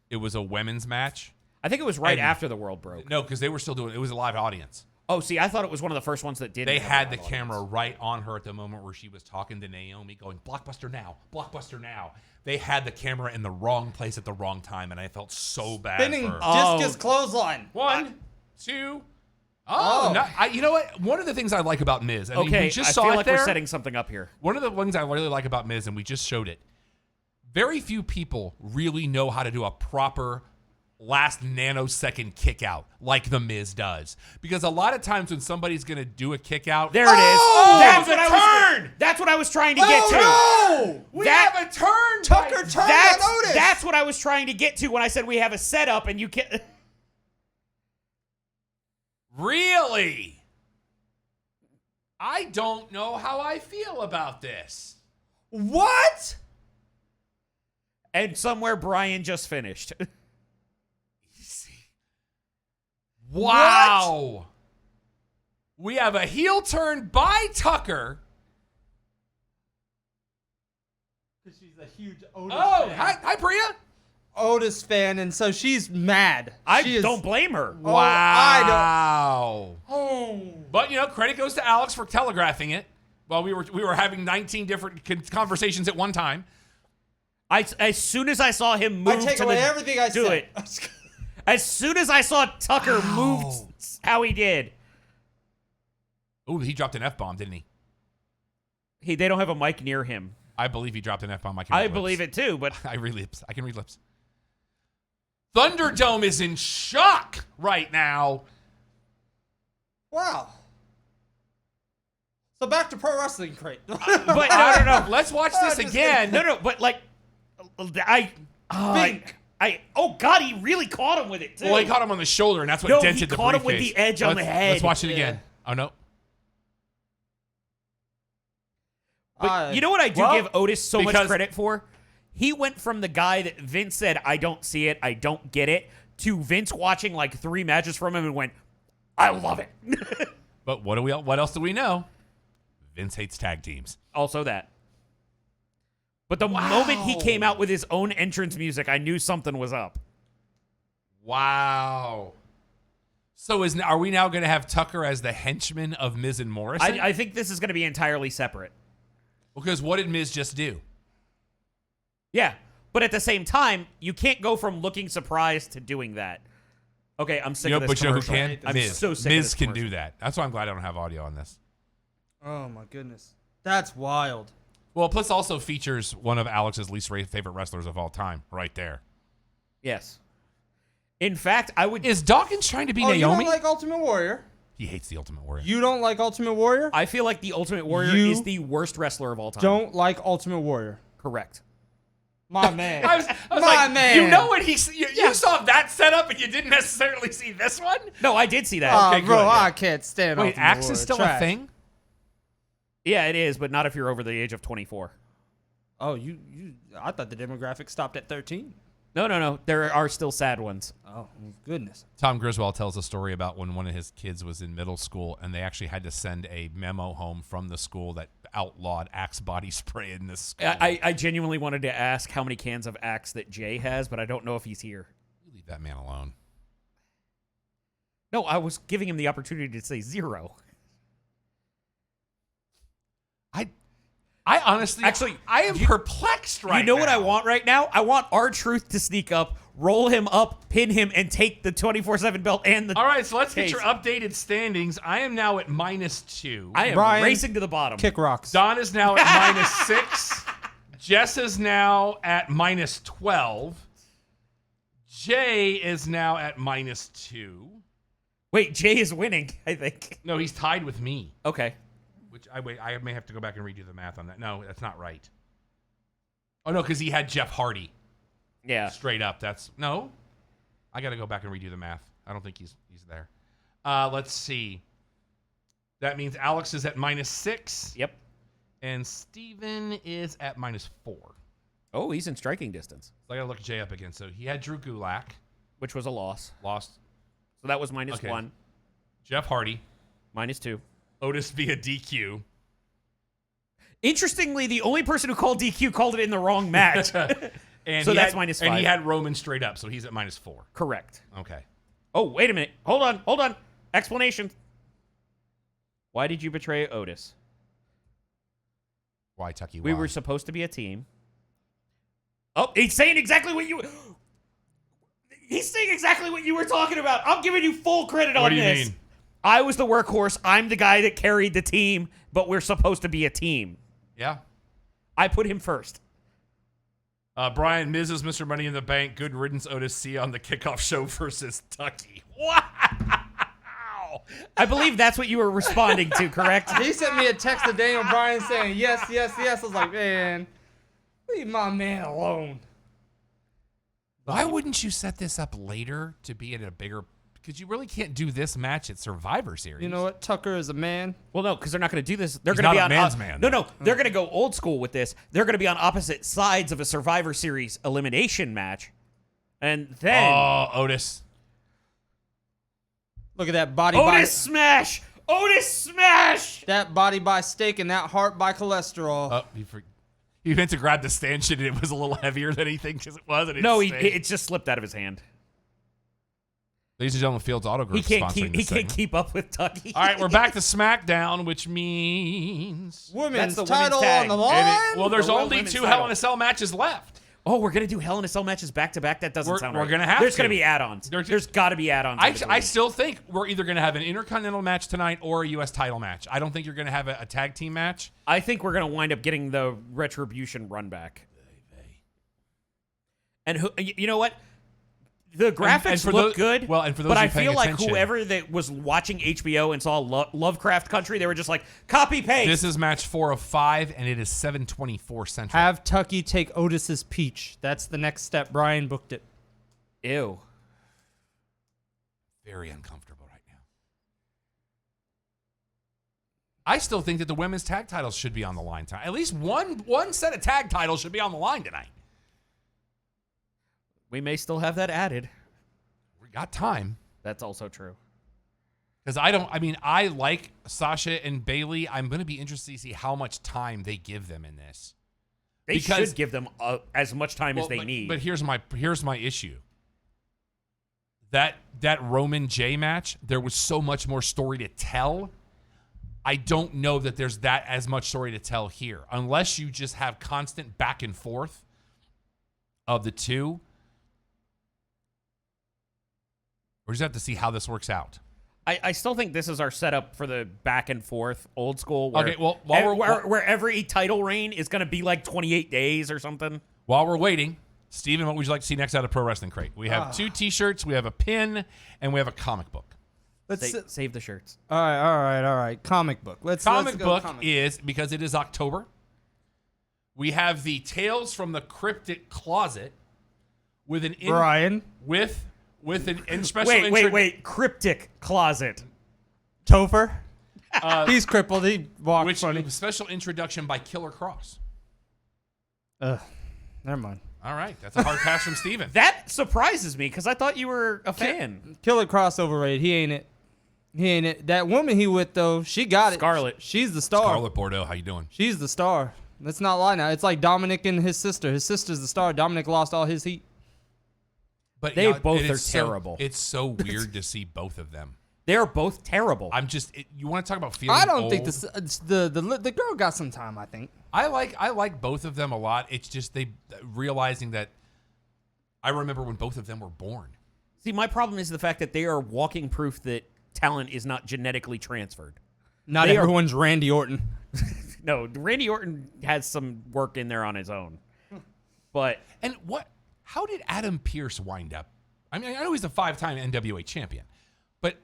It was a women's match. I think it was right And- after the world broke. No, because they were still doing it. It was a live audience. Oh, see, I thought it was one of the first ones that did. They had the camera right on her at the moment where she was talking to Naomi, going, Blockbuster now, Blockbuster now. They had the camera in the wrong place at the wrong time, and I felt so bad Spinning for her. discus clothesline. 1, 2. You know what? One of the things I like about Miz, and Okay, we just I saw feel it like there. we're setting something up here. One of the things I really like about Miz, and we just showed it, very few people really know how to do a proper last nanosecond kick out like the Miz does. Because a lot of times when somebody's going to do a kick out, There it is. That's what I was. That's what I was trying to get to. No! We That- have a turn. Tucker by- turned That's, on Otis. that's what I was trying to get to when I said we have a setup and you can't. Really? I don't know how I feel about this. What? And somewhere Brian just finished. Wow. We have a heel turn by Tucker. She's a huge Otis Oh, fan. hi Priya. Otis fan, and so she's mad. I She is- don't blame her. Oh, I Wow. Oh. But credit goes to Alex for telegraphing it. While we were having 19 different conversations at one time. As soon as I saw him move I take to away the, everything I do said. it. As soon as I saw Tucker move how he did, Oh, he dropped an F-bomb, didn't he? they don't have a mic near him. I believe he dropped an F-bomb. I believe it too, but I read lips. I can read lips. Thunderdome is in shock right now. Wow. So back to pro wrestling crate. but no. Let's watch this just- again. No, but like, oh God, he really caught him with it too. Well, he caught him on the shoulder, and that's what No, dented he the caught him with briefcase. the edge on the head. Let's watch it Yeah. again. Oh, no. But you know what I do give Otis so much because- credit for? he went from the guy that Vince said, I don't see it, I don't get it, to Vince watching like 3 matches from him and went, I love it. But what else do we know? Vince hates tag teams. Also that. But the moment he came out with his own entrance music, I knew something was up. Wow. So are we now going to have Tucker as the henchman of Miz and Morrison? I think this is going to be entirely separate. Because what did Miz just do? Yeah, but at the same time, you can't go from looking surprised to doing that. Okay, I'm sick of this But you know who commercial. can? I'm Miz. so sick of Miz this can commercial. do that. That's why I'm glad I don't have audio on this. Oh my goodness, that's wild. Well, plus also features one of Alex's least favorite wrestlers of all time, right there. Yes. In fact, I would. Is Dawkins trying to be Oh, you Naomi? don't like Ultimate Warrior? He hates the Ultimate Warrior. You don't like Ultimate Warrior? I feel like the Ultimate Warrior You is the worst wrestler of all time. Don't like Ultimate Warrior. Correct. My man. I was My like, man. you know what you saw that setup and you didn't necessarily see this one? No, I did see that. Oh, Okay, bro, good, yeah. I can't stand Wait, Ultimate Axe Warrior. is still Trash. a thing? Yeah, it is, but not if you're over the age of 24. Oh, you I thought the demographic stopped at 13. No. There are still sad ones. Oh, goodness. Tom Griswold tells a story about when one of his kids was in middle school and they actually had to send a memo home from the school that outlawed Axe body spray in this school. I genuinely wanted to ask how many cans of Axe that Jay has, but I don't know if he's here. Leave that man alone. No, I was giving him the opportunity to say 0. I honestly, Actually, I am perplexed right now. You know what I want right now? I want R-Truth to sneak up, roll him up, pin him, and take the 24/7 belt and the. All right, so let's get case. your updated standings. I am now at -2. I am Brian, racing to the bottom. Kick rocks. Don is now at -6. Jess is now at -12. Jay is now at -2. Wait, Jay is winning, I think. No, he's tied with me. Okay. Which I may have to go back and redo the math on that. No, that's not right. Oh no, because he had Jeff Hardy Yeah. straight up. That's no. I got to go back and redo the math. I don't think he's there. Let's see. That means Alex is at -6. Yep. And Steven is at -4. Oh, he's in striking distance, So I got to look Jay up again. So he had Drew Gulak, which was a loss. lost. So that was -1, Okay. Jeff Hardy, -2. Otis via DQ. Interestingly, the only person who called DQ called it in the wrong match. And So he that's had, -5. And he had Roman straight up, so he's at -4. Correct. Okay. Oh, wait a minute. Hold on. Explanation. Why did you betray Otis? Why, Tucky? We why? were supposed to be a team. Oh, he's saying exactly what you... He's saying exactly what you were talking about. I'm giving you full credit on this. What do you mean? I was the workhorse. I'm the guy that carried the team, but we're supposed to be a team. Yeah. I put him first. Brian, Miz is Mr. Money in the Bank. Good riddance, Otis C on the kickoff show versus Tucky. Wow. I believe that's what you were responding to, correct? He sent me a text to Daniel Bryan saying, yes, yes, yes. I was like, man, leave my man alone. Why wouldn't you set this up later to be in a bigger... Because you really can't do this match at Survivor Series. You know what? Tucker is a man. Well, no, because they're not going to do this. They're He's going to be not a on man's man. No, they're going to go old school with this. They're going to be on opposite sides of a Survivor Series elimination match, and then Oh, Otis. Look at that body Otis smash. Otis smash. that body by steak and that heart by cholesterol. Oh, he meant to grab the stanchion and it was a little heavier than he thinks it was. And No, it it just slipped out of his hand. Ladies and gentlemen, Fields Auto Group He can't sponsoring this keep segment. keep up with Tucky. All right, we're back to SmackDown, which means... Women's That's the women's title tag. on the And line. well, there's The only women's 2 title. Hell in a Cell matches left. Oh, we're gonna do Hell in a Cell matches back to back. That doesn't We're- sound we're right. gonna have There's to. gonna be add-ons. There's got to be add-ons. I still think we're either going to have an Intercontinental match tonight or a U.S. title match. I don't think you're going to have a tag team match. I think we're gonna wind up getting the Retribution run back. And who? You know what? The graphics for look tho- good. well, and for those but of I you paying feel like attention- whoever that was watching HBO and saw Lovecraft Country, they were just like copy paste. This is match 4 of 5, and it is 7:24 Central. Have Tucky take Otis's peach. That's the next step. Brian booked it. Ew. Very uncomfortable right now. I still think that the women's tag titles should be on the line tonight. At least one set of tag titles should be on the line tonight. We may still have that added. We got time. That's also true. Because I like Sasha and Bailey. I'm going to be interested to see how much time they give them in this. They should give them as much time as they need. But here's my issue. That Roman J match, there was so much more story to tell. I don't know that there's as much story to tell here, unless you just have constant back and forth of the two. We're just have to see how this works out. I still think this is our setup for the back and forth old school. Where, Okay, well, where every title reign is going to be like 28 days or something. While we're waiting, Steven, what would you like to see next out of Pro Wrestling Crate? We have 2 T-shirts, we have a pin, and we have a comic book. Save the shirts. All right. Comic book. Comic book is, because it is October, we have the Tales from the Cryptic Closet with an Brian. with an special Wait. Cryptic Closet. Topher. He's crippled. He walks funny. With a special introduction by Killer Cross. Never mind. All right, that's a hard pass from Steven. That surprises me because I thought you were a fan. Killer Cross overrated. He ain't it. That woman he with though, she got Scarlett. it. She's the star. Scarlett Bordeaux, how you doing? She's the star. Let's not lie now. It's like Dominic and his sister. His sister's the star. Dominic lost all his heat. But they both are terrible. It's so weird to see both of them. They're both terrible. You want to talk about feeling I don't old? think the girl got some time. I think. I like both of them a lot. It's just they realizing that. I remember when both of them were born. See, my problem is the fact that they are walking proof that talent is not genetically transferred. Not everyone's Randy Orton. No, Randy Orton has some work in there on his own. But how did Adam Pearce wind up? I mean, I know he's a 5-time NWA champion, but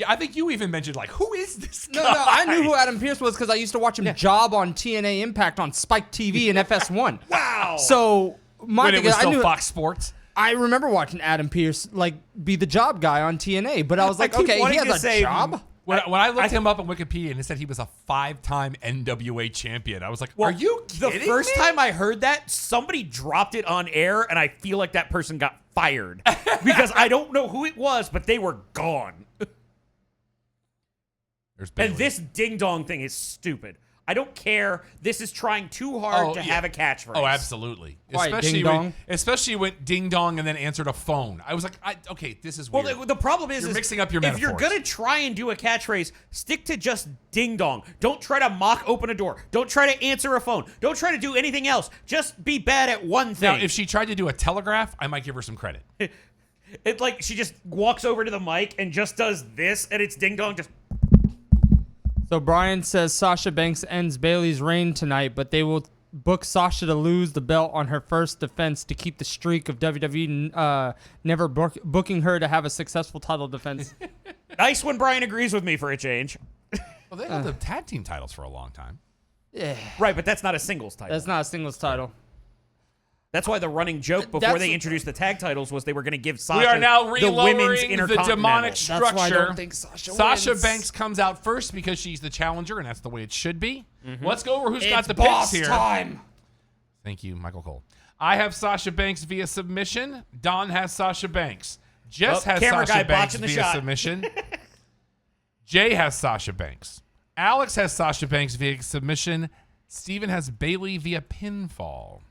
I think you even mentioned, like, who is this guy? No, I knew who Adam Pearce was because I used to watch him job on TNA Impact on Spike TV and FS1. Wow. So when it was still Fox Sports. I remember watching Adam Pearce be the job guy on TNA, but I was like, okay, he has a job. When I looked him up on Wikipedia and it said he was a 5-time NWA champion, I was like, are you kidding The first me? time I heard that, somebody dropped it on air, and I feel like that person got fired because I don't know who it was, but they were gone. And this ding dong thing is stupid. I don't care. This is trying too hard to have a catchphrase. Oh, absolutely. Especially when ding dong and then answered a phone. I was like, okay, this is weird. Well, the problem is, you're mixing up your if metaphors. you're going to try and do a catchphrase, stick to just ding dong. Don't try to mock open a door. Don't try to answer a phone. Don't try to do anything else. Just be bad at one thing. Now, if she tried to do a telegraph, I might give her some credit. It's like she just walks over to the mic and just does this, and it's ding dong just... So Brian says Sasha Banks ends Bailey's reign tonight, but they will book Sasha to lose the belt on her first defense to keep the streak of WWE never booking her to have a successful title defense. Nice when Brian agrees with me for a change. Well, they held the tag team titles for a long time. Yeah. Right, but that's not a singles title. That's not a singles title. That's why the running joke before they introduced the tag titles was they were going to give Sasha we are now the women's relowering the demonic structure. That's why I don't think Sasha wins. Banks comes out first because she's the challenger, and that's the way it should be. Mm-hmm. Let's go over who's got the boss picks here. time. Thank you, Michael Cole. I have Sasha Banks via submission. Don has Sasha Banks. Jess has Sasha Banks via submission. Jay has Sasha Banks. Alex has Sasha Banks via submission. Steven has Bailey via pinfall.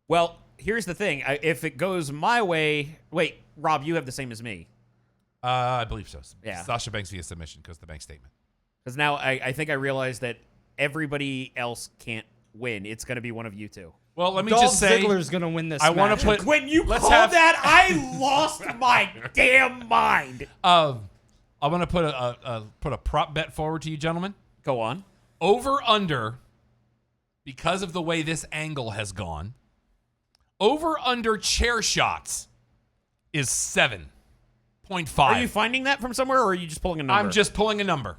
Well, here's the thing. If it goes my way... Wait, Rob, you have the same as me. I believe so. Yeah. Sasha Banks via submission because the bank statement. Because now I think I realize that everybody else can't win. It's going to be one of you two. Well, let me Dolph just say... Ziggler's going to win this I want match. to put... When you called that, I lost my damn mind. I want to put a prop bet forward to you, gentlemen. Go on. Over under, because of the way this angle has gone, over under chair shots is 7.5. Are you finding that from somewhere, or are you just pulling a number? I'm just pulling a number.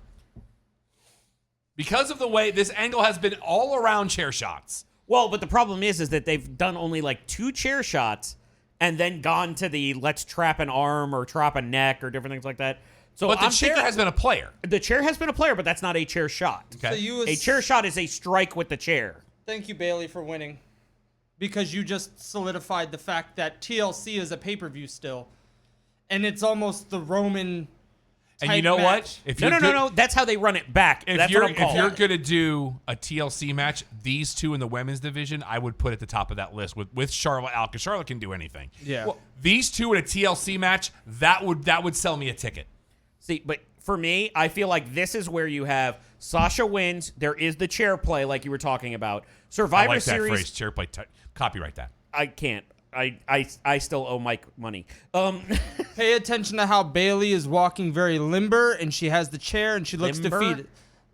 Because of the way this angle has been all around chair shots. Well, but the problem is that they've done only like 2 chair shots and then gone to the let's trap an arm or trap a neck or different things like that. So But the chair has been a player. The chair has been a player, but that's not a chair shot. Okay. So A chair shot is a strike with the chair. Thank you, Bailey, for winning. because you just solidified the fact that TLC is a pay-per-view still, and it's almost the Roman. And you know match. what? If No. That's how they run it back. That's what I'm calling. If you're going to do a TLC match, these two in the women's division, I would put at the top of that list with Charlotte out, because Charlotte can do anything. Yeah. Well, these two in a TLC match, that would sell me a ticket. See, but for me, I feel like this is where you have Sasha wins. There is the chair play, like you were talking about. Survivor I like Series. that phrase, chair play. Copyright that. I can't. I still owe Mike money. Pay attention to how Bailey is walking very limber, and she has the chair, and she looks Limber? defeated.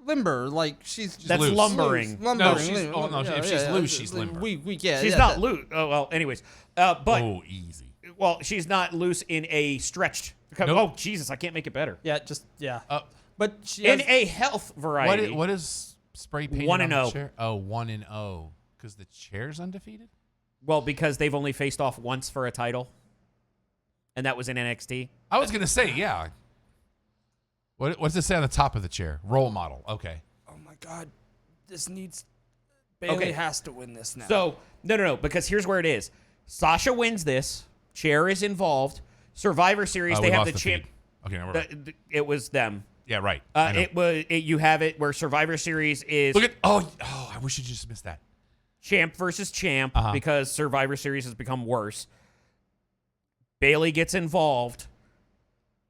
Limber, like she's just That's loose. lumbering. Lumbering. If she's loose, she's limber. She's not loose. Oh well. Anyways, but Oh, easy. well, she's not loose in a stretched. Nope. Oh Jesus, I can't make it better. Yeah. Uh, But she In has, a health variety. What is spray paint 1 on and the 0. chair? Oh, 1-0. Because the chair's undefeated? Well, because they've only faced off once for a title, and that was in NXT. I was going to say, yeah. What's it say on the top of the chair? Role model. Okay. oh my God, this needs. Bailey Okay. has to win this now. So no, because here's where it is. Sasha wins this. Chair is involved. Survivor Series, Oh, they we have lost the champ. feed. Okay, now we're back. It was them. Yeah, right. I know. You have it where Survivor Series is Look at I wish you just missed that. champ versus champ Uh-huh. because Survivor Series has become worse. Bailey gets involved,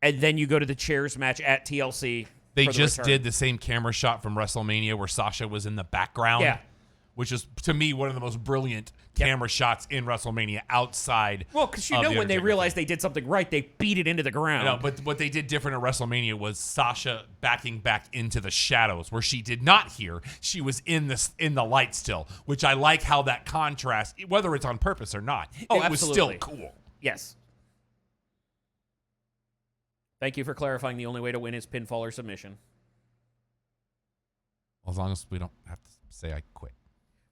and then you go to the chairs match at TLC. They for the just return. did the same camera shot from WrestleMania where Sasha was in the background. Yeah. Which is, to me, one of the most brilliant camera shots in WrestleMania outside. Well, because of the when they Undertaker realized thing. they did something right, they beat it into the ground. No, but what they did different at WrestleMania was Sasha backing back into the shadows where she did not hear. She was in the light still, which I like how that contrast, whether it's on purpose or not, Oh, it was still absolutely. cool. Yes. Thank you for clarifying the only way to win is pinfall or submission. As long as we don't have to say I quit.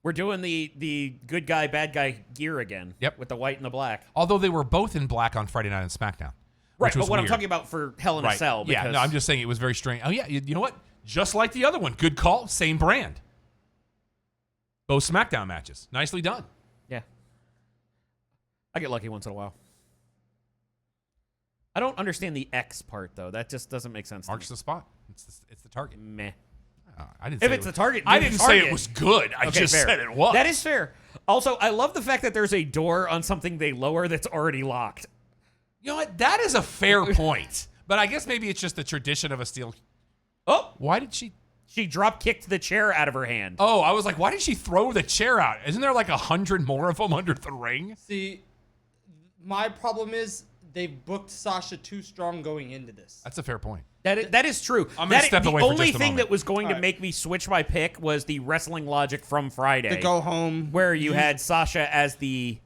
We're doing the good guy, bad guy gear again. Yep. With the white and the black. Although they were both in black on Friday Night on SmackDown. Right, which was but what I'm weird. talking about for Hell in a Cell. Yeah, Because no, I'm just saying it was very strange. Oh, yeah, you know what? Just like the other one. Good call. Same brand. Both SmackDown matches. Nicely done. Yeah. I get lucky once in a while. I don't understand the X part, though. That just doesn't make sense Marks to the spot. It's the target. me. Meh. I didn't If say it's it the was, target, I do the didn't say it target. was good. I Okay, just fair. said it was. That is fair. Also, I love the fact that there's a door on something they lower that's already locked. You know what? That is a fair point. But I guess maybe it's just the tradition of a steel. Oh, Why did she? she drop kicked the chair out of her hand. Oh, I was like, why did she throw the chair out? Isn't there like 100 more of them under the ring? See, my problem is they've booked Sasha too strong going into this. That's a fair point. That is true. I'm gonna step away The for only just a thing moment. that was going to Alright. make me switch my pick was the wrestling logic from Friday. To go home. where you had Sasha as the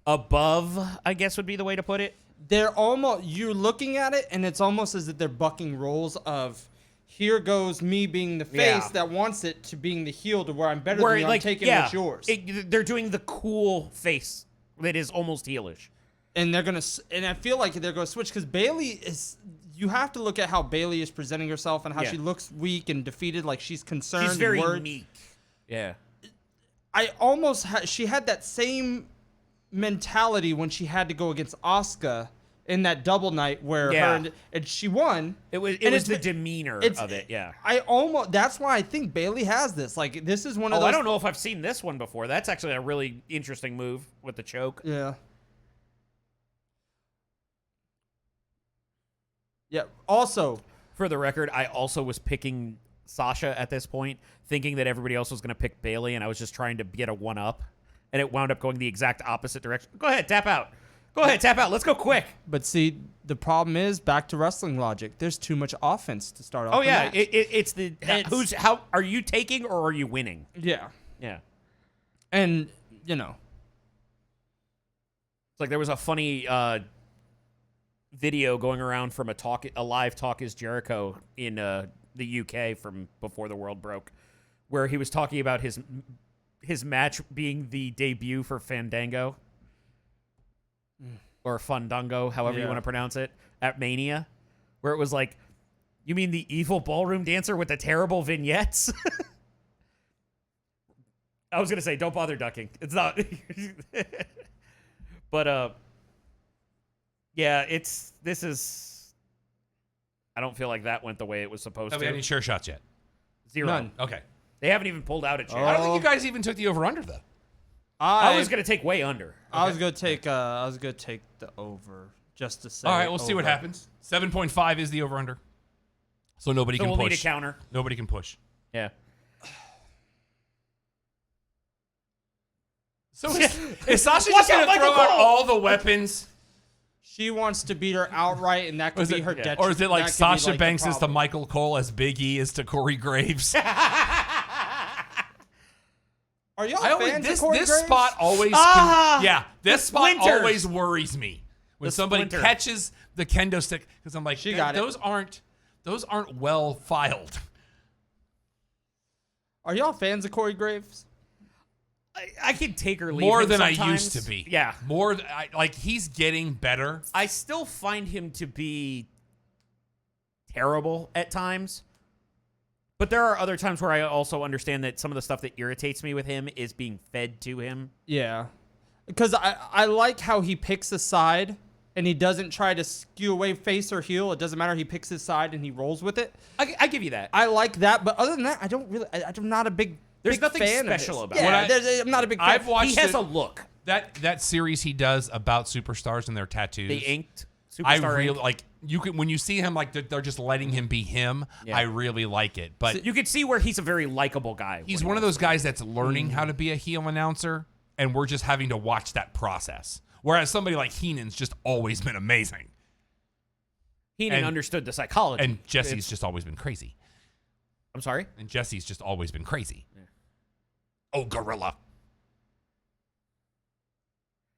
above, I guess would be the way to put it. They're almost, you're looking at it, and it's almost as if they're bucking roles of, here goes me being the face Yeah. that wants it to being the heel to where I'm better Where than you, like I'm taking yeah, what's yours. they're doing the cool face that is almost heelish. And they're going to, and I feel like they're going to switch, because Bailey is, you have to look at how Bailey is presenting herself and how Yeah. she looks weak and defeated, like she's concerned. She's very and worried. meek. Yeah. I almost she had that same mentality when she had to go against Asuka in that double night where Yeah. her and she won. It was And the it's- demeanor it's- of it, yeah. I almost that's why I think Bailey has this. Like this is one of Oh, those. I don't know if I've seen this one before. That's actually a really interesting move with the choke. Yeah. Yeah. Also, For the record, I also was picking Sasha at this point, thinking that everybody else was going to pick Bailey, and I was just trying to get a one-up, and it wound up going the exact opposite direction. Go ahead, tap out. Go ahead, tap out. Let's go quick. but see, the problem is back to wrestling logic. There's too much offense to start off. Oh the yeah, match. it's how are you taking or are you winning? Yeah. Yeah. And you know, It's like there was a funny video going around from a live Talk is Jericho in the UK from before the world broke, where he was talking about his match being the debut for Fandango or Fandango, however you Yeah. want to pronounce it, at Mania, where it was like, you mean the evil ballroom dancer with the terrible vignettes? I was gonna say, don't bother ducking. It's not. But yeah, this is. I don't feel like that went the way it was supposed Have we to. had any chair shots yet? 0. None. Okay. They haven't even pulled out a chair. I don't think you guys even took the over-under, though. I was gonna take way under. I was gonna take the over just to say. All right, we'll see what happens. 7.5 is the over-under. So nobody can we'll push. need a counter. Nobody can push. Yeah. So is Sasha Watch just going out, to throw Michael out Cole! all the weapons? She wants to beat her outright, and that could be her detriment. Or is it like That could be, Sasha like, the Banks is to problem. Michael Cole as Big E is to Corey Graves? Are y'all fans this of Corey Graves? spot always this spot splinters. always worries me when The somebody splinter. catches the kendo stick because I'm like, She got it. those aren't well filed. Are y'all fans of Corey Graves? I can take or leave More him than I sometimes. used to be. Yeah. More like he's getting better. I still find him to be terrible at times. But there are other times where I also understand that some of the stuff that irritates me with him is being fed to him. Yeah, because I like how he picks a side and he doesn't try to skew away face or heel. It doesn't matter. He picks his side and he rolls with it. I give you that. I like that, but other than that, I don't really. I'm not a big. There's big nothing fan special of about this. it. Yeah, I'm not a big fan. I've watched He has it- a look. that series he does about superstars and their tattoos. The inked I superstar really ink. like. You can when you see him like they're just letting him be him. Yeah. I really like it, but You can see where he's a very likable guy. he's when one of he those guys that's learning how to be a heel announcer, and we're just having to watch that process. Whereas somebody like Heenan's just always been amazing, Heenan and- understood the psychology. and Jesse's just always been crazy. I'm sorry? And Jesse's just always been crazy. Oh, gorilla.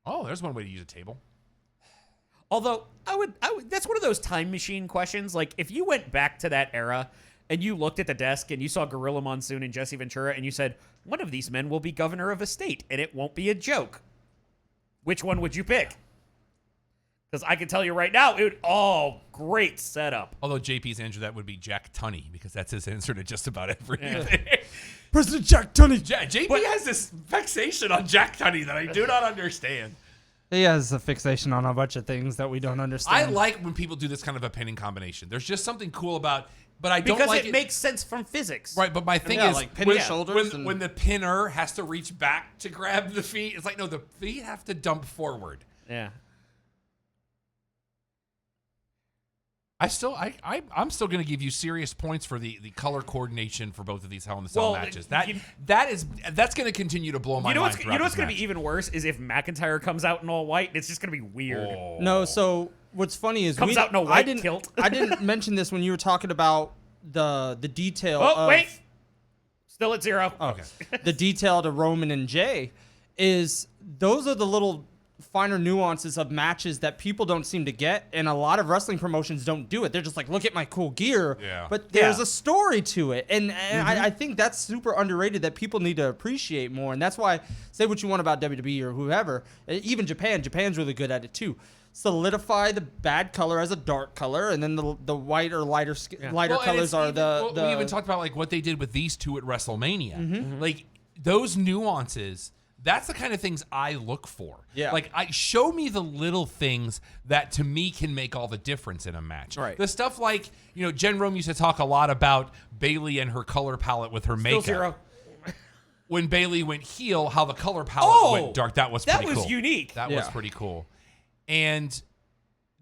Oh, there's one way to use a table. Although I would that's one of those time machine questions. Like if you went back to that era and you looked at the desk and you saw Gorilla Monsoon and Jesse Ventura and you said, one of these men will be governor of a state and it won't be a joke. Which one would you pick? Because I can tell you right now, great setup. Although JP's answer to that would be Jack Tunney, because that's his answer to just about everything. President Jack Tunney. JP has this fixation on Jack Tunney that I do not understand. He has a fixation on a bunch of things that we don't understand. I like when people do this kind of a pinning combination. There's just something cool about, but I don't Because like it makes sense from physics. Right, but my thing Yeah, is, like pinning shoulders when, and- when the pinner has to reach back to grab the feet, it's like, no, the feet have to dump forward. Yeah. I'm still going to give you serious points for the color coordination for both of these Hell in a Cell matches. That's going to continue to blow my mind. You know what's going to be even worse is if McIntyre comes out in all white. It's just going to be weird. Oh. No, so what's funny is Comes out in a I white didn't, kilt. I didn't mention this when you were talking about the detail. Oh, of, wait. Still at 0. Okay. The detail to Roman and Jay is those are the little finer nuances of matches that people don't seem to get, and a lot of wrestling promotions don't do it. They're just like, look at my cool gear, Yeah. but there's Yeah. a story to it, and I think that's super underrated that people need to appreciate more, and that's why, say what you want about WWE or whoever, even Japan's really good at it too. Solidify the bad color as a dark color, and then the white or lighter Well, and colors it's are even- the we even talked about like what they did with these two at WrestleMania. Mm-hmm. Like those nuances. That's the kind of things I look for. Yeah. Like, show me the little things that to me can make all the difference in a match. Right. The stuff like, Jen Rome used to talk a lot about Bayley and her color palette with her Still makeup. 0. When Bayley went heel, how the color palette went dark. That was pretty that was cool. unique. That was Yeah. pretty cool. And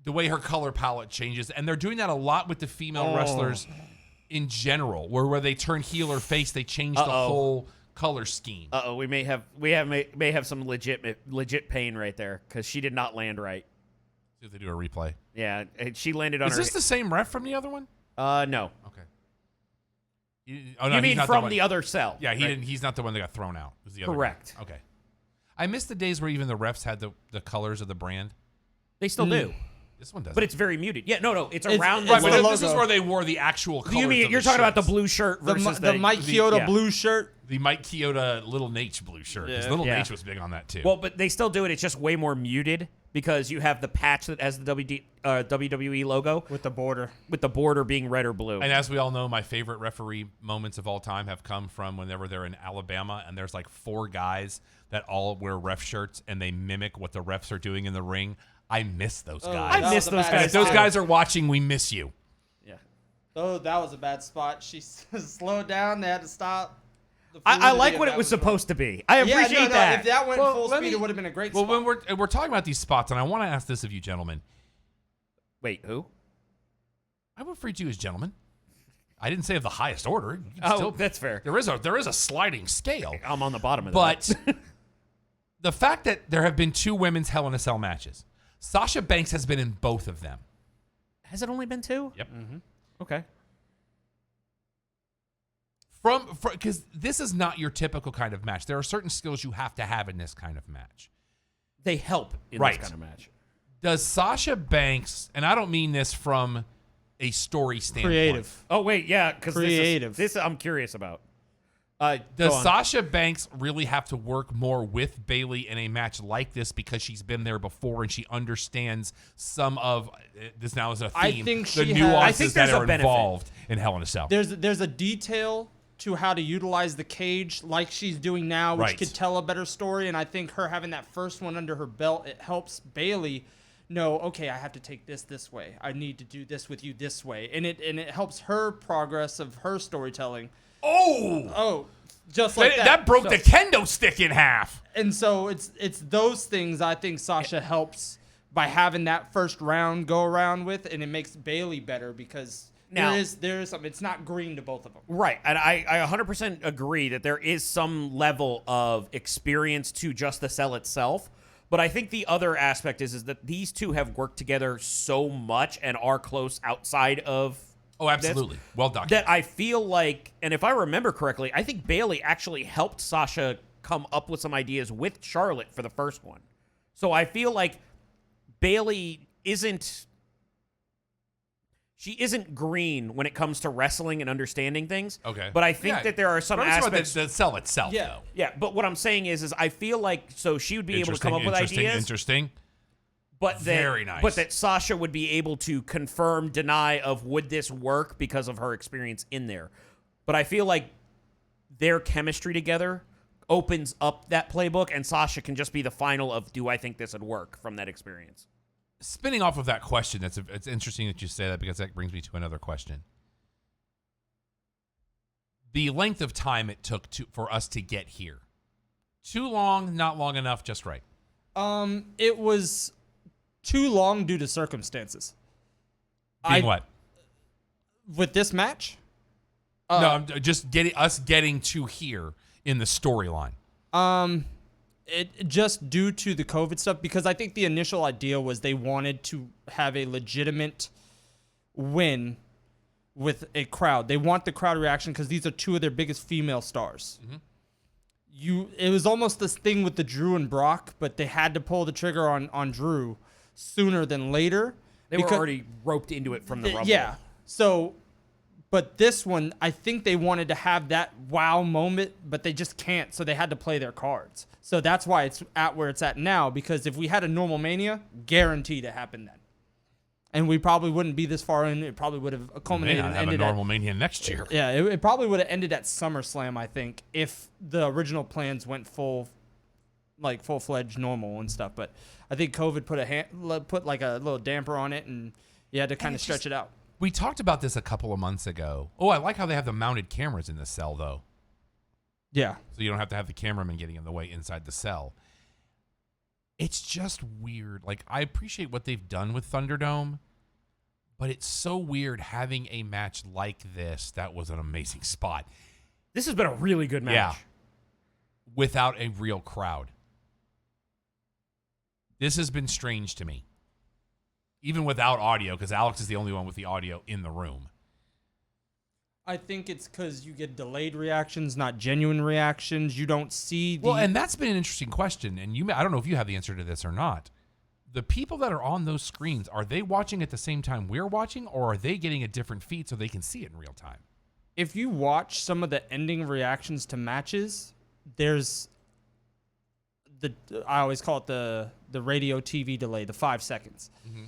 the way her color palette changes, and they're doing that a lot with the female wrestlers in general, where they turn heel or face, they change the whole color scheme. We may have some legit pain right there because she did not land right. See if they do a replay. Yeah, and she landed on Is her. this the same ref from the other one? No. Okay. You he's mean not from one- the other cell? Yeah, right? he's not the one that got thrown out. It was the other Correct. guy. Okay. I missed the days where even the refs had the colors of the brand. They still do. This one doesn't. But it's very muted. Yeah, no, it's It's- around right, the but logo. this is where they wore the actual colors. You mean of you're the talking about the shirts. blue shirt The, versus the Mike Chioda yeah. blue shirt. The Mike Chioda Little Nate blue shirt. Because Yeah. Little Yeah. Nate was big on that too. Well, but they still do it. It's just way more muted because you have the patch that has the WWE logo With the border. with the border being red or blue. and as we all know, my favorite referee moments of all time have come from whenever they're in Alabama and there's like 4 guys that all wear ref shirts and they mimic what the refs are doing in the ring. I miss those guys. I miss those And guys. if those too. guys are watching, we miss you. Yeah. Oh, that was a bad spot. She slowed down. They had to stop. The I fluidity like of what that it was wrong. supposed to be. I Yeah, appreciate no, that. If that went Well, full let speed, me- it would have been a great Well, spot. when we're talking about these spots, and I want to ask this of you gentlemen. Wait, who? I would refer to you as gentlemen. I didn't say of the highest order. You can Oh, still- that's fair. there is a sliding scale. I'm on the bottom of But that. the fact that there have been 2 women's Hell in a Cell matches, Sasha Banks has been in both of them. Has it only been 2? Yep. Okay. Because this is not your typical kind of match. There are certain skills you have to have in this kind of match. They help in Right. this kind of match. Does Sasha Banks, and I don't mean this from a story standpoint. Creative. Oh wait, yeah, because Creative. This I'm curious about. Does go on. Sasha Banks really have to work more with Bayley in a match like this because she's been there before and she understands some of this now is a theme? I think the she has- nuances I think that there's a are benefit. involved in Hell in a Cell. There's a detail to how to utilize the cage like she's doing now, which Right. could tell a better story. And I think her having that first one under her belt, it helps Bayley know, okay, I have to take this way. I need to do this with you this way. And it helps her progress of her storytelling. Oh, just like that. That broke So- the kendo stick in half. And so it's those things I think Sasha helps by having that first round go around with, and it makes Bayley better because Now- there is something. It's not green to both of them. Right, and I 100% agree that there is some level of experience to just the cell itself. But I think the other aspect is that these two have worked together so much and are close outside of Oh, absolutely. Well documented. that I feel like, and if I remember correctly, I think Bayley actually helped Sasha come up with some ideas with Charlotte for the first one. So I feel like Bayley isn't green when it comes to wrestling and understanding things. Okay. But I think Yeah. that there are some But I'm talking about aspects. the cell itself, Yeah. though. Yeah, but what I'm saying is I feel like so she would be able to come up with ideas, Interesting. but that, Very nice. But that Sasha would be able to confirm, deny of would this work because of her experience in there. But I feel like their chemistry together opens up that playbook, and Sasha can just be the final of do I think this would work from that experience. Spinning off of that question, it's interesting that you say that because that brings me to another question. The length of time it took for us to get here. Too long, not long enough, just right. It was too long due to circumstances. Being what? With this match? No, I'm just getting to here in the storyline. It just due to the COVID stuff, because I think the initial idea was they wanted to have a legitimate win with a crowd. They want the crowd reaction because these are 2 of their biggest female stars. It was almost this thing with the Drew and Brock, but they had to pull the trigger on Drew sooner than later. They were already roped into it from the Rumble. Yeah. So, but this one, I think they wanted to have that wow moment, but they just can't. So they had to play their cards. So that's why it's at where it's at now, because if we had a normal Mania, guaranteed to happen then. And we probably wouldn't be this far in. It probably would have We may culminated not and have a ended normal Mania next year. Yeah, it probably would have ended at SummerSlam, I think, if the original plans went full-fledged normal and stuff. But I think COVID put like a little damper on it, and you had to kind of stretch it out. We talked about this a couple of months ago. Oh, I like how they have the mounted cameras in the cell, though. Yeah. So you don't have to have the cameraman getting in the way inside the cell. It's just weird. Like, I appreciate what they've done with Thunderdome, but it's so weird having a match like this. That was an amazing spot. This has been a really good match. Yeah. Without a real crowd. This has been strange to me. Even without audio, because Alex is the only one with the audio in the room. I think it's because you get delayed reactions, not genuine reactions. You don't see the... Well, and that's been an interesting question. And I don't know if you have the answer to this or not. the people that are on those screens, are they watching at the same time we're watching, or are they getting a different feed so they can see it in real time? If you watch some of the ending reactions to matches, there's I always call it the radio TV delay, the 5 seconds. Mm-hmm.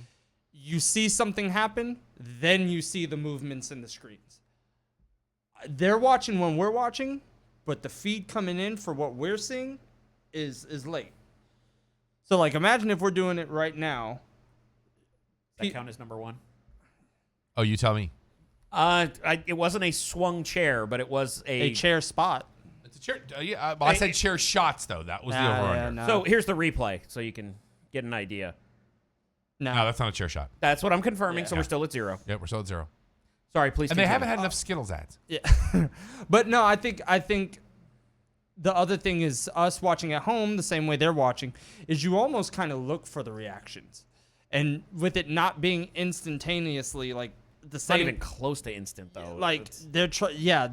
You see something happen, then you see the movements in the screens. They're watching when we're watching, but the feed coming in for what we're seeing is late. So, like, imagine if we're doing it right now. Does that count as number one? Oh, you tell me. It wasn't a swung chair, but it was A chair spot. It's a chair. Yeah, I said chair shots, though. That was the over-under. No. So here's the replay, so you can get an idea. No, that's not a chair shot. That's what I'm confirming. Yeah. So we're still at 0. Yeah, we're still at 0. Sorry, please. And they continue. haven't had enough Skittles ads. Yeah. But no, I think the other thing is us watching at home the same way they're watching is you almost kind of look for the reactions. And with it not being instantaneously like the It's same. not even close to instant though. Like It's-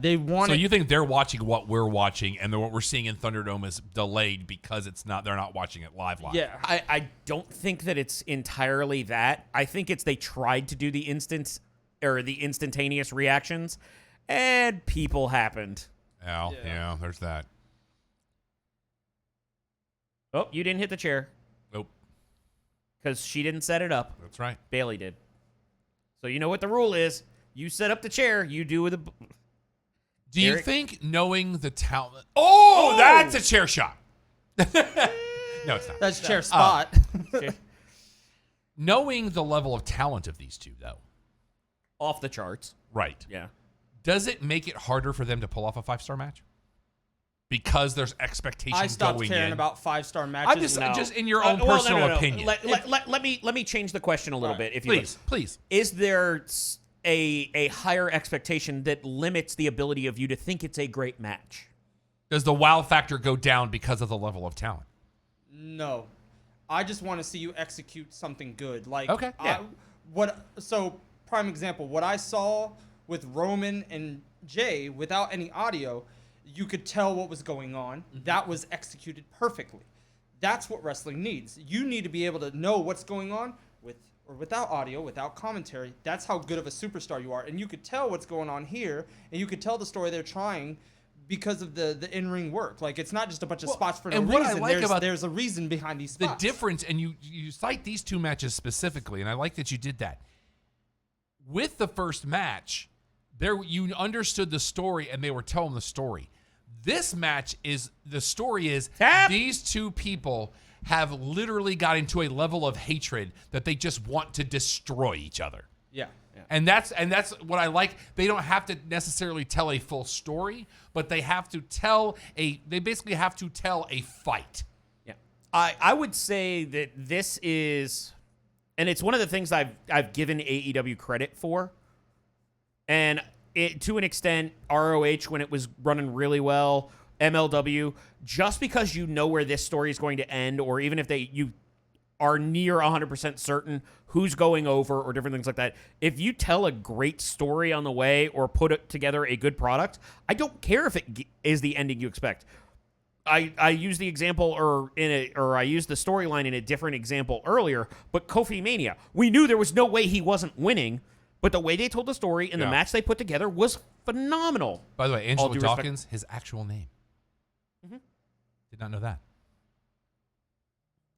they want So it. you think they're watching what we're watching, and then what we're seeing in Thunderdome is delayed because they're not watching it live. Yeah. I don't think that it's entirely that. I think it's they tried to do the instantaneous reactions, and people happened. Yeah, there's that. Oh, you didn't hit the chair Nope, because she didn't set it up. that's right. Bailey did. So you know what the rule is. You set up the chair. You do the. Do you Eric? think knowing the talent? Oh, that's a chair shot. No, it's not. That's chair spot. Knowing the level of talent of these two, though, Off the charts. right? Yeah. Does it make it harder for them to pull off a 5-star match? Because there's expectation I stopped going caring in. about 5-star matches. I'm just in your own personal opinion. Let me change the question a little bit, if you would. Please. Is there a higher expectation that limits the ability of you to think it's a great match? Does the wow factor go down because of the level of talent? No. I just want to see you execute something good. Like, Okay, yeah. So, prime example, what I saw with Roman and Jay without any audio, you could tell what was going on. Mm-hmm. That was executed perfectly. That's what wrestling needs. You need to be able to know what's going on with or without audio, without commentary. That's how good of a superstar you are. And you could tell what's going on here, and you could tell the story they're trying because of the in-ring work. Like, it's not just a bunch of spots for no and reason. what I like about there's a reason behind these the spots. difference, and you cite these two matches specifically, and I like that you did that. With the first match, you understood the story, and they were telling the story. This match the story is these two people have literally got into a level of hatred that they just want to destroy each other. Yeah. And that's what I like. They don't have to necessarily tell a full story, but they have to they basically have to tell a fight. Yeah. I would say that this is, and it's one of the things I've given AEW credit for. And to an extent, ROH when it was running really well, MLW, just because you know where this story is going to end, or even if you are near 100% certain who's going over or different things like that, if you tell a great story on the way or put together a good product, I don't care if it is the ending you expect. I used the example or I used the storyline in a different example earlier, but Kofi Mania, we knew there was no way he wasn't winning. But the way they told the story and the match they put together was phenomenal. By the way, All Angelo due Dawkins, his actual name. Mm-hmm. Did not know that.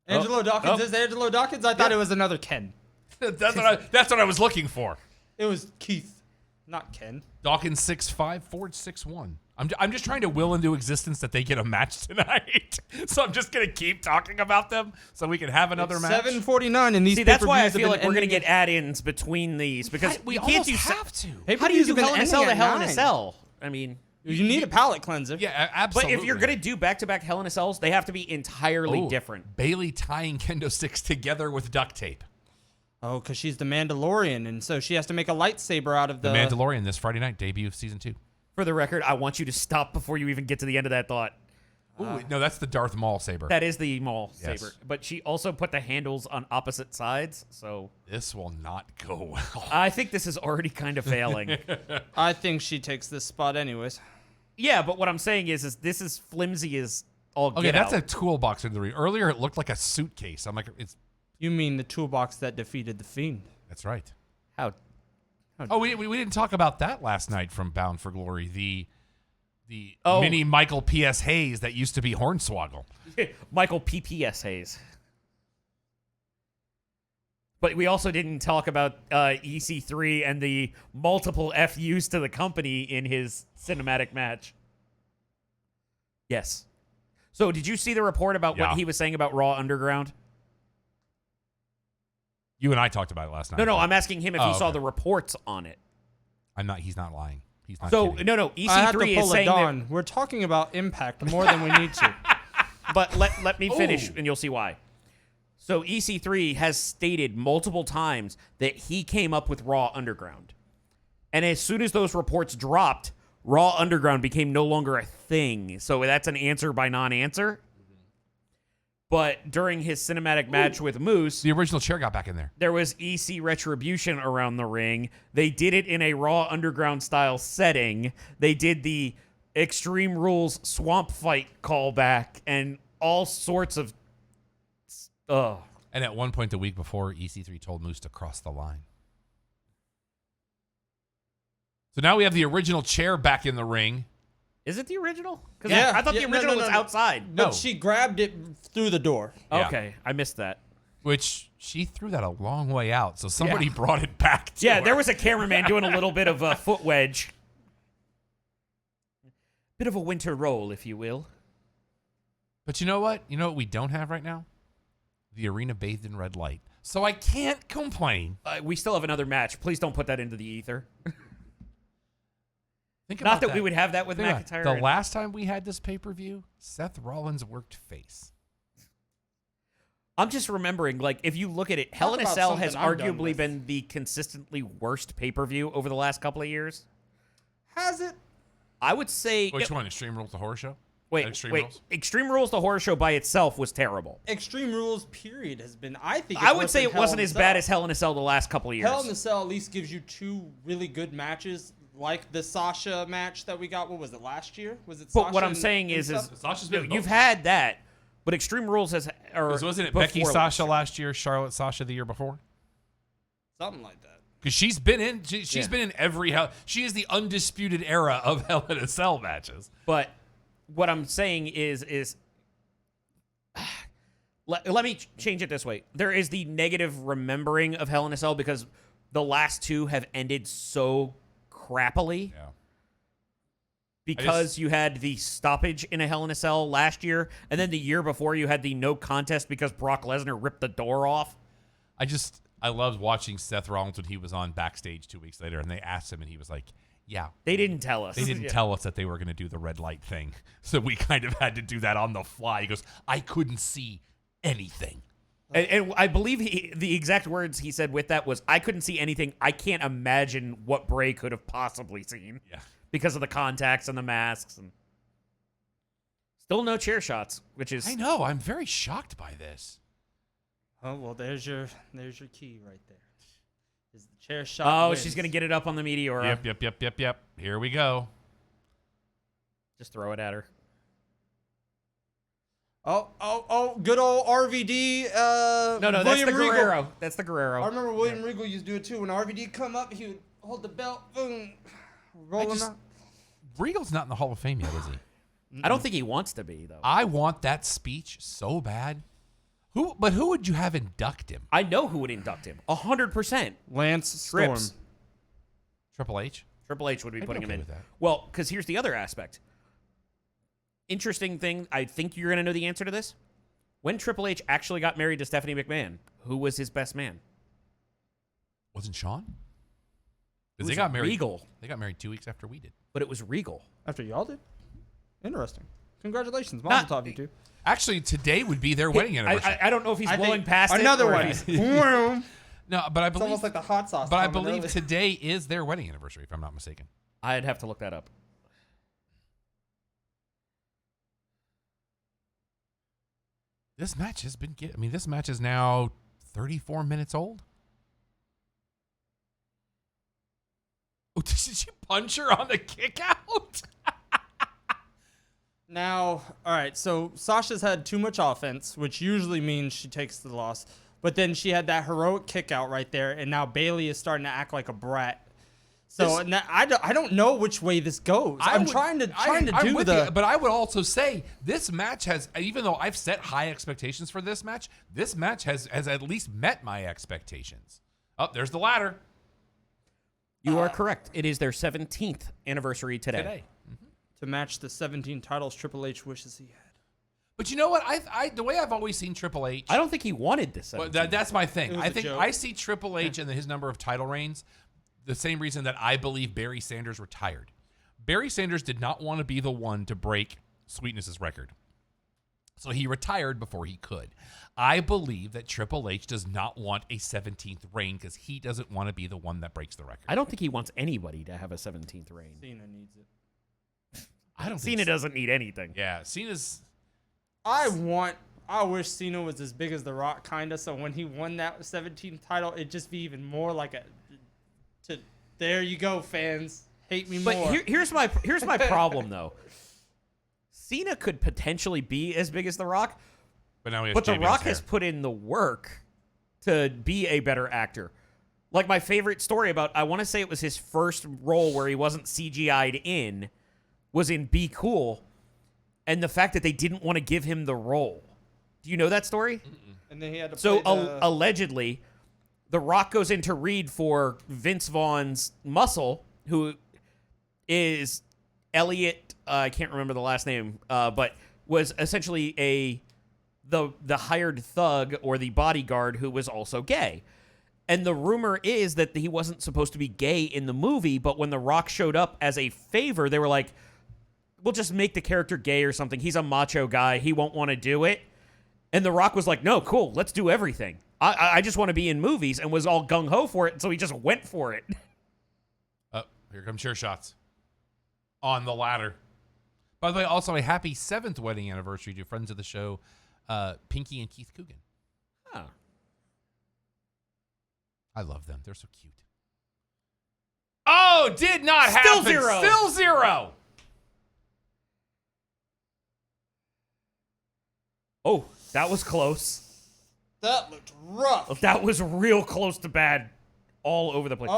Angelo Dawkins is Angelo Dawkins? I thought it was another Ken. That's what I was looking for. It was Keith, not Ken. Dawkins 6'5", Ford 6'1". I'm just trying to will into existence that they get a match tonight. So I'm just gonna keep talking about them so we can have another match. 7:49 in these. See, that's why I pay-per-views have feel been like we're going to ending get add-ins between these because We you can't almost do have to. How do you do Pay-per-views have Hell in a been Cell to ending Hell at in a 9. Cell? I mean, You need a palate cleanser. Yeah, but absolutely. if you're going to do back-to-back Hell in a Cells, they have to be entirely different. Bailey tying kendo sticks together with duct tape. Oh, because she's the Mandalorian, and so she has to make a lightsaber out of The Mandalorian this Friday night, debut of season 2. For the record, I want you to stop before you even get to the end of that thought. Ooh, no, that's the Darth Maul saber. That is the Maul Yes. saber. But she also put the handles on opposite sides, so This will not go well. I think this is already kind of failing. I think she takes this spot anyways. Yeah, but what I'm saying is this is flimsy as all Okay, get that's out. a toolbox in the ring. Earlier, it looked like a suitcase. I'm like, it's You mean the toolbox that defeated the Fiend? That's right. How? Oh, we didn't talk about that last night from Bound for Glory. The Oh. mini Michael P.S. Hayes that used to be Hornswoggle. Michael P.P.S. Hayes. But we also didn't talk about EC3 and the multiple FUs to the company in his cinematic match. Yes. So did you see the report about what he was saying about Raw Underground? You and I talked about it last night. No, I'm asking him if he saw the reports on it. He's not lying. He's not So, kidding. no, I have to EC3 pull is a saying Dawn. that... We're talking about Impact more than we need to. But let me finish, Ooh. and you'll see why. So EC3 has stated multiple times that he came up with Raw Underground. And as soon as those reports dropped, Raw Underground became no longer a thing. So that's an answer by non-answer. But during his cinematic match with Moose, The original chair got back in there. there was EC Retribution around the ring. They did it in a Raw Underground style setting. They did the Extreme Rules swamp fight callback and all sorts of... And at one point the week before, EC3 told Moose to cross the line. So now we have the original chair back in the ring. Is it the original? Because Yeah. I thought the Yeah, original no, was no. outside. No. But she grabbed it through the door. Yeah. Okay, I missed that. Which she threw that a long way out. So somebody brought it back to Yeah, her. there was a cameraman doing a little bit of a foot wedge. Bit of a winter roll, if you will. But you know what? You know what we don't have right now? The arena bathed in red light. So I can't complain. We still have another match. Please don't put that into the ether. Think Not about that we would have that with Think about it. McIntyre. The last time we had this pay-per-view, Seth Rollins worked face. I'm just remembering, like, if you look at it, Hell in a about Cell has something I'm done arguably with. been the consistently worst pay-per-view over the last couple of years. Has it? I would say... Which one? Extreme Rules, the horror show? Wait, Extreme wait. Rules? Extreme Rules, the horror show by itself was terrible. Extreme Rules, period, has been, I think, I would say it wasn't as bad as Hell in a Cell the last couple of years. Hell in a Cell at least gives you two really good matches, like the Sasha match that we got. What was it, last year? Was it? But Sasha what I'm and- saying and is stuff? Sasha's been you've both. had that, but Extreme Rules has... Or Wasn't it before Becky last Sasha year. last year, Charlotte Sasha the year before? Something like that. Because she's been in she's Yeah. been in every hell. She is the undisputed era of Hell in a Cell matches. But what I'm saying is let me change it this way. There is the negative remembering of Hell in a Cell because the last two have ended so crappily. Yeah. Because you had the stoppage in a Hell in a Cell last year, and then the year before you had the no contest because Brock Lesnar ripped the door off. I loved watching Seth Rollins when he was on backstage 2 weeks later, and they asked him, and he was like, "Yeah, They didn't tell us. they didn't tell us that they were going to do the red light thing, so we kind of had to do that on the fly." He goes, "I couldn't see anything." And I believe the exact words he said with that was, "I couldn't see anything. I can't imagine what Bray could have possibly seen." Yeah. Because of the contacts and the masks. And still no chair shots, which is... I know. I'm very shocked by this. Oh well, there's your key right there. Is the chair shot? Oh, wins. she's going to get it up on the Meteora. Yep. Here we go. Just throw it at her. Oh! Good old RVD. No, that's William the Regal. Guerrero. That's the Guerrero. I remember William Regal used to do it too. When RVD come up, he would hold the belt, boom, roll him out. Regal's not in the Hall of Fame yet, is he? I don't think he wants to be, though. I want that speech so bad. Who would you have induct him? I know who would induct him. 100%. Lance Storm. Trips. Triple H? Triple H would be I'd be putting okay him in. with that. Well, because here's the other aspect. Interesting thing, I think you're going to know the answer to this. When Triple H actually got married to Stephanie McMahon, who was his best man? Wasn't Sean? It Because was they got married. Regal. They got married 2 weeks after we did. But it was Regal. After y'all did. Interesting. Congratulations, Not- Mazel tov, you two. Actually, today would be their wedding anniversary. I don't know if he's I blowing think past it. another or one. if he's- Boom. no, but I It's believe. almost like the hot sauce. but I comment believe earlier. today is their wedding anniversary, if I'm not mistaken. I'd have to look that up. This match has been. This match is now 34 minutes old. Oh, did she punch her on the kick out? Now, all right, so Sasha's had too much offense, which usually means she takes the loss. but then she had that heroic kick out right there, and now Bailey is starting to act like a brat. So I don't know which way this goes. I'm trying to do the. But I would also say this match has, even though I've set high expectations for this match has at least met my expectations. Oh, there's the ladder. You are correct. It is their 17th anniversary today. To match the 17 titles Triple H wishes he had. But you know what? I the way I've always seen Triple H. I don't think he wanted this. Well, that's my thing. I think joke. I see Triple H and his number of title reigns the same reason that I believe Barry Sanders retired. Barry Sanders did not want to be the one to break Sweetness's record. So he retired before he could. I believe that Triple H does not want a 17th reign because he doesn't want to be the one that breaks the record. I don't think he wants anybody to have a 17th reign. Cena needs it. I don't Cena doesn't need anything. Yeah, Cena's... I wish Cena was as big as The Rock, kinda, so when he won that 17th title, it'd just be even more like there you go, fans. Hate me more. But here's my problem, though. Cena could potentially be as big as The Rock, but now The Rock has put in the work to be a better actor. Like my favorite story about, I want to say it was his first role where he wasn't CGI'd in, was in Be Cool, and the fact that they didn't want to give him the role. Do you know that story? And then he had to So play allegedly, The Rock goes in to read for Vince Vaughn's muscle, who is Elliot. I can't remember the last name, but was essentially the hired thug or the bodyguard who was also gay. And the rumor is that he wasn't supposed to be gay in the movie, but when The Rock showed up as a favor, they were like, we'll just make the character gay or something. He's a macho guy. He won't want to do it. And The Rock was like, no, cool, let's do everything. I just want to be in movies, and was all gung-ho for it, so he just went for it. Oh, here come chair shots. On the ladder. By the way, also a happy 7th wedding anniversary to friends of the show, Pinky and Keith Coogan. Huh. I love them. They're so cute. Oh, did not happen. Still zero. Oh, that was close. That looked rough. That was real close to bad all over the place.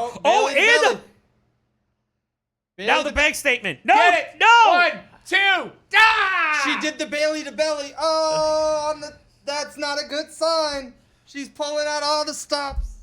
Now the bank statement. No, Get it. no. 1, 2, ah! She did the Bailey to belly. Oh, that's not a good sign. She's pulling out all the stops.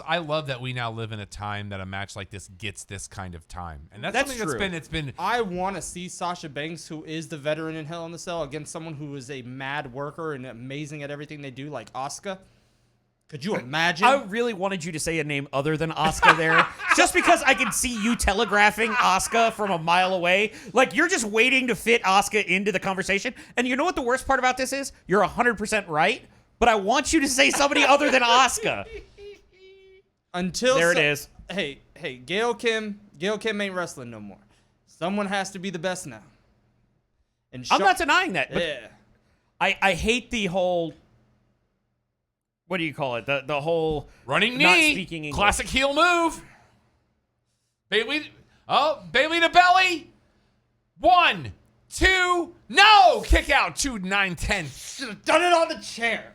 I love that we now live in a time that a match like this gets this kind of time. And that's something true. it's been I want to see Sasha Banks, who is the veteran in Hell in the Cell, against someone who is a mad worker and amazing at everything they do, like Asuka. Could you imagine? I really wanted you to say a name other than Asuka there, just because I can see you telegraphing Asuka from a mile away. Like, you're just waiting to fit Asuka into the conversation. And you know what the worst part about this is? You're 100% right, but I want you to say somebody other than Asuka. Until there it is. Hey, Gail Kim ain't wrestling no more. Someone has to be the best now. And I'm not denying that. But yeah. I hate the whole, what do you call it? The whole running not knee. Speaking English. Classic heel move. Bailey to belly. 1, 2, no! Kick out. 2, 9, 10. Should have done it on the chair.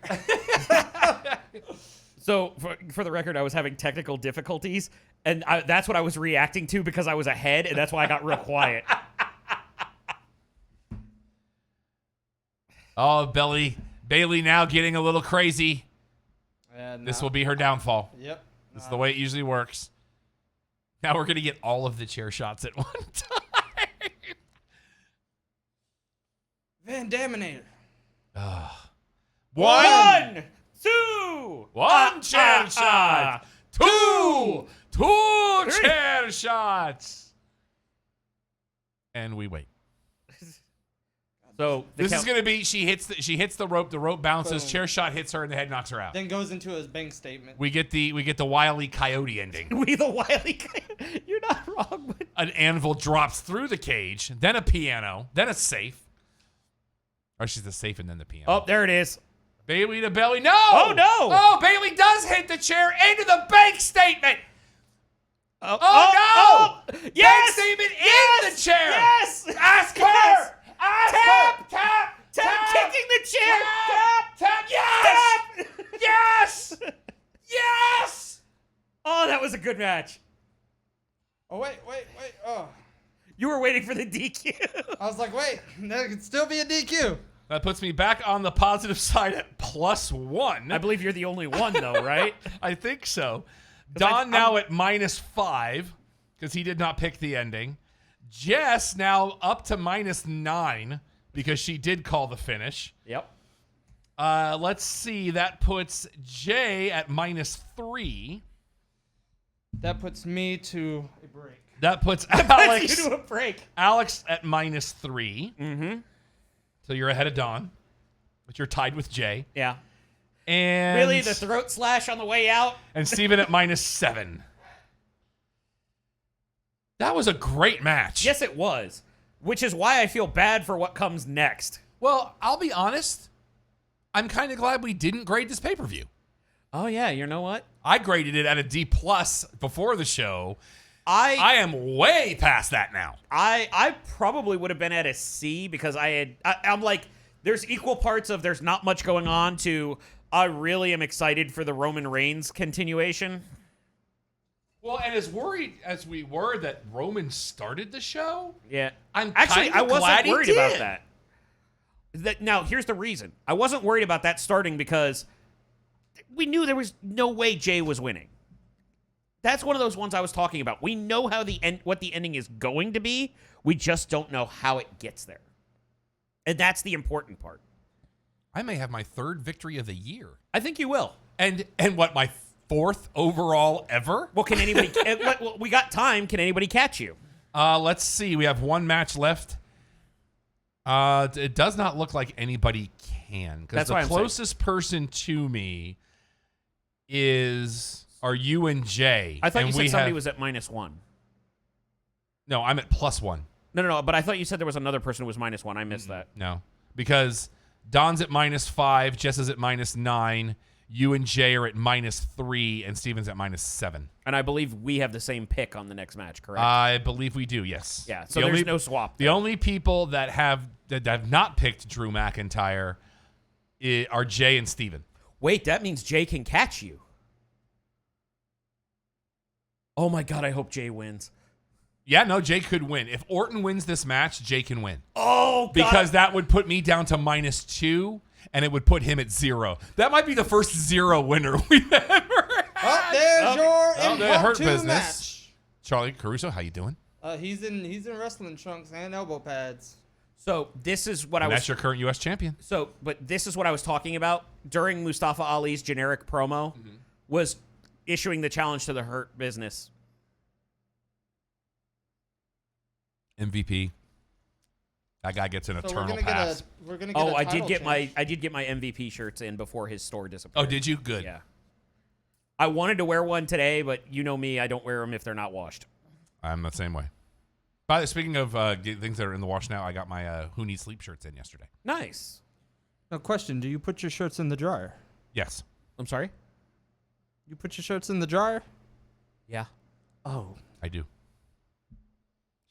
So, for the record, I was having technical difficulties, and that's what I was reacting to because I was ahead, and that's why I got real quiet. Oh, Bailey now getting a little crazy. This will be her downfall. Yep. This is the way it usually works. Now we're going to get all of the chair shots at one time. Van Daminator. 1, 2, 1 chair shot. 2 chair shots. And we wait. So this is going to be she hits the rope bounces, Boom. chair shot hits her in the head, knocks her out. Then goes into his bank statement. We get the Wile E. Coyote ending. We the Wily. You're not wrong. But An anvil drops through the cage, then a piano, then a safe. Or she's the safe and then the piano. oh, there it is. Bailey to belly. No! Oh, no! Oh, Bailey does hit the chair into the bank statement. Oh, Oh, no! Yes! Bank statement Yes! in the chair. Yes! Ask her. Yes! Tap! Kicking the chair! Tap! Yes! Yes! Yes! Oh, that was a good match. Oh, wait. Oh. You were waiting for the DQ. I was like, wait, there could still be a DQ. That puts me back on the positive side at +1. I believe you're the only one, though, right? I think so. Don now at -5 because he did not pick the ending. Jess now up to -9 because she did call the finish. Yep. Let's see. That puts Jay at -3. That puts me to a break. That puts Alex, you do a break. Alex at -3. Mm-hmm. So you're ahead of Don, but you're tied with Jay. Yeah. And Really, the throat slash on the way out? And Steven at -7. That was a great match. Yes, it was. Which is why I feel bad for what comes next. Well, I'll be honest. I'm kind of glad we didn't grade this pay-per-view. Oh, yeah. You know what? I graded it at a D+ before the show. I am way past that now. I probably would have been at a C because I'm like, there's equal parts of there's not much going on to I really am excited for the Roman Reigns continuation. Well, and as worried as we were that Roman started the show, Yeah. I'm Actually, I wasn't glad he worried did. about that. Now, here's the reason. I wasn't worried about that starting because we knew there was no way Jay was winning. That's one of those ones I was talking about. We know how what the ending is going to be. We just don't know how it gets there. And that's the important part. I may have my 3rd victory of the year. I think you will. And what, my 4th overall ever? Well, can anybody... well, we got time. Can anybody catch you? Let's see. We have one match left. It does not look like anybody can. Because the closest person to me are you and Jay. I thought you said somebody have, was at -1. No, I'm at +1. No. But I thought you said there was another person who was -1. I missed that. No, because Don's at -5, Jess is at -9, you and Jay are at -3, and Steven's at -7. And I believe we have the same pick on the next match, correct? I believe we do, yes. Yeah, so there's no swap. The only people that have not picked Drew McIntyre are Jay and Steven. Wait, that means Jay can catch you. Oh my God, I hope Jay wins. Yeah, no, Jay could win. If Orton wins this match, Jay can win. Oh, God. Because that would put me down to -2, and it would put him at 0. That might be the first 0 winner we've ever had. There's your Hurt impromptu Business. match. Charlie Caruso, how you doing? He's in wrestling trunks and elbow pads. So this is what That's your current U.S. champion. But this is what I was talking about during Mustafa Ali's generic promo, was issuing the challenge to the Hurt Business. MVP. That guy gets an eternal pass. We're gonna get I did get my MVP shirts in before his store disappeared. Oh, did you? Good. Yeah. I wanted to wear one today, but you know me, I don't wear them if they're not washed. I'm the same way. By the way, speaking of things that are in the wash now, I got my Who Needs Sleep shirts in yesterday. Nice. Now, question: do you put your shirts in the dryer? Yes. I'm sorry? You put your shirts in the dryer? Yeah. Oh, I do.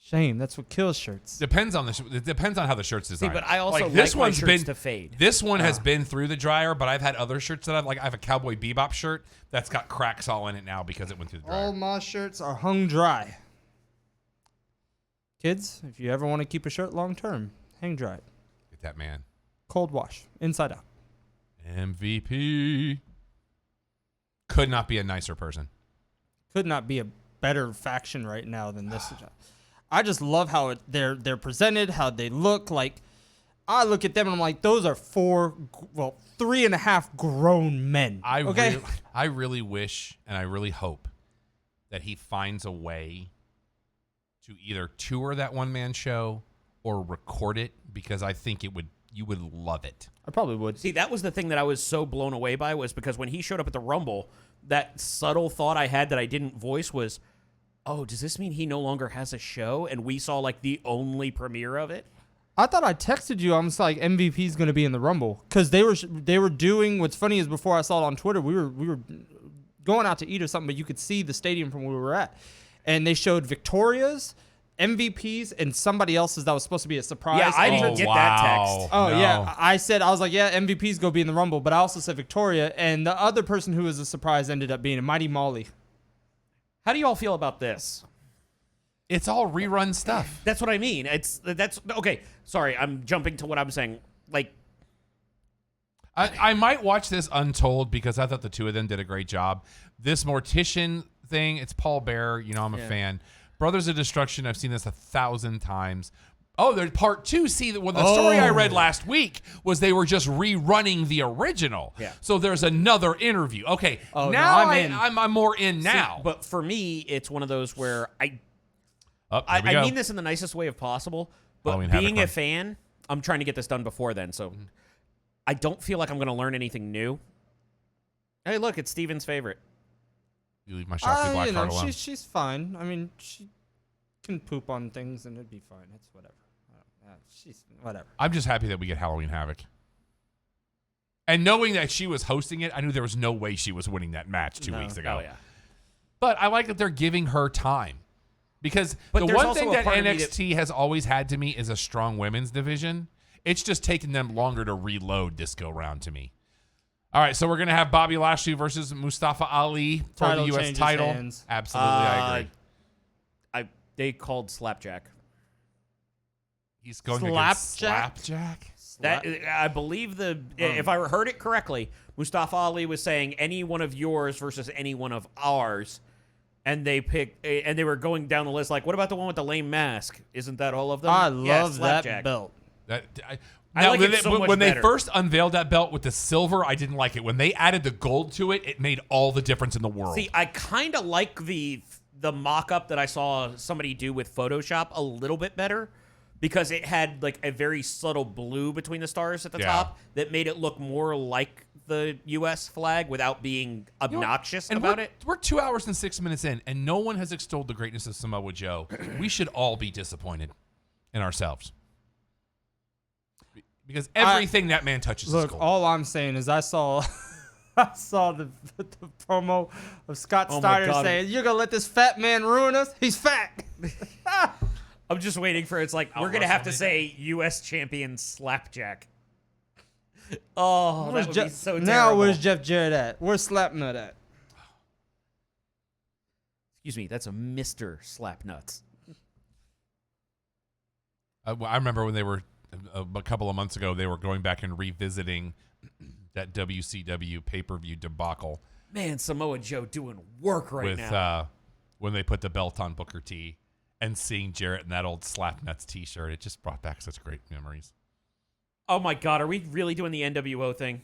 shame. That's what kills shirts. Depends on it depends on how the shirt's designed. See, but I also like this my one's shirts been to fade. This one has been through the dryer, but I've had other shirts that I have a Cowboy Bebop shirt that's got cracks all in it now because it went through the dryer. All my shirts are hung dry. Kids, if you ever want to keep a shirt long term, hang dry it. Get that man. Cold wash, inside out. MVP. Could not be a nicer person. Could not be a better faction right now than this. I just love how they're presented, how they look. Like, I look at them and I'm like, those are 3.5 grown men. I okay? really wish and I really hope that he finds a way to either tour that one-man show or record it, because I think you would love it. I probably would. See, that was the thing that I was so blown away by, was because when he showed up at the Rumble, that subtle thought I had that I didn't voice was, oh, does this mean he no longer has a show? And we saw like the only premiere of it. I thought I texted you. I'm just like, MVP's going to be in the Rumble, because they were doing. What's funny is before I saw it on Twitter, we were going out to eat or something, but you could see the stadium from where we were at, and they showed Victoria's MVPs and somebody else's that was supposed to be a surprise. Yeah, I entrance. didn't get that text. Oh, No. yeah. I was like, yeah, MVP's go be in the Rumble, but I also said Victoria, and the other person who was a surprise ended up being a Mighty Molly. How do you all feel about this? It's all rerun stuff. That's what I mean. That's okay. Sorry, I'm jumping to what I'm saying. Like, I might watch this untold because I thought the two of them did a great job. This Mortician thing, it's Paul Bearer. You know, I'm a fan. Brothers of Destruction, I've seen this 1,000 times. Oh, there's part 2. See, the story I read last week was they were just rerunning the original. Yeah. So there's another interview. Okay, Oh, now no, I'm in. I'm more in now. see, but for me, it's one of those where I Here we go. mean this in the nicest way of possible, but Halloween Havoc being a run. fan, I'm trying to get this done before then, so I don't feel like I'm going to learn anything new. Hey, look, it's Steven's favorite. You leave my Shotzi Black card alone. She's fine. I mean, she can poop on things and it'd be fine. It's whatever. She's whatever. I'm just happy that we get Halloween Havoc. And knowing that she was hosting it, I knew there was no way she was winning that match 2 weeks ago. Oh, yeah. But I like that they're giving her time. Because But the there's one also thing a that part of me NXT has always had to me is a strong women's division. It's just taking them longer to reload this go round to me. All right, so we're going to have Bobby Lashley versus Mustafa Ali for Title the U.S. changes title. hands. Absolutely, I agree. They called Slapjack. He's going against Slapjack? Slapjack. I believe if I heard it correctly, Mustafa Ali was saying any one of yours versus any one of ours, and they were going down the list like, what about the one with the lame mask? Isn't that all of them? I Yeah, love Slapjack. that belt. I Now, like it so much when they better. first unveiled that belt with the silver, I didn't like it. When they added the gold to it, it made all the difference in the world. See, I kind of like the mock-up that I saw somebody do with Photoshop a little bit better because it had like a very subtle blue between the stars at the top that made it look more like the U.S. flag without being obnoxious about it. We're 2 hours and 6 minutes in, and no one has extolled the greatness of Samoa Joe. We should all be disappointed in ourselves. Because everything that man touches is Look, gold. all I'm saying is I saw the promo of Scott Oh my Steiner God. saying, "You're gonna let this fat man ruin us? He's fat." I'm just waiting for it's like we're gonna have to say U.S. champion Slapjack. Oh, that would be so terrible. Now where's Jeff Jarrett at? Where's Slapnut at? Excuse me, that's a Mr. Slapnuts. I remember when they were, a couple of months ago, they were going back and revisiting that WCW pay-per-view debacle. Man, Samoa Joe doing work right now. When they put the belt on Booker T and seeing Jarrett in that old Slapnuts t-shirt. It just brought back such great memories. Oh my God, are we really doing the NWO thing?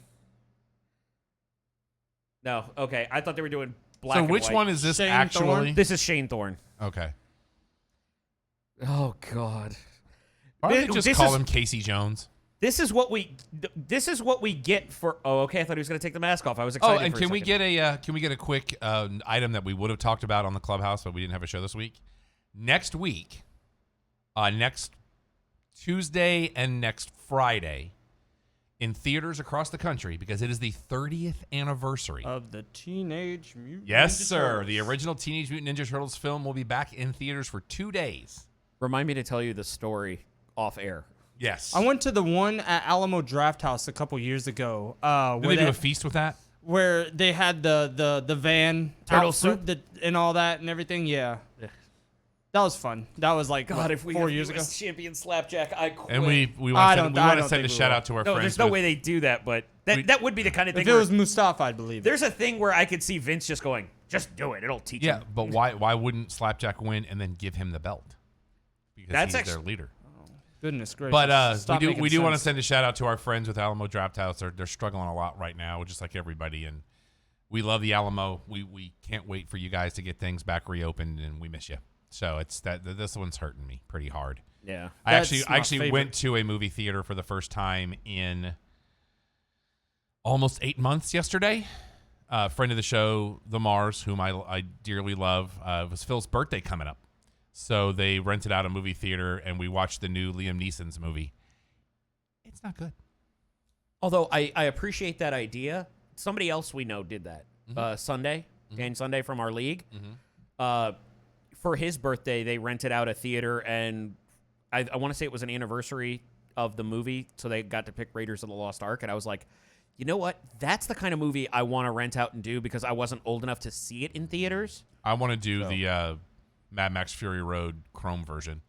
No, okay. I thought they were doing black So and which white. one is this Shane actually? Thorne? This is Shane Thorne. Okay. Oh God. Why don't they just This call is- him Casey Jones? This is what we get for. Oh, okay. I thought he was going to take the mask off. I was Oh, excited. and for can a we second. get a quick item that we would have talked about on the Clubhouse, but we didn't have a show this week? Next week, next Tuesday and next Friday, in theaters across the country, because it is the 30th anniversary Of the Teenage Mutant Yes, Ninja sir. Turtles. The original Teenage Mutant Ninja Turtles film will be back in theaters for 2 days. Remind me to tell you the story off air. Yes. I went to the one at Alamo Draft House a couple years ago. Did they do a feast with that? where they had the van Turtle out front, soup? and all that and everything. Yeah. That was fun. That was like God, what, if we 4 have years ago. US champion Slapjack, I quit. And we I want don't- I to don't send a think we shout will. out to our No, friends. there's no with- way they do that, but that would be the kind of thing. If it where was Mustafa, I'd believe it. there's a thing where I could see Vince just going, "Just do it. It'll teach Yeah, him." but why wouldn't Slapjack win and then give him the belt? Because That's he's their leader. Goodness gracious. But Stop we making do want to sense. send a shout out to our friends with Alamo Draft House. They're struggling a lot right now, just like everybody, and we love the Alamo. We can't wait for you guys to get things back reopened, and we miss you. So it's this one's hurting me pretty hard. Yeah. I That's my actually favorite. went to a movie theater for the first time in almost 8 months yesterday. A friend of the show, The Mars, whom I dearly love, it was Phil's birthday coming up. So they rented out a movie theater, and we watched the new Liam Neeson's movie. It's not good. Although I appreciate that idea. Somebody else we know did that. Sunday, Dan Sunday from our league. for his birthday, they rented out a theater, and I want to say it was an anniversary of the movie, so they got to pick Raiders of the Lost Ark, and I was like, you know what? That's the kind of movie I want to rent out and do because I wasn't old enough to see it in theaters. I want to do the Mad Max Fury Road Chrome version.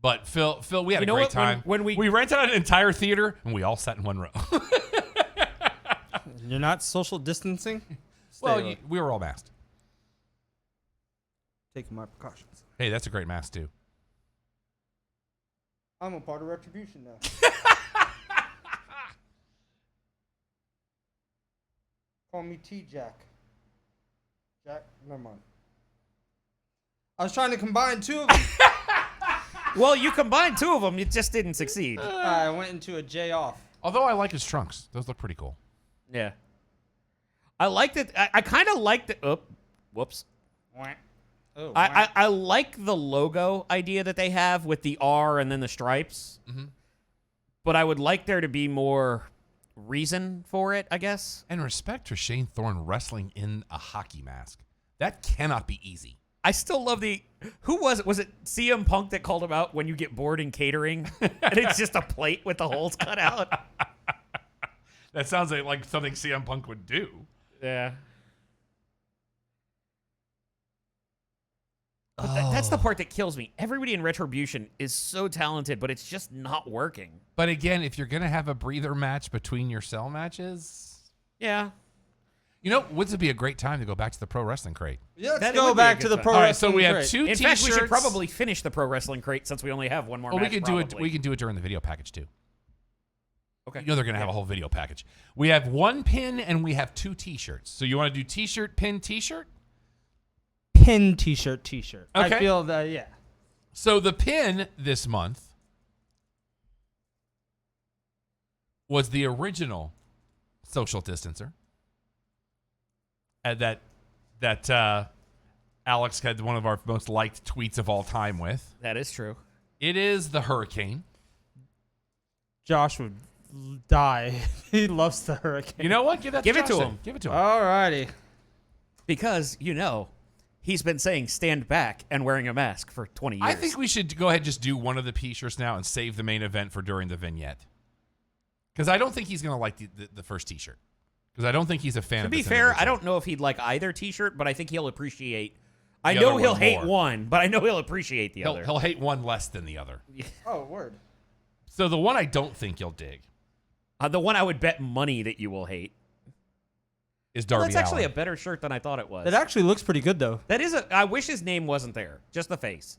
But Phil, we had a great time. When we rented out an entire theater and we all sat in one row. You're not social distancing? Well, we were all masked. Taking my precautions. Hey, that's a great mask too. I'm a part of Retribution now. Call me T-Jack. Jack? Never mind. I was trying to combine two of them. Well, you combined two of them. It just didn't succeed. I went into a J off. Although I like his trunks. Those look pretty cool. Yeah. I liked it. I kind of liked it. Oh, whoops. Oh, I like the logo idea that they have with the R and then the stripes. Mm-hmm. But I would like there to be more reason for it, I guess. And respect for Shane Thorne wrestling in a hockey mask. That cannot be easy. I still love the... Who was it? Was it CM Punk that called him out when you get bored in catering? And it's just a plate with the holes cut out? That sounds like something CM Punk would do. Yeah. But that's the part that kills me. Everybody in Retribution is so talented, but it's just not working. But again, if you're going to have a breather match between your cell matches... Yeah. You know, wouldn't it be a great time to go back to the Pro Wrestling Crate? Yeah, let's That go would be a back good to the time. Pro All right, Wrestling so we have Crate. 2 In T-shirts. fact, we should probably finish the Pro Wrestling Crate since we only have one more Well, match. we can do it during the video package too. Okay. You know they're going to have a whole video package. We have 1 pin and we have 2 T-shirts. So you want to do T-shirt, pin, T-shirt? Pin T-shirt. Okay. I feel that, yeah. So the pin this month was the original social distancer. And that Alex had one of our most liked tweets of all time with. That is true. It is the Hurricane. Josh would die. He loves the Hurricane. You know what? Give it to Josh him. then. Give it to him. Alrighty. Because, he's been saying stand back and wearing a mask for 20 years. I think we should go ahead and just do one of the T-shirts now and save the main event for during the vignette. Because I don't think he's going to like the first T-shirt. Because I don't think he's a fan of To be this fair, individual. I don't know if he'd like either T-shirt, but I think he'll appreciate... I The know other he'll one hate more. one, but I know he'll appreciate the other. He'll hate one less than the other. Oh, word. So the one I don't think you'll dig The one I would bet money that you will hate. is Darby That's actually a Allin. better shirt than I thought it was. It actually looks pretty good, though. That is I wish his name wasn't there. Just the face.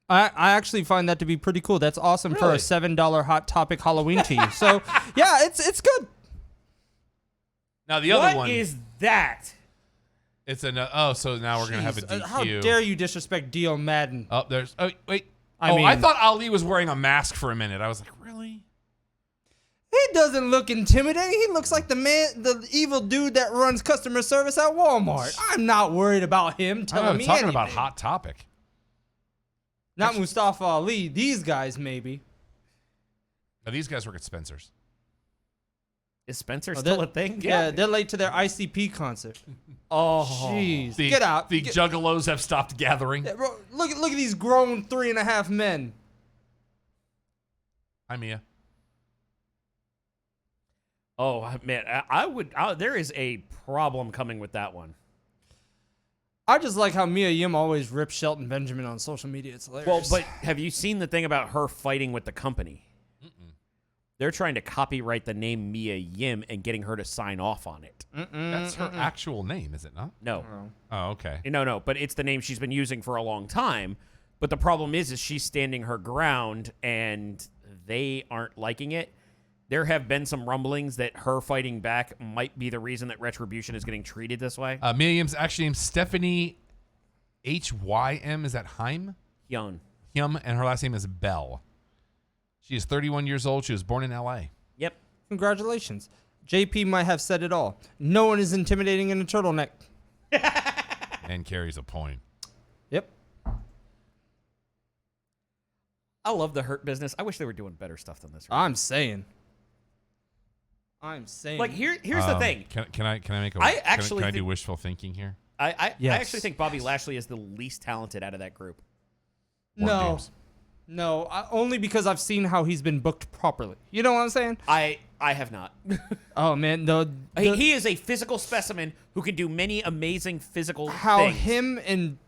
I actually find that to be pretty cool. That's awesome for a Really? $7 Hot Topic Halloween tee. So, yeah, it's good. Now the other What one is that? it's so now we're gonna have a Jeez, DQ. how dare you disrespect Dio Madden? Oh, there's. Oh, wait. I I mean- thought Ali was wearing a mask for a minute. I was like, really? He doesn't look intimidating. He looks like the evil dude that runs customer service at Walmart. I'm not worried about him telling I'm me talking anything. about Hot Topic. Not Mustafa Ali. These guys, maybe. Now, these guys work at Spencer's. Is Spencer Oh, still they're- a thing? Yeah, they're late to their ICP concert. Oh. Jeez. The, Get out. The Juggalos have stopped gathering. Yeah, bro, look at these grown 3.5 men. Hi, Mia. Oh, man. There is a problem coming with that one. I just like how Mia Yim always rips Shelton Benjamin on social media. It's hilarious. Well, but have you seen the thing about her fighting with the company? They're trying to copyright the name Mia Yim and getting her to sign off on it. That's her actual name, is it not? No. Oh, okay. No, but it's the name she's been using for a long time. But the problem is she's standing her ground, and they aren't liking it. There have been some rumblings that her fighting back might be the reason that Retribution is getting treated this way. Mia Yim's actually named Stephanie Hym. Is that Heim? Young. Hym, and her last name is Bell. She is 31 years old. She was born in L.A. Yep. Congratulations. JP might have said it all. No one is intimidating in a turtleneck. And carries a point. Yep. I love the Hurt Business. I wish they were doing better stuff than this. I'm saying. Like here's the thing. Can I make a? I actually can I do think- wishful thinking here? I Yes. actually think Bobby Lashley is the least talented out of that group. No. games. No, only because I've seen how he's been booked properly. You know what I'm saying? I have not. Oh man, He is a physical specimen who can do many amazing physical how things. him and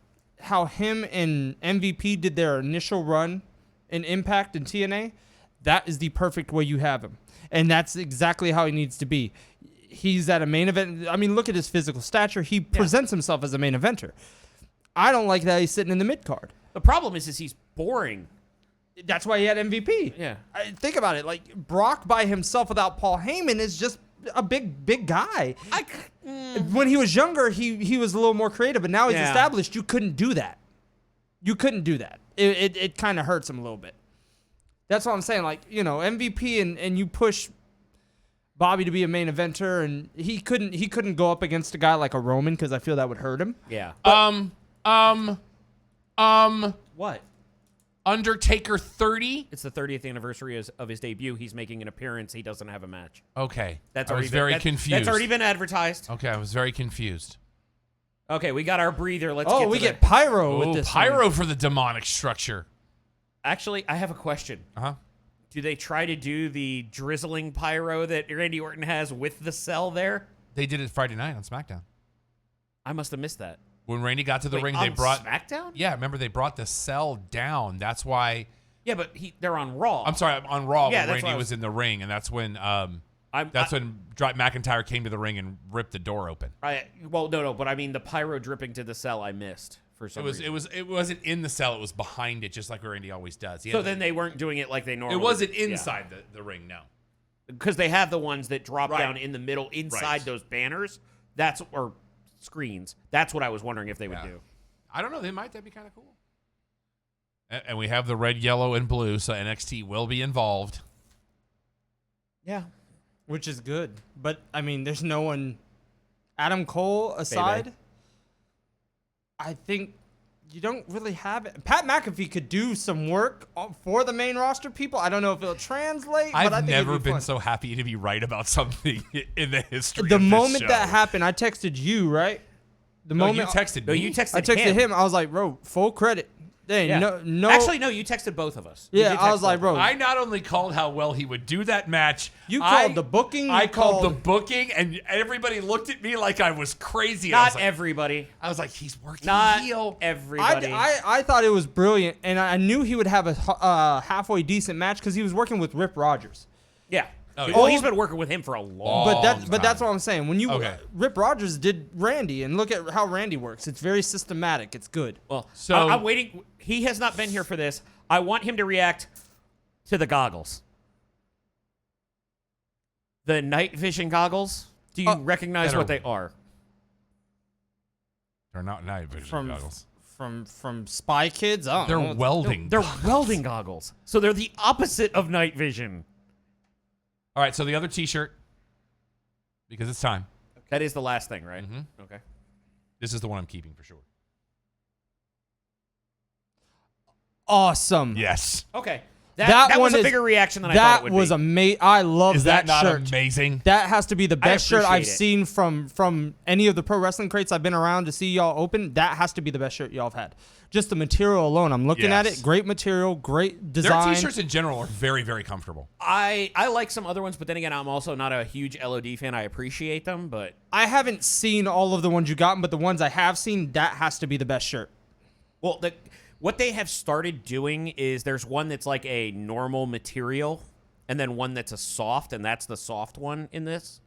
MVP did their initial run in Impact and TNA. That is the perfect way you have him, and that's exactly how he needs to be. He's at a main event. I mean, look at his physical stature. He presents himself as a main eventer. I don't like that he's sitting in the mid card. The problem is he's boring. That's why he had MVP. Yeah. Think about it. Like Brock by himself without Paul Heyman is just a big guy. When he was younger, he was a little more creative, but now he's established. You couldn't do that. You couldn't do that. It kind of hurts him a little bit. That's what I'm saying. Like, you know, MVP and you push Bobby to be a main eventer, and he couldn't go up against a guy like a Roman because I feel that would hurt him. Yeah. What? Undertaker 30. It's the 30th anniversary of his debut. He's making an appearance. He doesn't have a match. Okay. That's I was very confused. That's already been advertised. Okay, I was very confused. Okay, we got our breather. Let's Oh, we get pyro with this. pyro for the demonic structure. Actually, I have a question. Uh-huh. Do they try to do the drizzling pyro that Randy Orton has with the cell there? They did it Friday night on SmackDown. I must have missed that. When Randy got to the Wait, ring, on they brought SmackDown? Yeah, remember they brought the cell down. That's why Yeah, but they're on Raw. I'm sorry, on Raw Yeah, when that's Randy why was in the ring, and that's when when Drew McIntyre came to the ring and ripped the door open. No, but I mean the pyro dripping to the cell I missed for some reason. It wasn't in the cell, it was behind it, just like Randy always does. So then they weren't doing it like they normally It wasn't inside the ring, no. Because they have the ones that drop Right. down in the middle inside Right. those banners. Or screens. That's what I was wondering if they would do. I don't know, that'd be kind of cool. And we have the red, yellow, and blue, so NXT will be involved. Yeah. Which is good. But, I mean, there's no one... Adam Cole aside, Baby. I think you don't really have it. Pat McAfee could do some work for the main roster people. I don't know if it'll translate, but I I've think never it'd be been fun. so happy to be right about something in the history The of this moment show. that happened, I texted you, right? The No, moment you texted No, me. you texted I texted him. I was like, bro, full credit. Dang, Yeah. no. Actually, no, you texted both of us. You Yeah, did I text was like, both of bro, us. I not only called how well he would do that match. You called the booking, I you called the called- booking, and everybody looked at me like I was crazy. Not I everybody. was like, he's working Not heel. everybody. I thought it was brilliant, and I knew he would have a halfway decent match because he was working with Rip Rogers. Yeah. Oh, Well, yeah. he's been working with him for a long But that's what I'm saying. When you Okay. Rip Rogers did Randy, and look at how Randy works. It's very systematic. It's good. Well, So- I'm waiting. He has not been here for this. I want him to react to the goggles. The night vision goggles. Do you recognize that what are- they are? They're not night vision From goggles. from Spy Kids. I don't They're know. welding. They're welding goggles. So they're the opposite of night vision. All right, so the other T-shirt, because it's time. That is the last thing, right? Mhm. Okay. This is the one I'm keeping for sure. Awesome. Yes. Okay. That That was one a is- bigger reaction than I thought That it would was be. amazing. I love Is that not shirt. amazing? That has to be the best shirt I've appreciate it. seen from any of the pro wrestling crates I've been around to see y'all open. That has to be the best shirt y'all have had. Just the material alone. I'm looking at Yes. it. Great material. Great Their design. T-shirts in general are very, very comfortable. I like some other ones, but then again, I'm also not a huge LOD fan. I appreciate them, but I haven't seen all of the ones you got, but the ones I have seen, that has to be the best shirt. well, what they have started doing is there's one that's like a normal material, and then one that's a soft, and that's the soft one in this.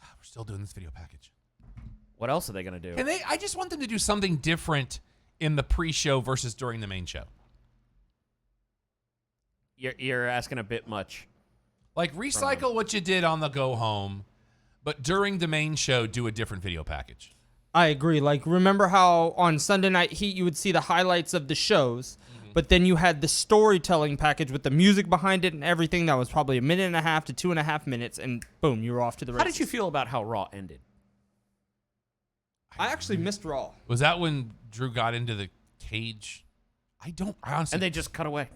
We're still doing this video package. What else are they gonna do? And I just want them to do something different in the pre-show versus during the main show. You're asking a bit much. Like, recycle what you did on the go home, but during the main show, do a different video package. I agree. Like, remember how on Sunday Night Heat you would see the highlights of the shows, but then you had the storytelling package with the music behind it and everything that was probably 1.5 to 2.5 minutes, and boom, you were off to the races. How did you feel about how Raw ended? I actually missed Raw. Was that when Drew got into the cage? I honestly. And they just cut away.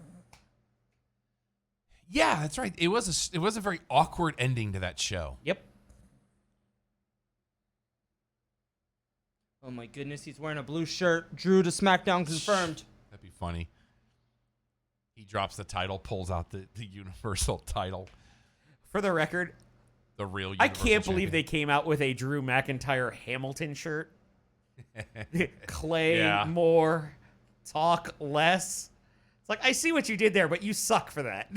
Yeah, that's right. It was a very awkward ending to that show. Yep. Oh my goodness, he's wearing a blue shirt. Drew to SmackDown confirmed. That'd be funny. He drops the title, pulls out the Universal title. For the record, The real I Universal can't believe they champion. came out with a Drew McIntyre Hamilton shirt. Clay Yeah. more, talk less. It's like, I see what you did there, but you suck for that.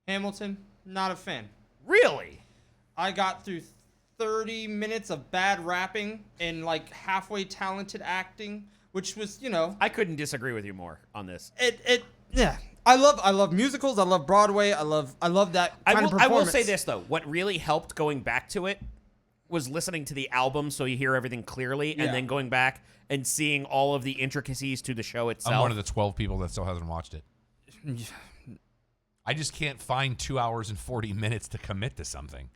Hamilton, not a fan. Really? I got through 30 minutes of bad rapping and like halfway talented acting, which was, I couldn't disagree with you more on this. yeah. I love musicals. I love Broadway. I love that kind of performance. I will say this though. What really helped going back to it was listening to the album so you hear everything clearly, and Yeah. then going back and seeing all of the intricacies to the show itself. I'm one of the 12 people that still hasn't watched it. I just can't find 2 hours and 40 minutes to commit to something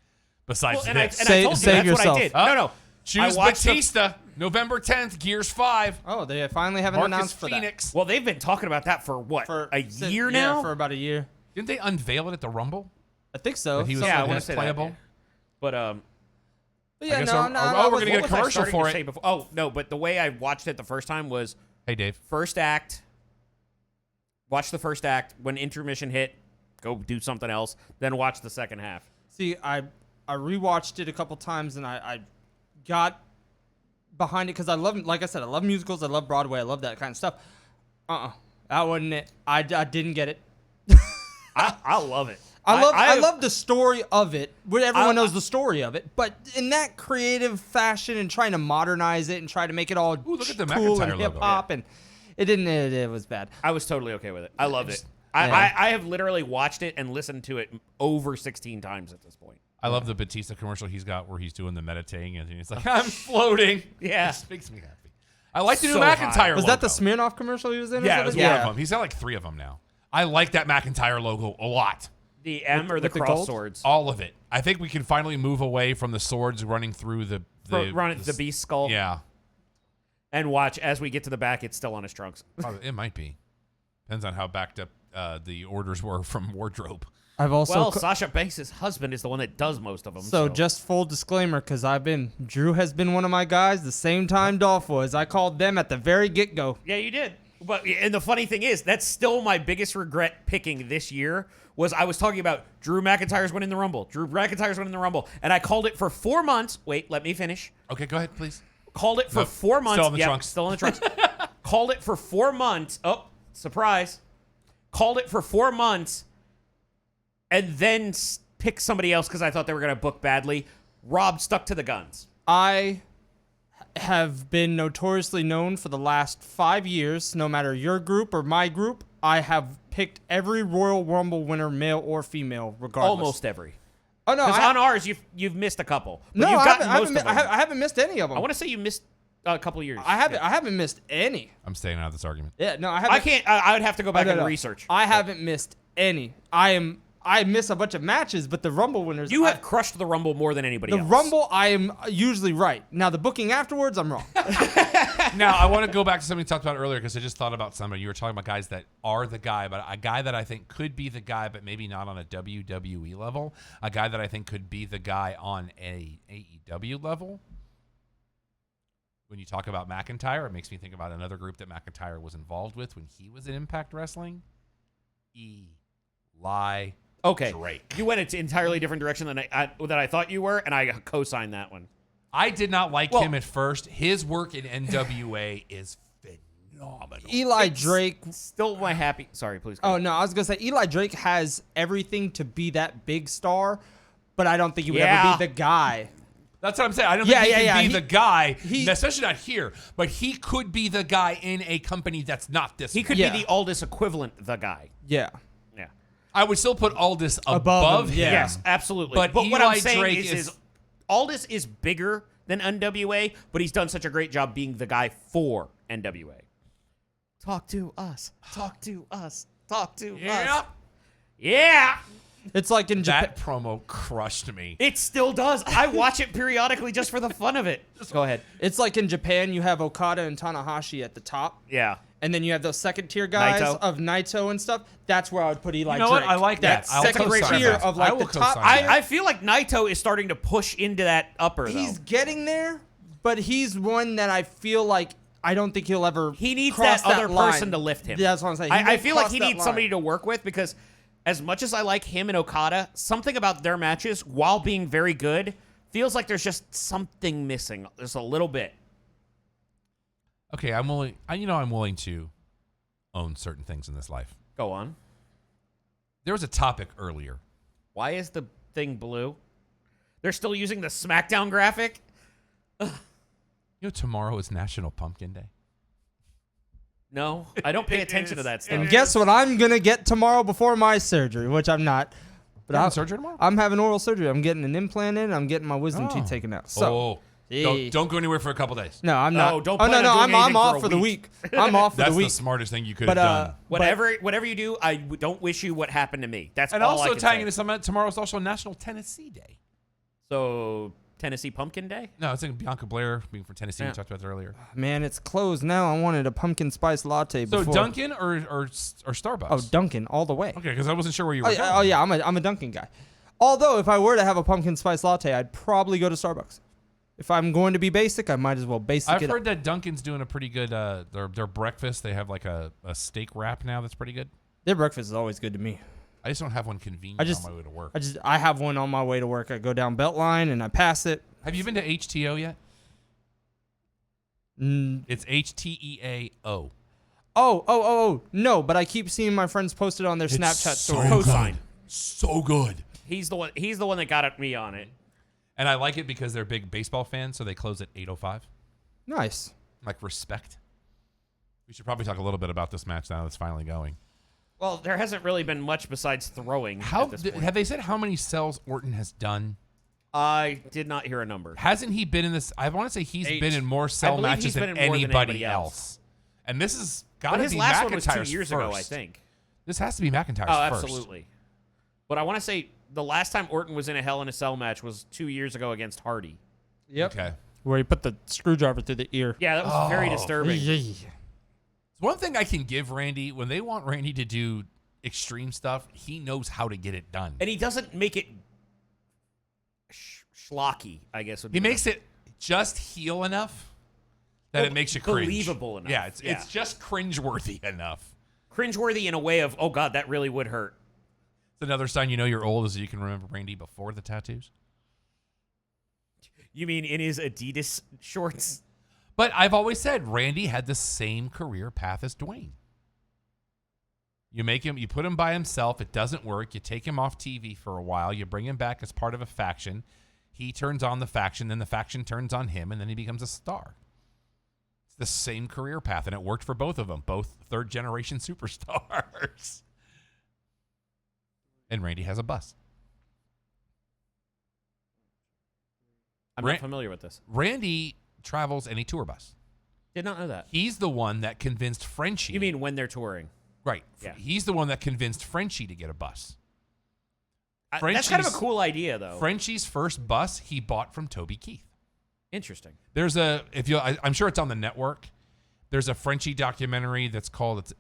besides Well, and I this. told you Save that's yourself. what I did. No. Choose I watched Batista, November 10th, Gears 5. Oh, they finally have an Marcus announcement for Phoenix. Well, they've been talking about that for what? that. A year now? Yeah, for about a year. Didn't they unveil it at the Rumble? I think so. That he was Yeah, I his want to say playable? that. Yeah. But But yeah, I guess no, we're no, gonna get a what was I commercial starting for to it. say before? Oh no, but the way I watched it the first time was Hey, Dave. first act. Watch the first act. When intermission hit, go do something else. Then watch the second half. See, I rewatched it a couple times and I got behind it because I love, like I said, I love musicals, I love Broadway, I love that kind of stuff. That wasn't it. I didn't get it. I love it. I love the story of it. Where everyone knows the story of it, but in that creative fashion and trying to modernize it and try to make it all Ooh, look at the cool McIntyre and hip logo. hop, and it didn't. It was bad. I was totally okay with it. I loved it. Yeah. I have literally watched it and listened to it over 16 times at this point. I love the Batista commercial he's got where he's doing the meditating and he's like, I'm floating. Yeah. It just makes me happy. I like the new So McIntyre high. logo. Was that the Smirnoff commercial he was in? or Yeah, it was something? one of them. He's got like 3 of them now. I like that McIntyre logo a lot. The M or the with the cross gold? swords. All of it. I think we can finally move away from the swords running through the Run it the beast skull. Yeah. And watch as we get to the back, it's still on his trunks. It might be. Depends on how backed up the orders were from wardrobe. I've also Well, Sasha Banks' husband is the one that does most of them. So just full disclaimer, because Drew has been one of my guys the same time Dolph was. I called them at the very get-go. Yeah, you did. But and the funny thing is, that's still my biggest regret picking this year. Was I was talking about Drew McIntyre's winning the Rumble. Drew McIntyre's winning the Rumble, and I called it for 4 months. Wait, let me finish. Okay, go ahead, please. Called it for No, 4 months. still in the Yep, trunks. Still in the trunks. Called it for 4 months. Oh, surprise. Called it for 4 months, and then picked somebody else because I thought they were going to book badly. Rob stuck to the guns. I have been notoriously known for the last 5 years, no matter your group or my group, I have picked every Royal Rumble winner, male or female, regardless. Almost every. Oh, no. Because on ours, you've missed a couple. But No, you've I gotten haven't, most of them. I haven't missed any of them. I want to say you missed a couple of years. I haven't missed any. I'm staying out of this argument. Yeah, no, I haven't. I can't. I would have to go back and No. research. I haven't missed any. I miss a bunch of matches, but the Rumble winners. You have crushed the Rumble more than anybody the else. Rumble. I am usually right. Now the booking afterwards, I'm wrong. Now, I want to go back to something you talked about earlier because I just thought about somebody. You were talking about guys that are the guy, but a guy that I think could be the guy, but maybe not on a WWE level. A guy that I think could be the guy on a AEW level. When you talk about McIntyre, it makes me think about another group that McIntyre was involved with when he was in Impact Wrestling. Eli Okay. Drake. You went an entirely different direction than I thought you were, and I co-signed that one. I did not like Well- him at first. His work in NWA is phenomenal. Eli Drake. Still my happy. Sorry, please. Go Oh ahead. no, I was gonna say Eli Drake has everything to be that big star, but I don't think he would Yeah. ever be the guy. That's what I'm saying. I don't Yeah, think he yeah, can yeah. be the guy, he- especially not here, but he could be the guy in a company that's not this. He one. could Yeah. be the Aldis equivalent, the guy. Yeah. Yeah. I would still put Aldis Above above him, him. yeah. Yes, absolutely. But what Eli I'm saying Drake is Aldis is bigger than NWA, but he's done such a great job being the guy for NWA. Talk to us. Talk to us. Talk to Yeah. us. Yeah. It's like in Japan. That promo crushed me. It still does. I watch it periodically just for the fun of it. Go ahead. It's like in Japan. You have Okada and Tanahashi at the top, Yeah. and then you have those second tier guys Naito. of Naito and stuff. That's where I would put Eli You know what? Drake. I like that. I'll second co-sign tier that. of I like will the top. co-sign that. I feel like Naito is starting to push into that upper, though. He's getting there, But he's one that I feel like I don't think he'll ever. He needs cross that other line. person to lift him. That's what I'm saying. I feel like he needs somebody to work with because as much as I like him and Okada, something about their matches, while being very good, feels like there's just something missing. There's a little bit. Okay, I'm willing to own certain things in this life. Go on. There was a topic earlier. Why is the thing blue? They're still using the SmackDown graphic? You know, tomorrow is National Pumpkin Day. No, I don't pay attention to that stuff. And guess what I'm gonna get tomorrow before my surgery, which I'm not. But You having surgery tomorrow? I'm having oral surgery. I'm getting an implant in. I'm getting my wisdom teeth taken out. So don't go anywhere for a couple days. no, I'm not. No, don't oh plan no, on doing I'm anything off for for a the week. week. I'm off for That's the week. the smartest thing you could have But done. Whatever you do, I don't wish you what happened to me. That's And all I also can tying say. into something, tomorrow is also National Tennessee Day. So Tennessee Pumpkin Day? No, it's like Bianca Blair being from Tennessee. Yeah. We talked about that earlier. Man, it's closed now. I wanted a pumpkin spice latte So before. Dunkin' or Starbucks? Oh, Dunkin' all the way. Okay, because I wasn't sure where you were Oh, going. yeah, I'm a Dunkin' guy. Although, if I were to have a pumpkin spice latte, I'd probably go to Starbucks. If I'm going to be basic, I might as well basic I've it heard up. that Dunkin's doing a pretty good their breakfast. They have like a steak wrap now that's pretty good. Their breakfast is always good to me. I just don't have one convenient on my way to work. I have one on my way to work. I go down Beltline and I pass it. Have you been to HTO yet? It's HTEAO. Oh, no, but I keep seeing my friends post it on their Snapchat story. Cosign. So good. He's the one that got at me on it. And I like it because they're big baseball fans, so they close at 8:05. Nice. Like respect. We should probably talk a little bit about this match now that's finally going. Well, there hasn't really been much besides throwing at this point. Have they said how many cells Orton has done? I did not hear a number. Hasn't he been in this? I want to say he's 8. been in more I cell believe matches he's than been in more than anybody anybody else. And this has got But to his be last one was 2 McIntyre's years first. ago, I think. This has to be McIntyre's Oh, first. absolutely. But I want to say the last time Orton was in a Hell in a Cell match was 2 years ago against Hardy. Yep. Okay. Where he put the screwdriver through the ear. Yeah, that was very disturbing. One thing I can give Randy, when they want Randy to do extreme stuff, he knows how to get it done. And he doesn't make it schlocky, I guess. Would be He makes it just heel enough that it makes you cringe. believable enough. Yeah, Yeah. it's just cringeworthy enough. Cringeworthy in a way of, oh, God, that really would hurt. It's another sign you know you're old is you can remember Randy before the tattoos. You mean in his Adidas shorts? But I've always said Randy had the same career path as Dwayne. You put him by himself. It doesn't work. You take him off TV for a while. You bring him back as part of a faction. He turns on the faction, then the faction turns on him, and then he becomes a star. It's the same career path, and it worked for both of them, both third-generation superstars. And Randy has a bus. I'm not familiar with this. Randy travels in a tour bus. Did not know that. He's the one that convinced Frenchie. You mean when they're touring? Right. Yeah. He's the one that convinced Frenchie to get a bus. That's kind of a cool idea, though. Frenchie's first bus he bought from Toby Keith. Interesting. There's I'm sure it's on the network. There's a Frenchie documentary that's called "It's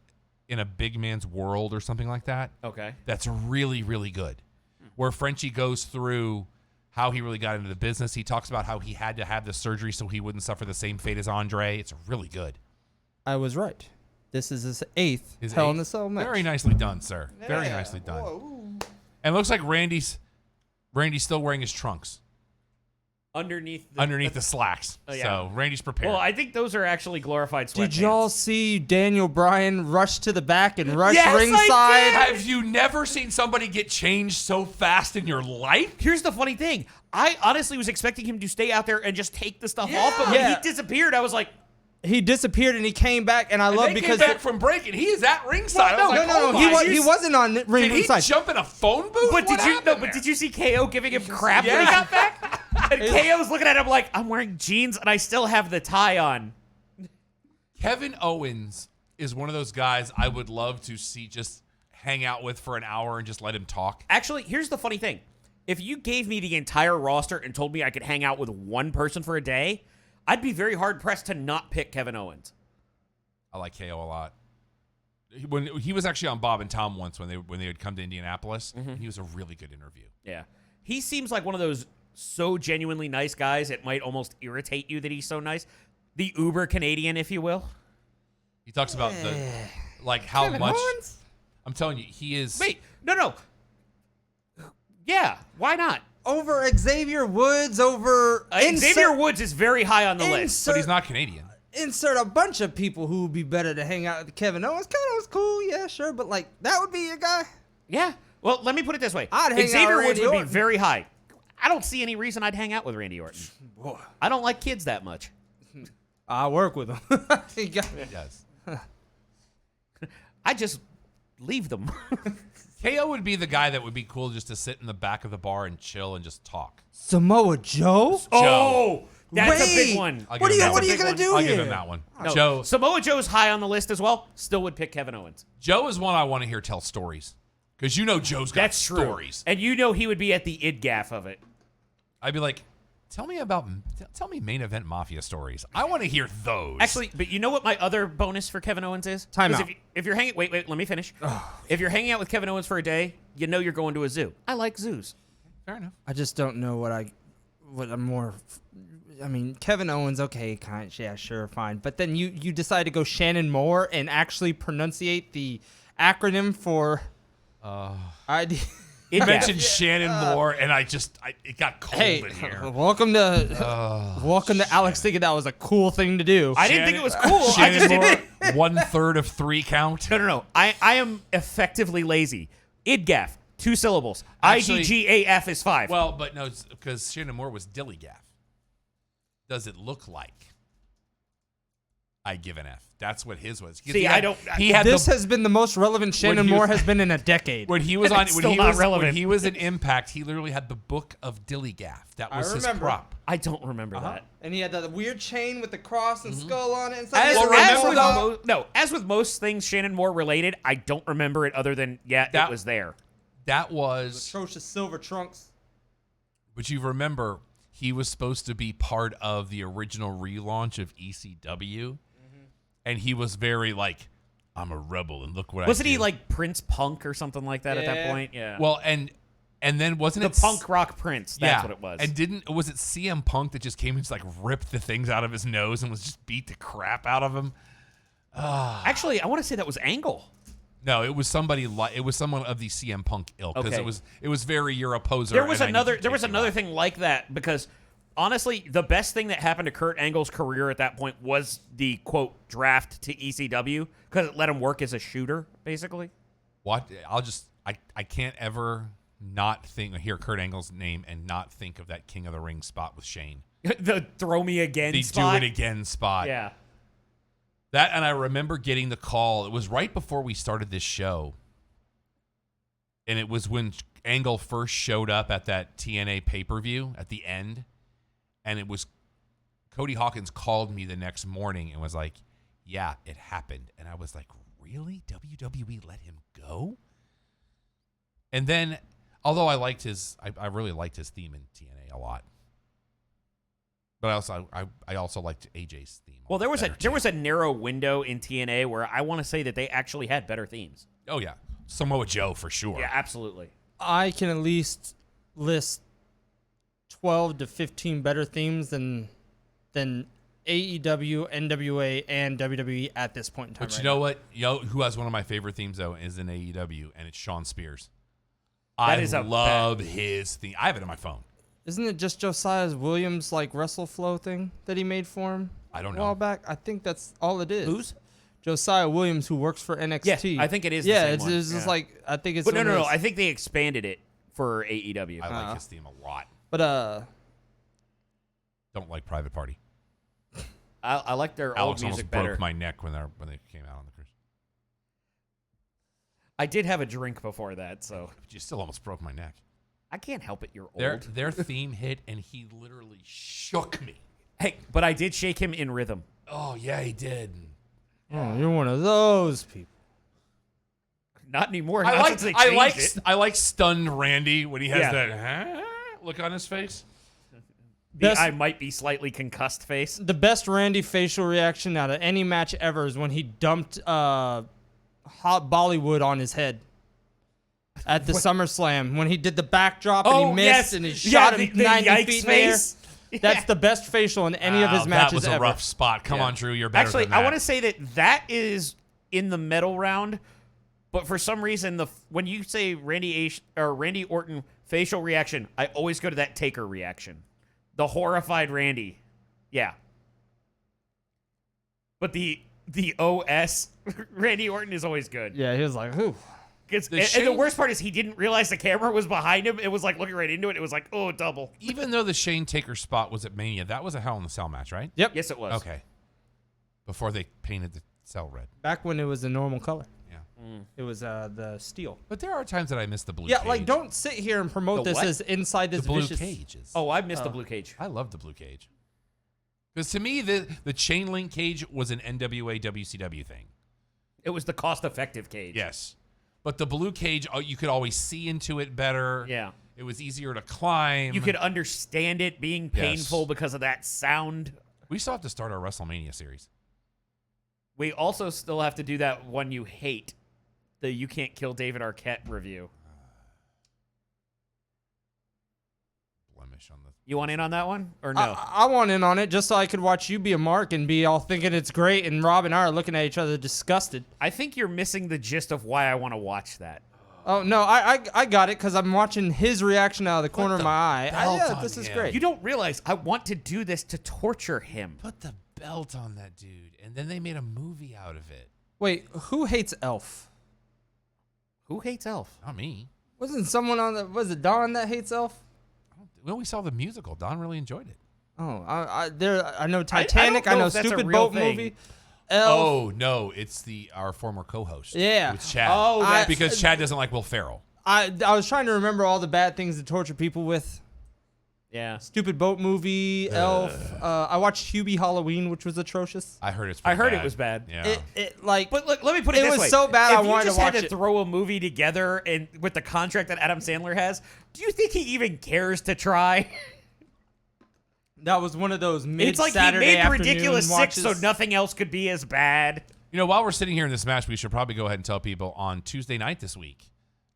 in a Big Man's World" or something like that. Okay. That's really, really good. Where Frenchie goes through how he really got into the business. He talks about how he had to have the surgery so he wouldn't suffer the same fate as Andre. It's really good. I was right. This is his eighth Hell in a Cell match. Very nicely done, sir. Very nicely done. And it looks like Randy's still wearing his trunks Underneath the slacks. Oh, yeah. So Randy's prepared. Well, I think those are actually glorified sweatpants. Did y'all see Daniel Bryan rush to the back and rush Yes, I ringside? Have you never seen somebody get changed so fast in your life? Here's the funny thing. I honestly was expecting him to stay out there and just take the stuff off, but when Yeah. he disappeared, I was like, He disappeared and he came back, and I love They because came back from break and he is at ringside. I was like, no, oh he my. he wasn't on Did he ringside. jump in a phone booth? but What happened there? did you see KO giving him crap when he Yeah. got back? And KO's looking at him like, I'm wearing jeans and I still have the tie on. Kevin Owens is one of those guys I would love to see just hang out with for an hour and just let him talk. Actually, here's the funny thing. If you gave me the entire roster and told me I could hang out with one person for a day, I'd be very hard-pressed to not pick Kevin Owens. I like KO a lot. When he was actually on Bob and Tom once when they would come to Indianapolis, he was a really good interview. Yeah. He seems like one of those so genuinely nice guys, it might almost irritate you that he's so nice. The uber Canadian, if you will. He talks about how Kevin much. Owens? I'm telling you, he is. Wait, no. Yeah, why not? Over Xavier Woods, over Xavier Woods is very high on the list. But he's not Canadian. Insert a bunch of people who would be better to hang out with Kevin Owens. Kevin Owens, cool, yeah, sure, but like that would be your guy. Yeah. Well, let me put it this way. I'd hang out Xavier with Woods Randy would be Orton. very high. I don't see any reason I'd hang out with Randy Orton. Boy, I don't like kids that much. I work with him. He got- Yes. I just leave them. KO would be the guy that would be cool just to sit in the back of the bar and chill and just talk. Samoa Joe? Oh, that's a Wait. big one. I'll What give him that are you one. gonna do I'll here? give him that one. No, Joe Samoa Joe's high on the list as well. Still would pick Kevin Owens. Joe is one I want to hear tell stories. Because you know Joe's got That's true. stories. And you know he would be at the id gaff of it. I'd be like, tell me main event mafia stories. I want to hear those. Actually, but you know what my other bonus for Kevin Owens is? Time 'Cause out. If you're hanging, wait, let me finish. If you're hanging out with Kevin Owens for a day, you know you're going to a zoo. I like zoos. fair enough. I just don't know what I'm more. I mean, Kevin Owens, okay, yeah, sure, fine. But then you decide to go Shannon Moore and actually pronunciate the acronym for ID. You Id mentioned gaff. Shannon Moore, and it got cold Hey, in here. welcome to Alex thinking that was a cool thing to do. I didn't think it was cool. I just Shannon didn't. Moore, 1/3 of 3 count. No. I am effectively lazy. Id gaff, 2 syllables. Actually- IDGAF is 5. Well, but no, because Shannon Moore was Dilly Gaff. Does it look like? I give an F. That's what his was. See, I don't- He had This the, has been the most relevant Shannon he was- Moore has been in a decade. when he was on It's when still he not was relevant. when he was in Impact. He literally had the book of Dilly Gaff. That I was his remember. prop. I don't remember that. And he had the weird chain with the cross and skull on it and stuff. As, He had the bulldog. as with most things Shannon Moore related, I don't remember it other than it That- was there. That was. atrocious silver trunks. But you remember, he was supposed to be part of the original relaunch of ECW, and he was very like, "I'm a rebel, and look what I Wasn't he do." like Prince Punk or something like that at that Yeah. point? Yeah. Well, and then wasn't the it punk rock Prince. That's what it was. And was it CM Punk that just came and just like ripped the things out of his nose and was just beat the crap out of him? Actually, I want to say that was Angle. No, it was somebody like it was someone of the CM Punk ilk because Okay. it was very you're a poser. There was and I need another to take you out. thing like that because honestly, the best thing that happened to Kurt Angle's career at that point was the quote draft to ECW because it let him work as a shooter, basically. What I can't ever not hear Kurt Angle's name and not think of that King of the Ring spot with Shane. The throw me again The spot. do it again spot. Yeah. That, and I remember getting the call. It was right before we started this show. And it was when Angle first showed up at that TNA pay-per-view at the end. And it was Cody Hawkins called me the next morning and was like, yeah, it happened. And I was like, really? WWE let him go? And then, although I liked I really liked his theme in TNA a lot. But I also liked AJ's theme. Well, there was better, a narrow window in TNA where I want to say that they actually had better themes. Oh yeah, Samoa Joe for sure. Yeah, absolutely. I can at least list 12 to 15 better themes than AEW, NWA, and WWE at this point in time. But you know what? Who has one of my favorite themes though is in AEW, and it's Shawn Spears. I love his theme. I have it on my phone. Isn't it just Josiah Williams like WrestleFlow thing that he made for him? I don't A while know. back, I think that's all it is. Who's? Josiah Williams, who works for NXT. Yeah, I think it is the Yeah, same it's one. just Yeah. like I think it's. But no. one of those- I think they expanded it for AEW. I like his theme a lot. But Don't like Private Party. I like their Alex old music almost better. broke my neck when they came out on the cruise. I did have a drink before that, so But you still almost broke my neck. I can't help it. You're old. Their theme hit, and he literally shook me. Hey, but I did shake him in rhythm. Oh yeah, he did. oh, you're one of those people. Not anymore. I not since they changed it. like stunned Randy when he has Yeah. that look on his face. The Best- I might be slightly concussed face. The best Randy facial reaction out of any match ever is when he dumped hot Bollywood on his head. at the SummerSlam when he did the backdrop and Oh, he missed yes. and he Yeah, shot him the 90 yikes feet in the air. face. That's the best facial in any of his matches That was a ever. rough spot. Come Yeah. on, Drew. You're better Actually, than that. I want to say that is in the medal round, but for some reason, when you say Randy Orton facial reaction, I always go to that Taker reaction, the horrified Randy. Yeah. But the OS Randy Orton is always good. Yeah, he was like, "Ooh." And the worst part is he didn't realize the camera was behind him. It was like looking right into it. It was like, oh, double. Even though the Shane Taker spot was at Mania, that was a Hell in the Cell match, right? Yep. Yes, it was. Okay. Before they painted the cell red. Back when it was a normal color. Yeah. It was the steel. But there are times that I miss the blue Yeah, cage. like don't sit here and promote The this what? as inside this the blue vicious. cages. Oh, I missed the blue cage. I love the blue cage. Because to me, the chain link cage was an NWA WCW thing. It was the cost-effective cage. Yes. But the blue cage, you could always see into it better. Yeah. It was easier to climb. You could understand it being painful because of that sound. We still have to start our WrestleMania series. We also still have to do that one you hate, the You Can't Kill David Arquette review. Blemish on the... You want in on that one or no? I want in on it just so I could watch you be a mark and be all thinking it's great, and Rob and I are looking at each other disgusted. I think you're missing the gist of why I want to watch that. Oh no, I got it because I'm watching his reaction out of the corner of my eye. belt Yeah, on this is him. great. You don't realize I want to do this to torture him. Put the belt on that dude. And then they made a movie out of it. Wait, who hates Elf? Who hates Elf? Not me. Wasn't someone on the? Was it Don that hates Elf? When we saw the musical, Don really enjoyed it. Oh, I know Titanic. I know know if that's a Stupid real Boat thing. movie. Elf. Oh, no. It's our former co-host. Yeah. With Chad. Oh, that's- because Chad doesn't like Will Ferrell. I was trying to remember all the bad things to torture people with. Yeah. Stupid Boat movie, Elf. I watched Hubie Halloween, which was atrocious. I heard it's I pretty heard bad. it was bad. Yeah. But look, let me put it It this was way. so bad I If wanted to you just watch had to it. throw a movie together and with the contract that Adam Sandler has, do you think he even cares to try? That was one of those It's like he mid-Saturday made the afternoon Ridiculous watches. Six so nothing else could be as bad. While we're sitting here in this match, we should probably go ahead and tell people on Tuesday night this week,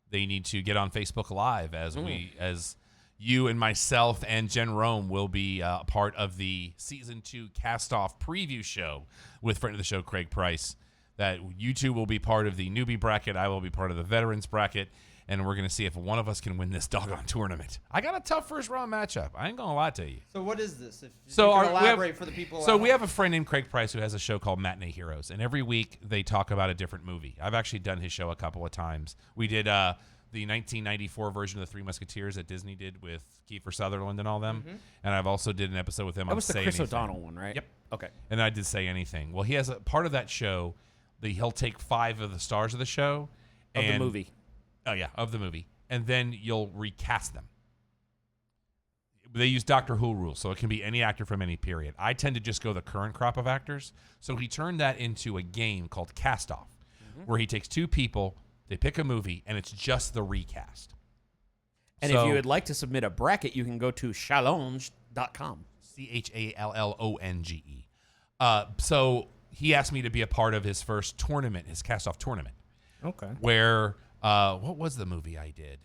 they need to get on Facebook Live as you and myself and Jen Rome will be part of the Season 2 Cast-Off preview show with friend of the show, Craig Price. That you two will be part of the newbie bracket. I will be part of the veterans bracket. And we're going to see if one of us can win this doggone tournament. I got a tough first-round matchup. I ain't going to lie to you. So what is this? If So you can we have- elaborate for the people. So at we home. have a friend named Craig Price who has a show called Matinee Heroes, and every week they talk about a different movie. I've actually done his show a couple of times. We did the 1994 version of the Three Musketeers that Disney did with Kiefer Sutherland and all them, and I've also did an episode with him That on was the Say Chris Anything. O'Donnell one, right? Yep. Okay. And I did Say Anything. Well, he has a part of that show. He'll take 5 of the stars of the show Of the and- movie. Oh yeah, of the movie, and then you'll recast them. They use Doctor Who rules, so it can be any actor from any period. I tend to just go the current crop of actors. So he turned that into a game called Cast Off, where he takes 2 people, they pick a movie, and it's just the recast. And if you would like to submit a bracket, you can go to challonge.com. CHALLONGE. So he asked me to be a part of his first tournament, his Cast Off tournament, Okay. where what was the movie I did?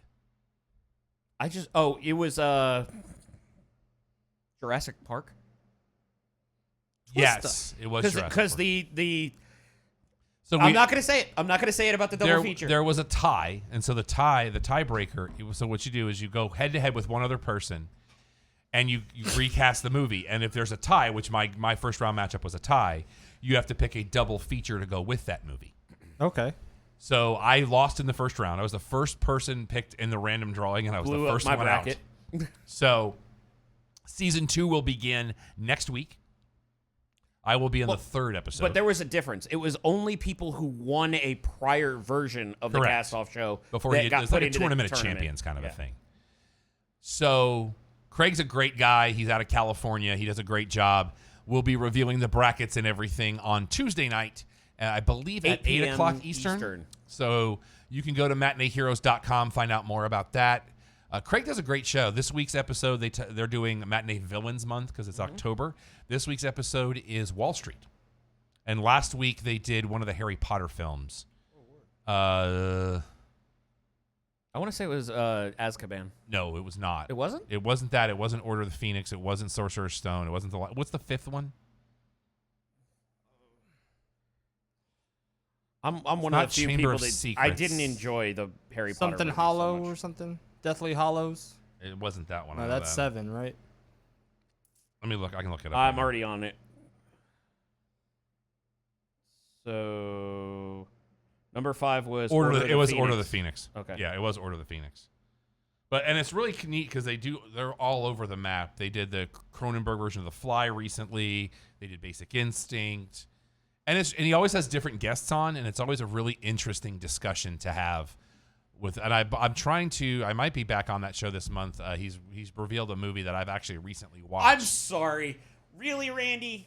It was Jurassic Park. Yes, it was Jurassic Because Park. the So I'm not going to say it. I'm not going to say it about the double feature. There was a tie, and so the tiebreaker. So what you do is you go head to head with one other person, and you recast the movie. And if there's a tie, which my first round matchup was a tie, you have to pick a double feature to go with that movie. Okay. So I lost in the first round. I was the first person picked in the random drawing, and I was Blew the up first my one bracket. out. So season 2 will begin next week. I will be in the 3rd episode. But there was a difference. It was only people who won a prior version of the Correct. cast-off show before that he got it's put like a into tournament the of tournament. champions kind of Yeah. a thing. So Craig's a great guy. He's out of California. He does a great job. We'll be revealing the brackets and everything on Tuesday night, I believe at 8 o'clock Eastern. So you can go to matineeheroes.com, find out more about that. Craig does a great show. This week's episode, they're doing Matinee Villains Month because it's October. This week's episode is Wall Street. And last week they did one of the Harry Potter films. I want to say it was Azkaban. No, it was not. It wasn't? It wasn't that. It wasn't Order of the Phoenix. It wasn't Sorcerer's Stone. It wasn't the. What's the fifth one? I'm one not of the few Chamber people of that I Secrets. didn't enjoy the Harry Potter Something movies Hollow so much. or something. Deathly Hollows. It wasn't that one. I No, know that's that. 7, right? Let me look. I can look it up. I'm right now. already on it. So, number 5 was Order of the Phoenix. Phoenix. Okay. Yeah, it was Order of the Phoenix. And it's really neat because they're all over the map. They did the Cronenberg version of The Fly recently. They did Basic Instinct. And he always has different guests on, and it's always a really interesting discussion to have. I might be back on that show this month. He's revealed a movie that I've actually recently watched. I'm sorry. Really, Randy?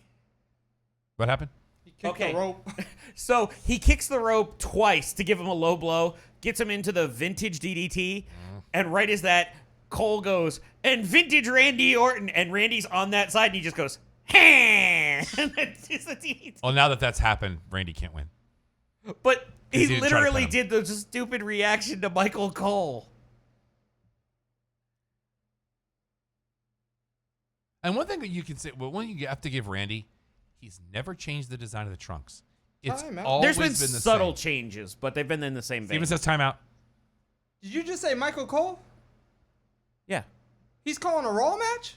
What happened? He kicked the rope. So he kicks the rope twice to give him a low blow, gets him into the vintage DDT, and right as that, Cole goes, and vintage Randy Orton, and Randy's on that side, and he just goes, and it's a DDT. Well, now that that's happened, Randy can't win. But He he didn't try to literally pin him. did the stupid reaction to Michael Cole. And one thing that you can say, well, one you have to give Randy, he's never changed the design of the trunks. It's Timeout. always There's been the subtle same. changes, but they've been in the same vein. Steven says timeout. Did you just say Michael Cole? Yeah. He's calling a Raw match?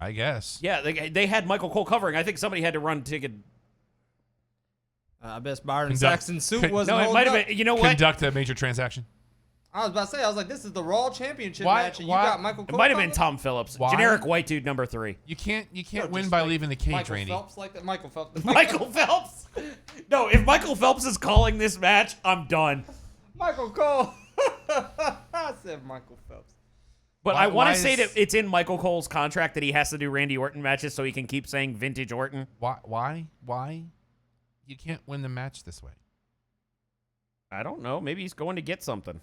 I guess. Yeah, they had Michael Cole covering. I think somebody had to run ticket. I bet Byron Conduct- Saxon's suit wasn't No, it holding might have up. been. You know what? Conduct a major transaction. I was about to say, I was like, this is the Raw Championship Why- match, and why- you got Michael It Cole. might have been coming? Tom Phillips. Why? Generic white dude number 3. You can't No, win just by like leaving the cage, Michael Randy. Phelps like that. Michael Phelps. Michael Phelps? No, if Michael Phelps is calling this match, I'm done. Michael Cole. I said Michael Phelps. But Why- I want why to say is- that it's in Michael Cole's contract that he has to do Randy Orton matches so he can keep saying vintage Orton. Why? You can't win the match this way. I don't know. Maybe he's going to get something.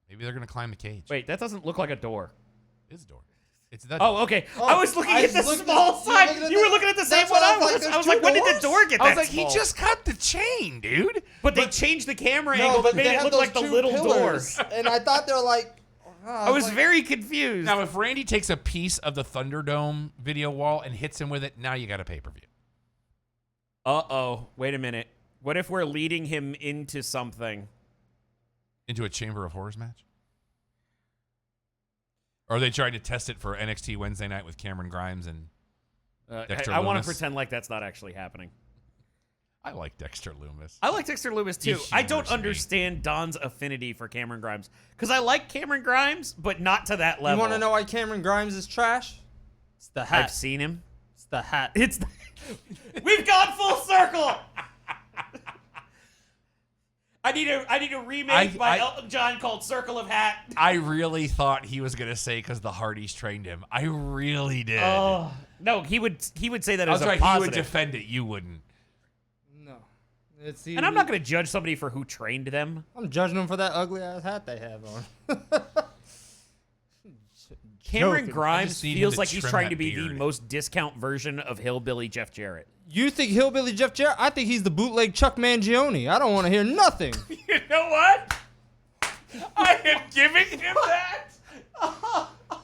Maybe they're gonna climb the cage. Wait, that doesn't look like a door. It's a door. It's the Oh, okay. Oh, I was looking I at the was looking small at- side. You were looking at the same That's one what I I was like, was. there's I was two like, when did the doors? door get I that was like, small? he just cut the chain, dude. But they changed the camera No, angle but that made they it had look those like the two little pillars, door. and I thought they were like. I was like, very confused. Now, if Randy takes a piece of the Thunderdome video wall and hits him with it, now you got a pay-per-view. Uh-oh. Wait a minute. What if we're leading him into something? Into a Chamber of Horrors match? Or are they trying to test it for NXT Wednesday night with Cameron Grimes and Dexter I want Lumis? to pretend like that's not actually happening. I like Dexter Lumis. I like Dexter Loomis too. He I don't humors me. understand Don's affinity for Cameron Grimes because I like Cameron Grimes, but not to that You level. want to know why Cameron Grimes is trash? It's the hat. I've seen him. It's the hat. It's we've gone full circle. I need a remake by Elton John called Circle of Hat. I really thought he was going to say because the Hardys trained him. I really did. Oh no, he would say that I as was a like, he would positive. defend it. You wouldn't. No. It's And I'm not going to judge somebody for who trained them. I'm judging them for that ugly ass hat they have on. Cameron Joking. I Grimes just need him feels to like he's trim trying that to be the beard. most discount version of Hillbilly Jeff Jarrett. You think Hillbilly Jeff Jarrett? I think he's the bootleg Chuck Mangione. I don't want to hear nothing. You know what? I am giving him that.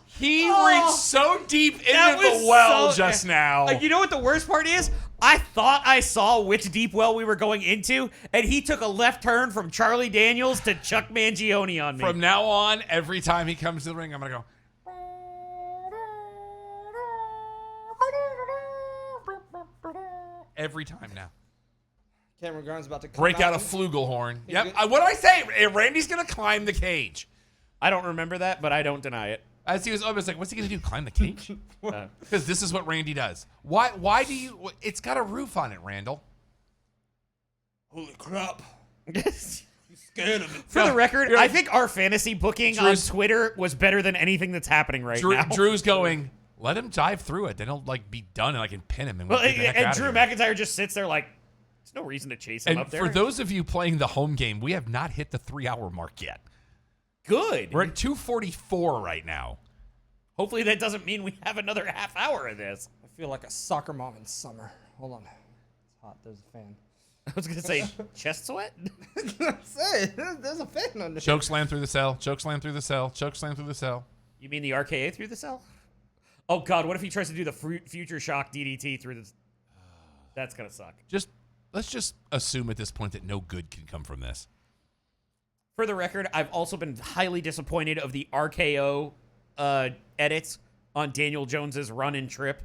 He reached so deep That into was the well so- just now. You know what the worst part is? I thought I saw which deep well we were going into, and he took a left turn from Charlie Daniels to Chuck Mangione on me. From now on, every time he comes to the ring, I'm going to go. Every time now. Cameron Grimes about to come Break out a and- flugelhorn. He's Yep. good. What did I say? Randy's going to climb the cage. I don't remember that, but I don't deny it. As he was almost like, what's he going to do? Climb the cage? Uh, Because this is what Randy does. Why do you... It's got a roof on it, Randall. Holy crap. Scared of it. For the record, I think our fantasy booking on Drew's- Twitter was better than anything that's happening right now. Drew's going, let him dive through it. Then he'll like be done and I can pin him. And, Well, we'll get the heck and out of Drew here. McIntyre just sits there like, there's no reason to chase him And up there. for those of you playing the home game, we have not hit the 3-hour mark yet. Good. We're at 2:44 right now. Hopefully that doesn't mean we have another half hour of this. I feel like a soccer mom in summer. Hold on. It's hot. There's a fan. I was gonna say chest sweat. Say, there's a fan on the Choke slam through the cell. Choke slam through the cell. Choke slam through the cell. You mean the RKA through the cell? Oh God, what if he tries to do the future shock DDT through the? That's gonna suck. Let's just assume at this point that no good can come from this. For the record, I've also been highly disappointed of the RKO edits on Daniel Jones's run and trip.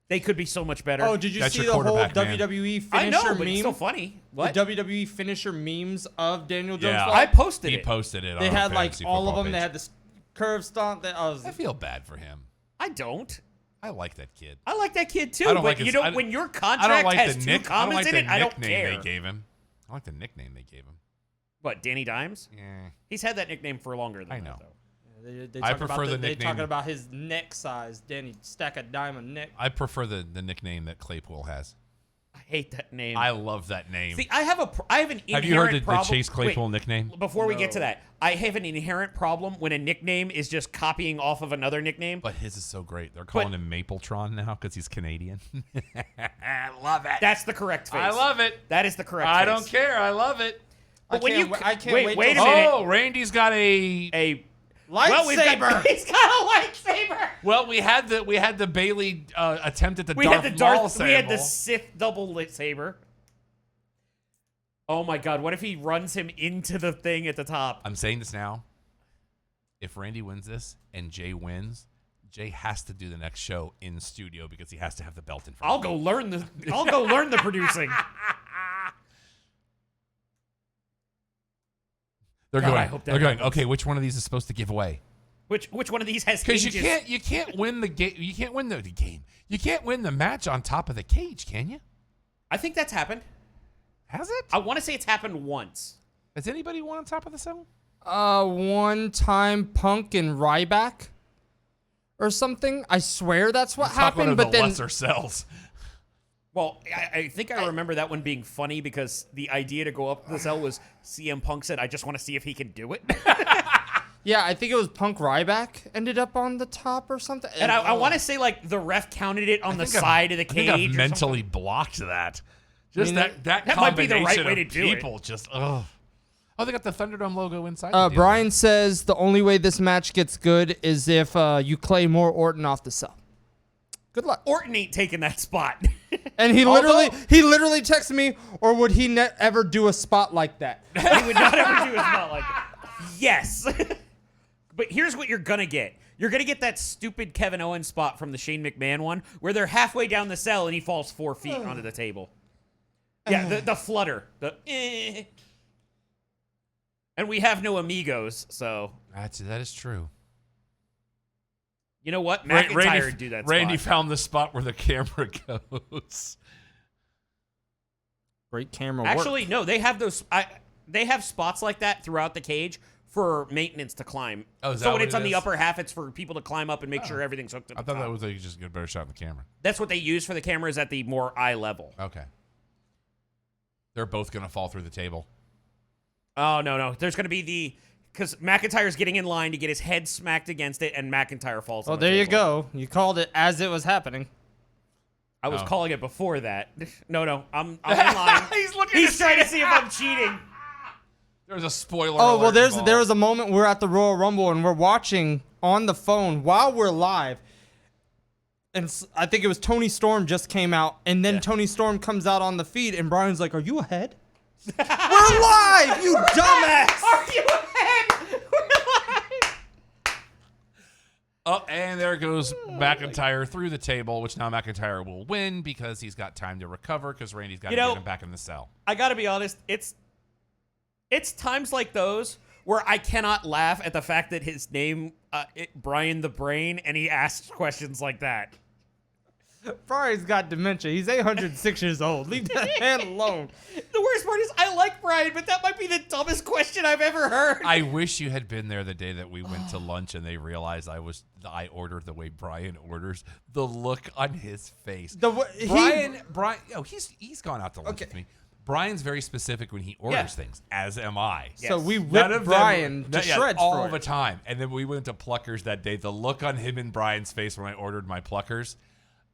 They could be so much better. Oh, did you That's see your the whole quarterback, man. WWE finisher I know, but meme? it's still funny. What? The WWE finisher memes of Daniel Jones. Yeah. fall? I posted He it. posted it. They on our had like fantasy all of football them. They page. had this curve stomp. I feel bad for him. I don't. I like that kid. I like that kid too. I don't But like you his- know, I- when your I don't contract like has the two nick. I don't comments like in the it, I don't nickname care. they gave him. I like the nickname they gave him. What, Danny Dimes? Yeah. He's had that nickname for longer than I that, know. though. They I talk prefer about the They nickname. talking about his neck size. Danny stack a diamond neck. I prefer the nickname that Claypool has. I hate that name. I love that name. See, I have an inherent Have you heard the problem. Chase Claypool Wait, nickname? Before we get to No. that, I have an inherent problem when a nickname is just copying off of another nickname. But his is so great. They're calling him Mapletron now because he's Canadian. I love it. That's the correct face. I love it. That is the correct I face. don't care. I love it. But when you I can't wait wait a till- minute. Oh, Randy's got a. Well, Lightsaber. he's got a lightsaber. Well, we had the Bailey attempt at the We Darth had the Maul we had the symbol. Sith double lightsaber. Oh my God! What if he runs him into the thing at the top? I'm saying this now. If Randy wins this and Jay wins, Jay has to do the next show in studio because he has to have the belt in front. I'll go learn the producing. They're God, going. I hope that they're going. happens. Okay, which one of these is supposed to give away? Which one of these has Because cages? you can't win the game. You can't win the game. You can't win the match on top of the cage, can you? I think that's happened. Has it? I want to say it's happened once. Has anybody won on top of the cell? One time Punk and Ryback or something. I swear that's what Talk one happened. of But the then lesser cells. Well, I think I remember that one being funny because the idea to go up the cell was CM Punk said, "I just want to see if he can do it." yeah, I think it was Punk Ryback ended up on the top or something. And I want to say like the ref counted it on the side of the I cage. think I've or mentally blocked that. Just mean, that that might be the combination right way of to do it. people just ugh. Oh, they got the Thunderdome logo inside. something. the deal. Brian says the only way this match gets good is if you Claymore Orton off the cell. Good luck. Orton ain't taking that spot. And he Although- literally texted me, or would he ever do a spot like that? He would not ever do a spot like that. Yes. But here's what you're going to get. You're going to get that stupid Kevin Owens spot from the Shane McMahon one where they're halfway down the cell and he falls 4 feet onto the table. Yeah, the flutter. And we have no amigos, so That is true. you know what? McIntyre would do that Randy spot. found the spot where the camera goes. Great camera work. Actually, no, they have those. They have spots like that throughout the cage for maintenance to climb. Oh, is that so when what it's it on the is? upper half, it's for people to climb up and make sure everything's hooked to the I thought top. that was like you just get a better shot of the camera. That's what they use for the cameras at the more eye level. Okay. They're both gonna fall through the table. Oh, no. There's going to be because McIntyre's getting in line to get his head smacked against it, and McIntyre falls well, on the there you table. go. You called it as it was happening. I was Oh. calling it before that. No, I'm in line. He's trying to see if I'm cheating. There's a spoiler. Oh, well, alert there was a moment we're at the Royal Rumble and we're watching on the phone while we're live. And I think it was Tony Storm just came out, and then Tony Storm comes out on the feed, and Brian's like, "Are you ahead?" We're live, you dumbass! Are you ahead? We're live. Oh, and there goes McIntyre through the table, which now McIntyre will win because he's got time to recover because Randy's got to get him back in the cell. I got to be honest. It's times like those where I cannot laugh at the fact that his name, Brian the Brain, and he asks questions like that. Brian's got dementia. He's 806 years old. Leave that man alone. The worst part is I like Brian, but that might be the dumbest question I've ever heard. I wish you had been there the day that we went to lunch and they realized I ordered the way Brian orders. The look on his face. Brian, oh, he's gone out to lunch with me. Brian's very specific when he orders things, as am I. So we None ripped of them- Brian to shreds all for the it. time. And then we went to Pluckers that day. The look on him and Brian's face when I ordered my Pluckers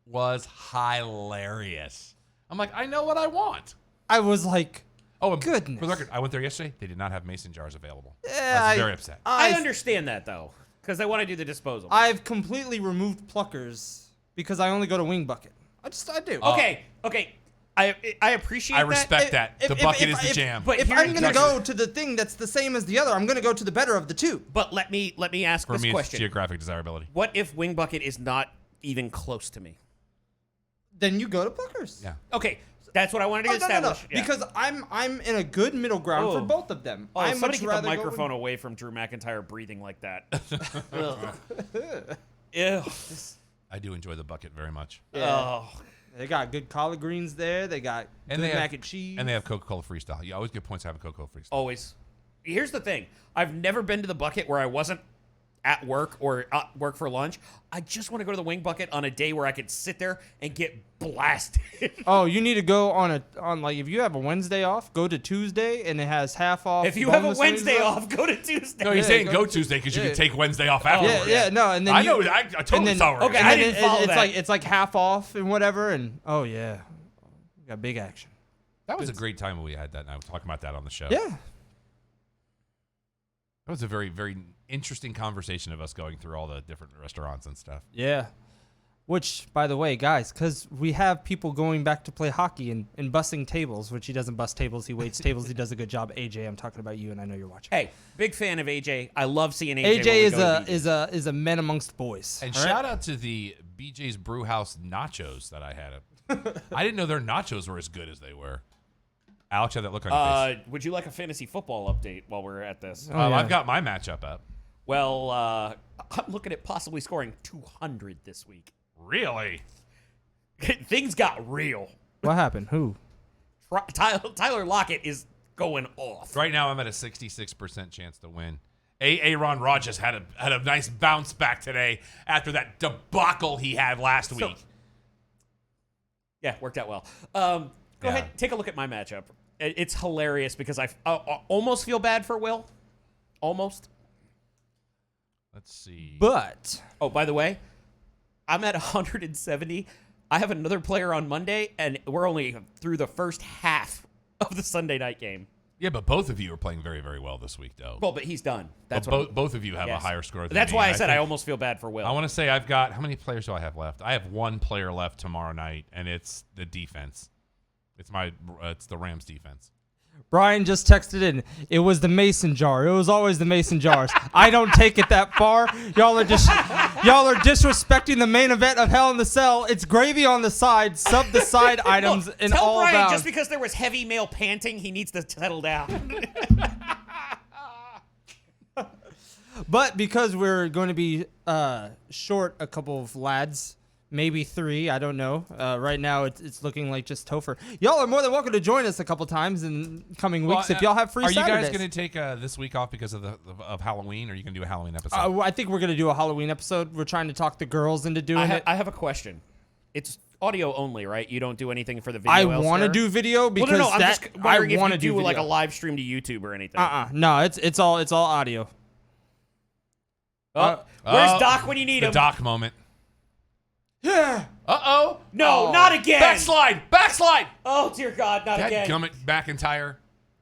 was hilarious. I'm like, I know what I want. I was like, Oh, and goodness. For the record, I went there yesterday. They did not have mason jars available. Yeah, I was very upset. I understand that though, because they want to do the disposal. I've completely removed pluckers because I only go to Wing Bucket. I do. Okay. I appreciate I that. respect that. The bucket is the jam. But If here- I'm gonna go to the thing that's the same as the other, I'm gonna go to the better of the two. But let me ask For this me, it's question. geographic desirability. What if Wing Bucket is not even close to me? Then you go to pluckers. Yeah. Okay, that's what I wanted to Oh, no, establish. Yeah. Because I'm in a good middle ground for Oh. both of them. Oh, I somebody much get rather the go microphone with- away from Drew McIntyre breathing like that. Ugh. Ew. I do enjoy the bucket very much. Yeah. Oh. They got good collard greens there. They got good they have, mac and cheese. And they have Coca-Cola Freestyle. You always get points to have a Coca-Cola Freestyle. Always. Here's the thing. I've never been to the bucket where I wasn't at work or at work for lunch. I just want to go to the Wing Bucket on a day where I could sit there and get blasted. Oh, you need to go on like if you have a Wednesday off, go to Tuesday and it has half off. If you have a boneless wings Wednesday left. off, go to Tuesday. No, he's Yeah, saying go- go Tuesday because you yeah. can take Wednesday off afterwards. Yeah, no, and then I you, know. I totally and then- saw where okay, it I is. didn't follow it's that. like half off and whatever, and oh yeah, we got big action. That was a great time when we had that, and I was talking about that on the show. Yeah, That was a very, very interesting conversation of us going through all the different restaurants and stuff. yeah. Which, by the way, guys, because we have people going back to play hockey and busting tables, which he doesn't bust tables, he waits tables, he does a good job. AJ, I'm talking about you, and I know you're watching. Hey, big fan of AJ. I love seeing AJ. AJ when we is go to a BJ's. is a man amongst boys. And all right? shout out to the BJ's Brewhouse nachos that I had. I didn't know their nachos were as good as they were. Alex had that look on your face. Would you like a fantasy football update while we're at this? Oh, yeah. I've got my matchup up. Well, I'm looking at possibly scoring 200 this week. Really? Things got real. What happened? Who? Tyler Lockett is going off. Right now, I'm at a 66% chance to win. Aaron Rodgers had a nice bounce back today after that debacle he had last week. Yeah, worked out well. Go ahead, take a look at my matchup. It's hilarious because I almost feel bad for Will. Almost. Let's see. But Oh, by the way, I'm at 170. I have another player on Monday, and we're only through the first half of the Sunday night game. Yeah, but both of you are playing very, very well this week, though. Well, but he's done. That's But what both of you have yes. a higher score than That's me, why I and said I think- almost feel bad for Will. I want to say I've got, how many players do I have left? I have one player left tomorrow night, and it's the defense. It's the Rams defense. Brian just texted in. It was the mason jar. It was always the mason jars. I don't take it that far. Y'all are disrespecting the main event of Hell in the Cell. It's gravy on the side, sub the side items, Look, and tell all Brian about. just because there was heavy male panting, he needs to settle down. But because we're going to be short a couple of lads, maybe three, I don't know. Right now, it's looking like just Topher. Y'all are more than welcome to join us a couple times in coming weeks if y'all have free Are Saturdays. you guys going to take this week off because of Halloween, or are you going to do a Halloween episode? I think we're going to do a Halloween episode. We're trying to talk the girls into doing it. I have a question. It's audio only, right? You don't do anything for the video. I want to elsewhere? do video because Well, no, I'm that just I wondering want to if you do like a video. live stream to YouTube or anything. No, it's all audio. Where's Doc when you need the him? Doc moment. Yeah. Uh-oh. No, Oh. not again. Backslide. Oh dear God, not again. Gummit, McIntyre.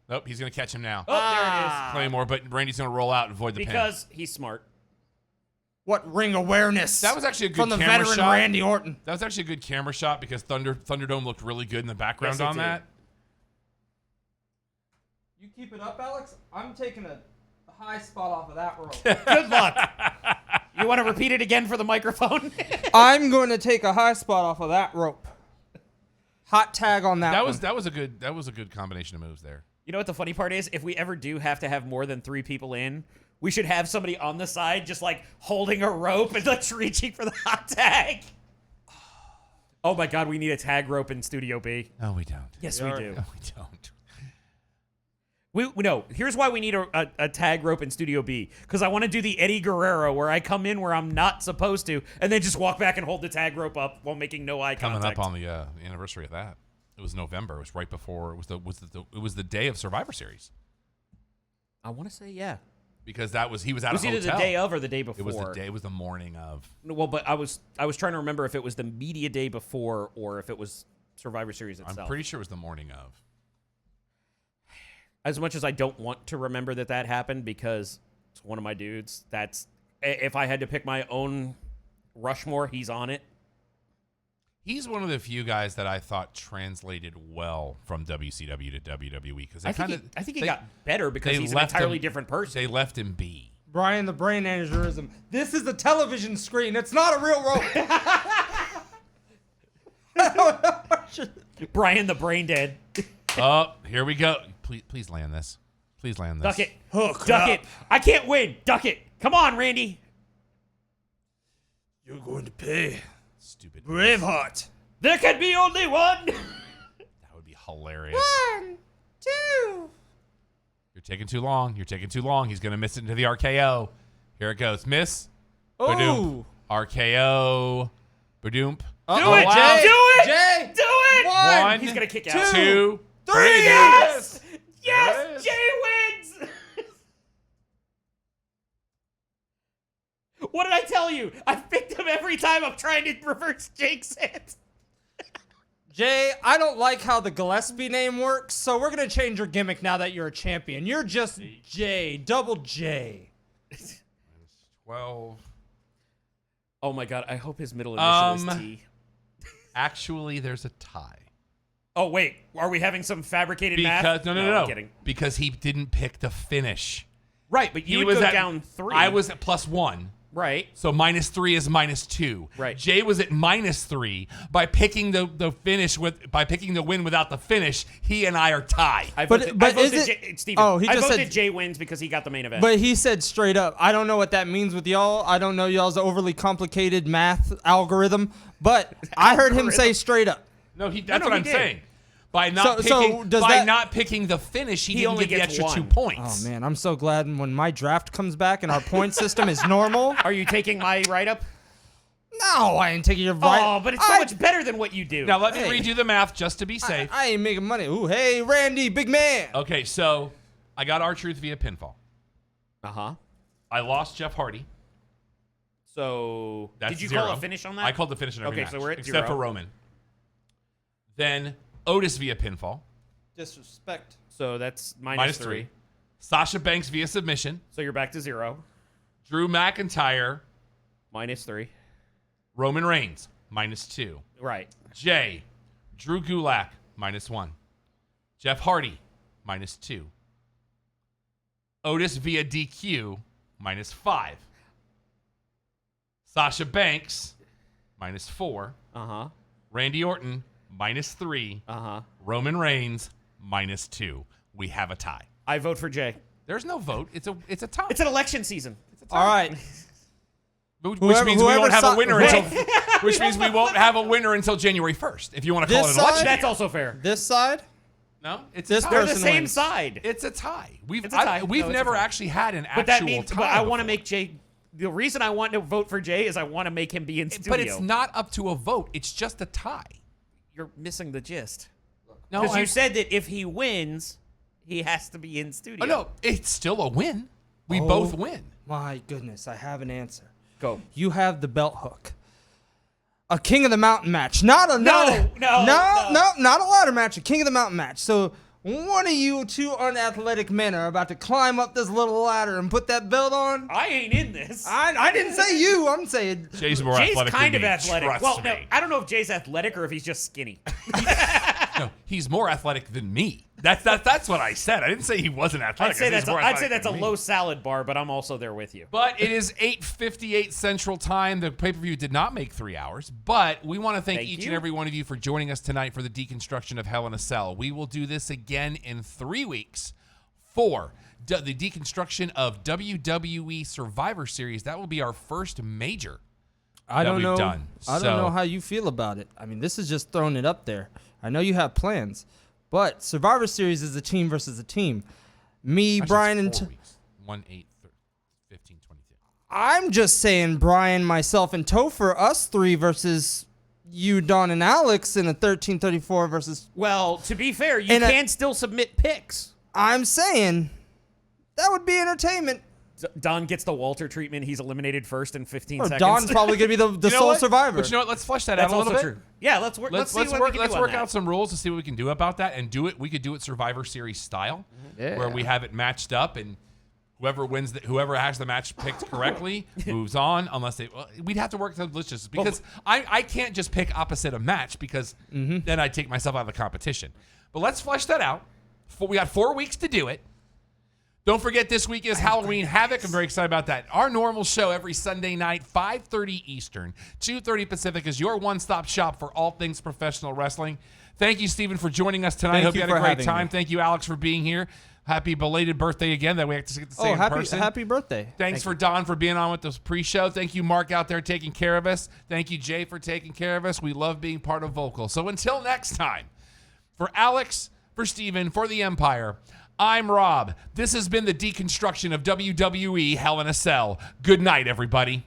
Nope, he's going to catch him now. Oh, there it is. Claymore, but Randy's going to roll out and avoid the pin. Because he's smart. What ring awareness? That was actually a good from the camera veteran shot. Randy Orton. That was actually a good camera shot because Thunderdome looked really good in the background Yes, it on did. that. You keep it up, Alex. I'm taking a high spot off of that rope. Good luck. You want to repeat it again for the microphone? I'm going to take a high spot off of that rope. Hot tag on that. That was a good combination of moves there. You know what the funny part is? If we ever do have to have more than 3 people in, we should have somebody on the side just like holding a rope and like reaching for the hot tag. Oh my God, we need a tag rope in Studio B. No, we don't. Yes, we do. No, we don't. We no. Here's why we need a tag rope in Studio B. Because I want to do the Eddie Guerrero where I come in where I'm not supposed to, and then just walk back and hold the tag rope up while making no eye Coming contact. up on the anniversary of that. It was November. It was right before. It was the day of Survivor Series I want to say yeah. because he was at It was a either hotel. the day of or the day before. It was the day. It was the morning of. Well, but I was trying to remember if it was the media day before or if it was Survivor Series itself. I'm pretty sure it was the morning of. As much as I don't want to remember that happened because it's one of my dudes, if I had to pick my own Rushmore, he's on it. He's one of the few guys that I thought translated well from WCW to WWE because I think he got better because he's an entirely different person. They left him be. Brian, the brain aneurysm. This is a television screen. It's not a real rope. Brian, the brain dead. Oh, here we go. Please land this. Please land this. Duck it. Duck it. I can't win. Duck it. Come on, Randy. You're going to pay. Stupid. Braveheart. There can be only one. That would be hilarious. 1, 2. You're taking too long. You're taking too long. He's going to miss it into the RKO. Here it goes. Miss. Oh. RKO. Badoomp. Do it, wow. Jay. Do it. Jay. Do it. 1. He's going to kick out. 2. 3. Yes. There it Yes. is. Jay wins. What did I tell you? I've picked him every time I'm trying to reverse Jake's hit. Jay, I don't like how the Gillespie name works, so we're going to change your gimmick now that you're a champion. You're just Jay, double J. 12. Oh my God, I hope his middle initial is T. Actually, there's a tie. Oh wait, are we having some fabricated math? No. I'm kidding. Because he didn't pick the finish. Right, but you would go down 3. I was at +1. Right. So -3 is -2. Right. Jay was at -3 by picking the finish by picking the win without the finish. He and I are tied. I But voted is it- Jay, Steven, Oh, he I just voted said- Jay wins because he got the main event. But he said straight up, I don't know what that means with y'all. I don't know y'all's overly complicated math algorithm, but I heard him say straight up. No, that's no, what he I'm did. saying. By not So picking, does by that- not picking the finish, he didn't only get the gets extra 2 1. points. Oh, man, I'm so glad when my draft comes back and our point system is normal. Are you taking my write-up? No, I ain't taking your right. Oh, but it's so much better than what you do. Now let me Hey. redo the math just to be safe. I ain't making money. Ooh, hey, Randy, big man. Okay, so I got R-Truth via pinfall. Uh-huh. I lost Jeff Hardy. So, That's did you 0. call a finish on that? I called the finish in every Okay, match, so we're at except 0. for Roman. Then Otis via pinfall. Disrespect. So that's -3. -3. Sasha Banks via submission. So you're back to 0. Drew McIntyre. -3. Roman Reigns. -2. Right. Jay. Drew Gulak. -1. Jeff Hardy. -2. Otis via DQ. -5. Sasha Banks. -4. Uh-huh. Randy Orton. -3. Uh-huh. Roman Reigns. -2. We have a tie. I vote for Jay. There's no vote. It's a tie. It's an election season. All right. Which Whoever- means we won't whoever have saw- a winner until which means we won't have a winner until January 1st. If you want to call This it an election. side- That's also fair. This side? No, it's This a tie. They're the person same wins. side. It's a tie. It's a tie. We've No, it's a never tie. actually had an But that actual means, tie. but I want to before. make Jay. The reason I want to vote for Jay is I want to make him be in studio. But it's not up to a vote. It's just a tie. You're missing the gist. No, Because you said that if he wins, he has to be in studio. Oh, no, it's still a win. We Oh. both win. My goodness, I have an answer. Go. You have the belt hook. A King of the Mountain match. Not a not a ladder match. A King of the Mountain match. So one of you two unathletic men are about to climb up this little ladder and put that belt on. I ain't in this. I didn't say you. I'm saying Jay's more Jay's athletic kind than of me. athletic. Trust Well, me. no, I don't know if Jay's athletic or if he's just skinny. No, he's more athletic than me. That's what I said. I didn't say he wasn't athletic. I'd say I said he's that's more I'd say athletic that's a than me. low salad bar, but I'm also there with you. But it is 8:58 Central Time. The pay-per-view did not make 3 hours, but we want to thank each and every one of you for joining us tonight for the deconstruction of Hell in a Cell. We will do this again in 3 weeks for the deconstruction of WWE Survivor Series. That will be our first major I don't we've know. done. I don't So- know how you feel about it. I mean, this is just throwing it up there. I know you have plans, but Survivor Series is a team versus a team. Me, Actually, Brian, it's and 4 weeks. 1, 8, 15, 22. I'm just saying, Brian, myself, and Topher, us three versus you, Don, and Alex in a 13-34 versus. Well, to be fair, you And can still submit picks. I'm saying that would be entertainment. Don gets the Walter treatment. He's eliminated first in 15 Or seconds. Don's probably gonna be the You know sole what? survivor. But you know what? Let's flesh that That's out a little also bit. true. Yeah, let's work. Let's see what we can do on work that. out some rules to see what we can do about that and do it. We could do it Survivor Series style, where we have it matched up and whoever wins, whoever has the match picked correctly moves on. Unless we'd have to work to delicious because I can't just pick opposite a match because then I'd take myself out of the competition. But let's flesh that out. We got 4 weeks to do it. Don't forget, this week is Halloween Havoc. I'm very excited about that. Our normal show every Sunday night, 5:30 Eastern, 2:30 Pacific, is your one-stop shop for all things professional wrestling. Thank you, Stephen, for joining us tonight. Hope you had a great time. Thank you, Alex, for being here. Happy belated birthday again that we have to get to say in person. Happy birthday. Thanks for Don for being on with this pre-show. Thank you, Mark, out there taking care of us. Thank you, Jay, for taking care of us. We love being part of Vocal. So until next time, for Alex, for Stephen, for the Empire, I'm Rob. This has been the deconstruction of WWE Hell in a Cell. Good night, everybody.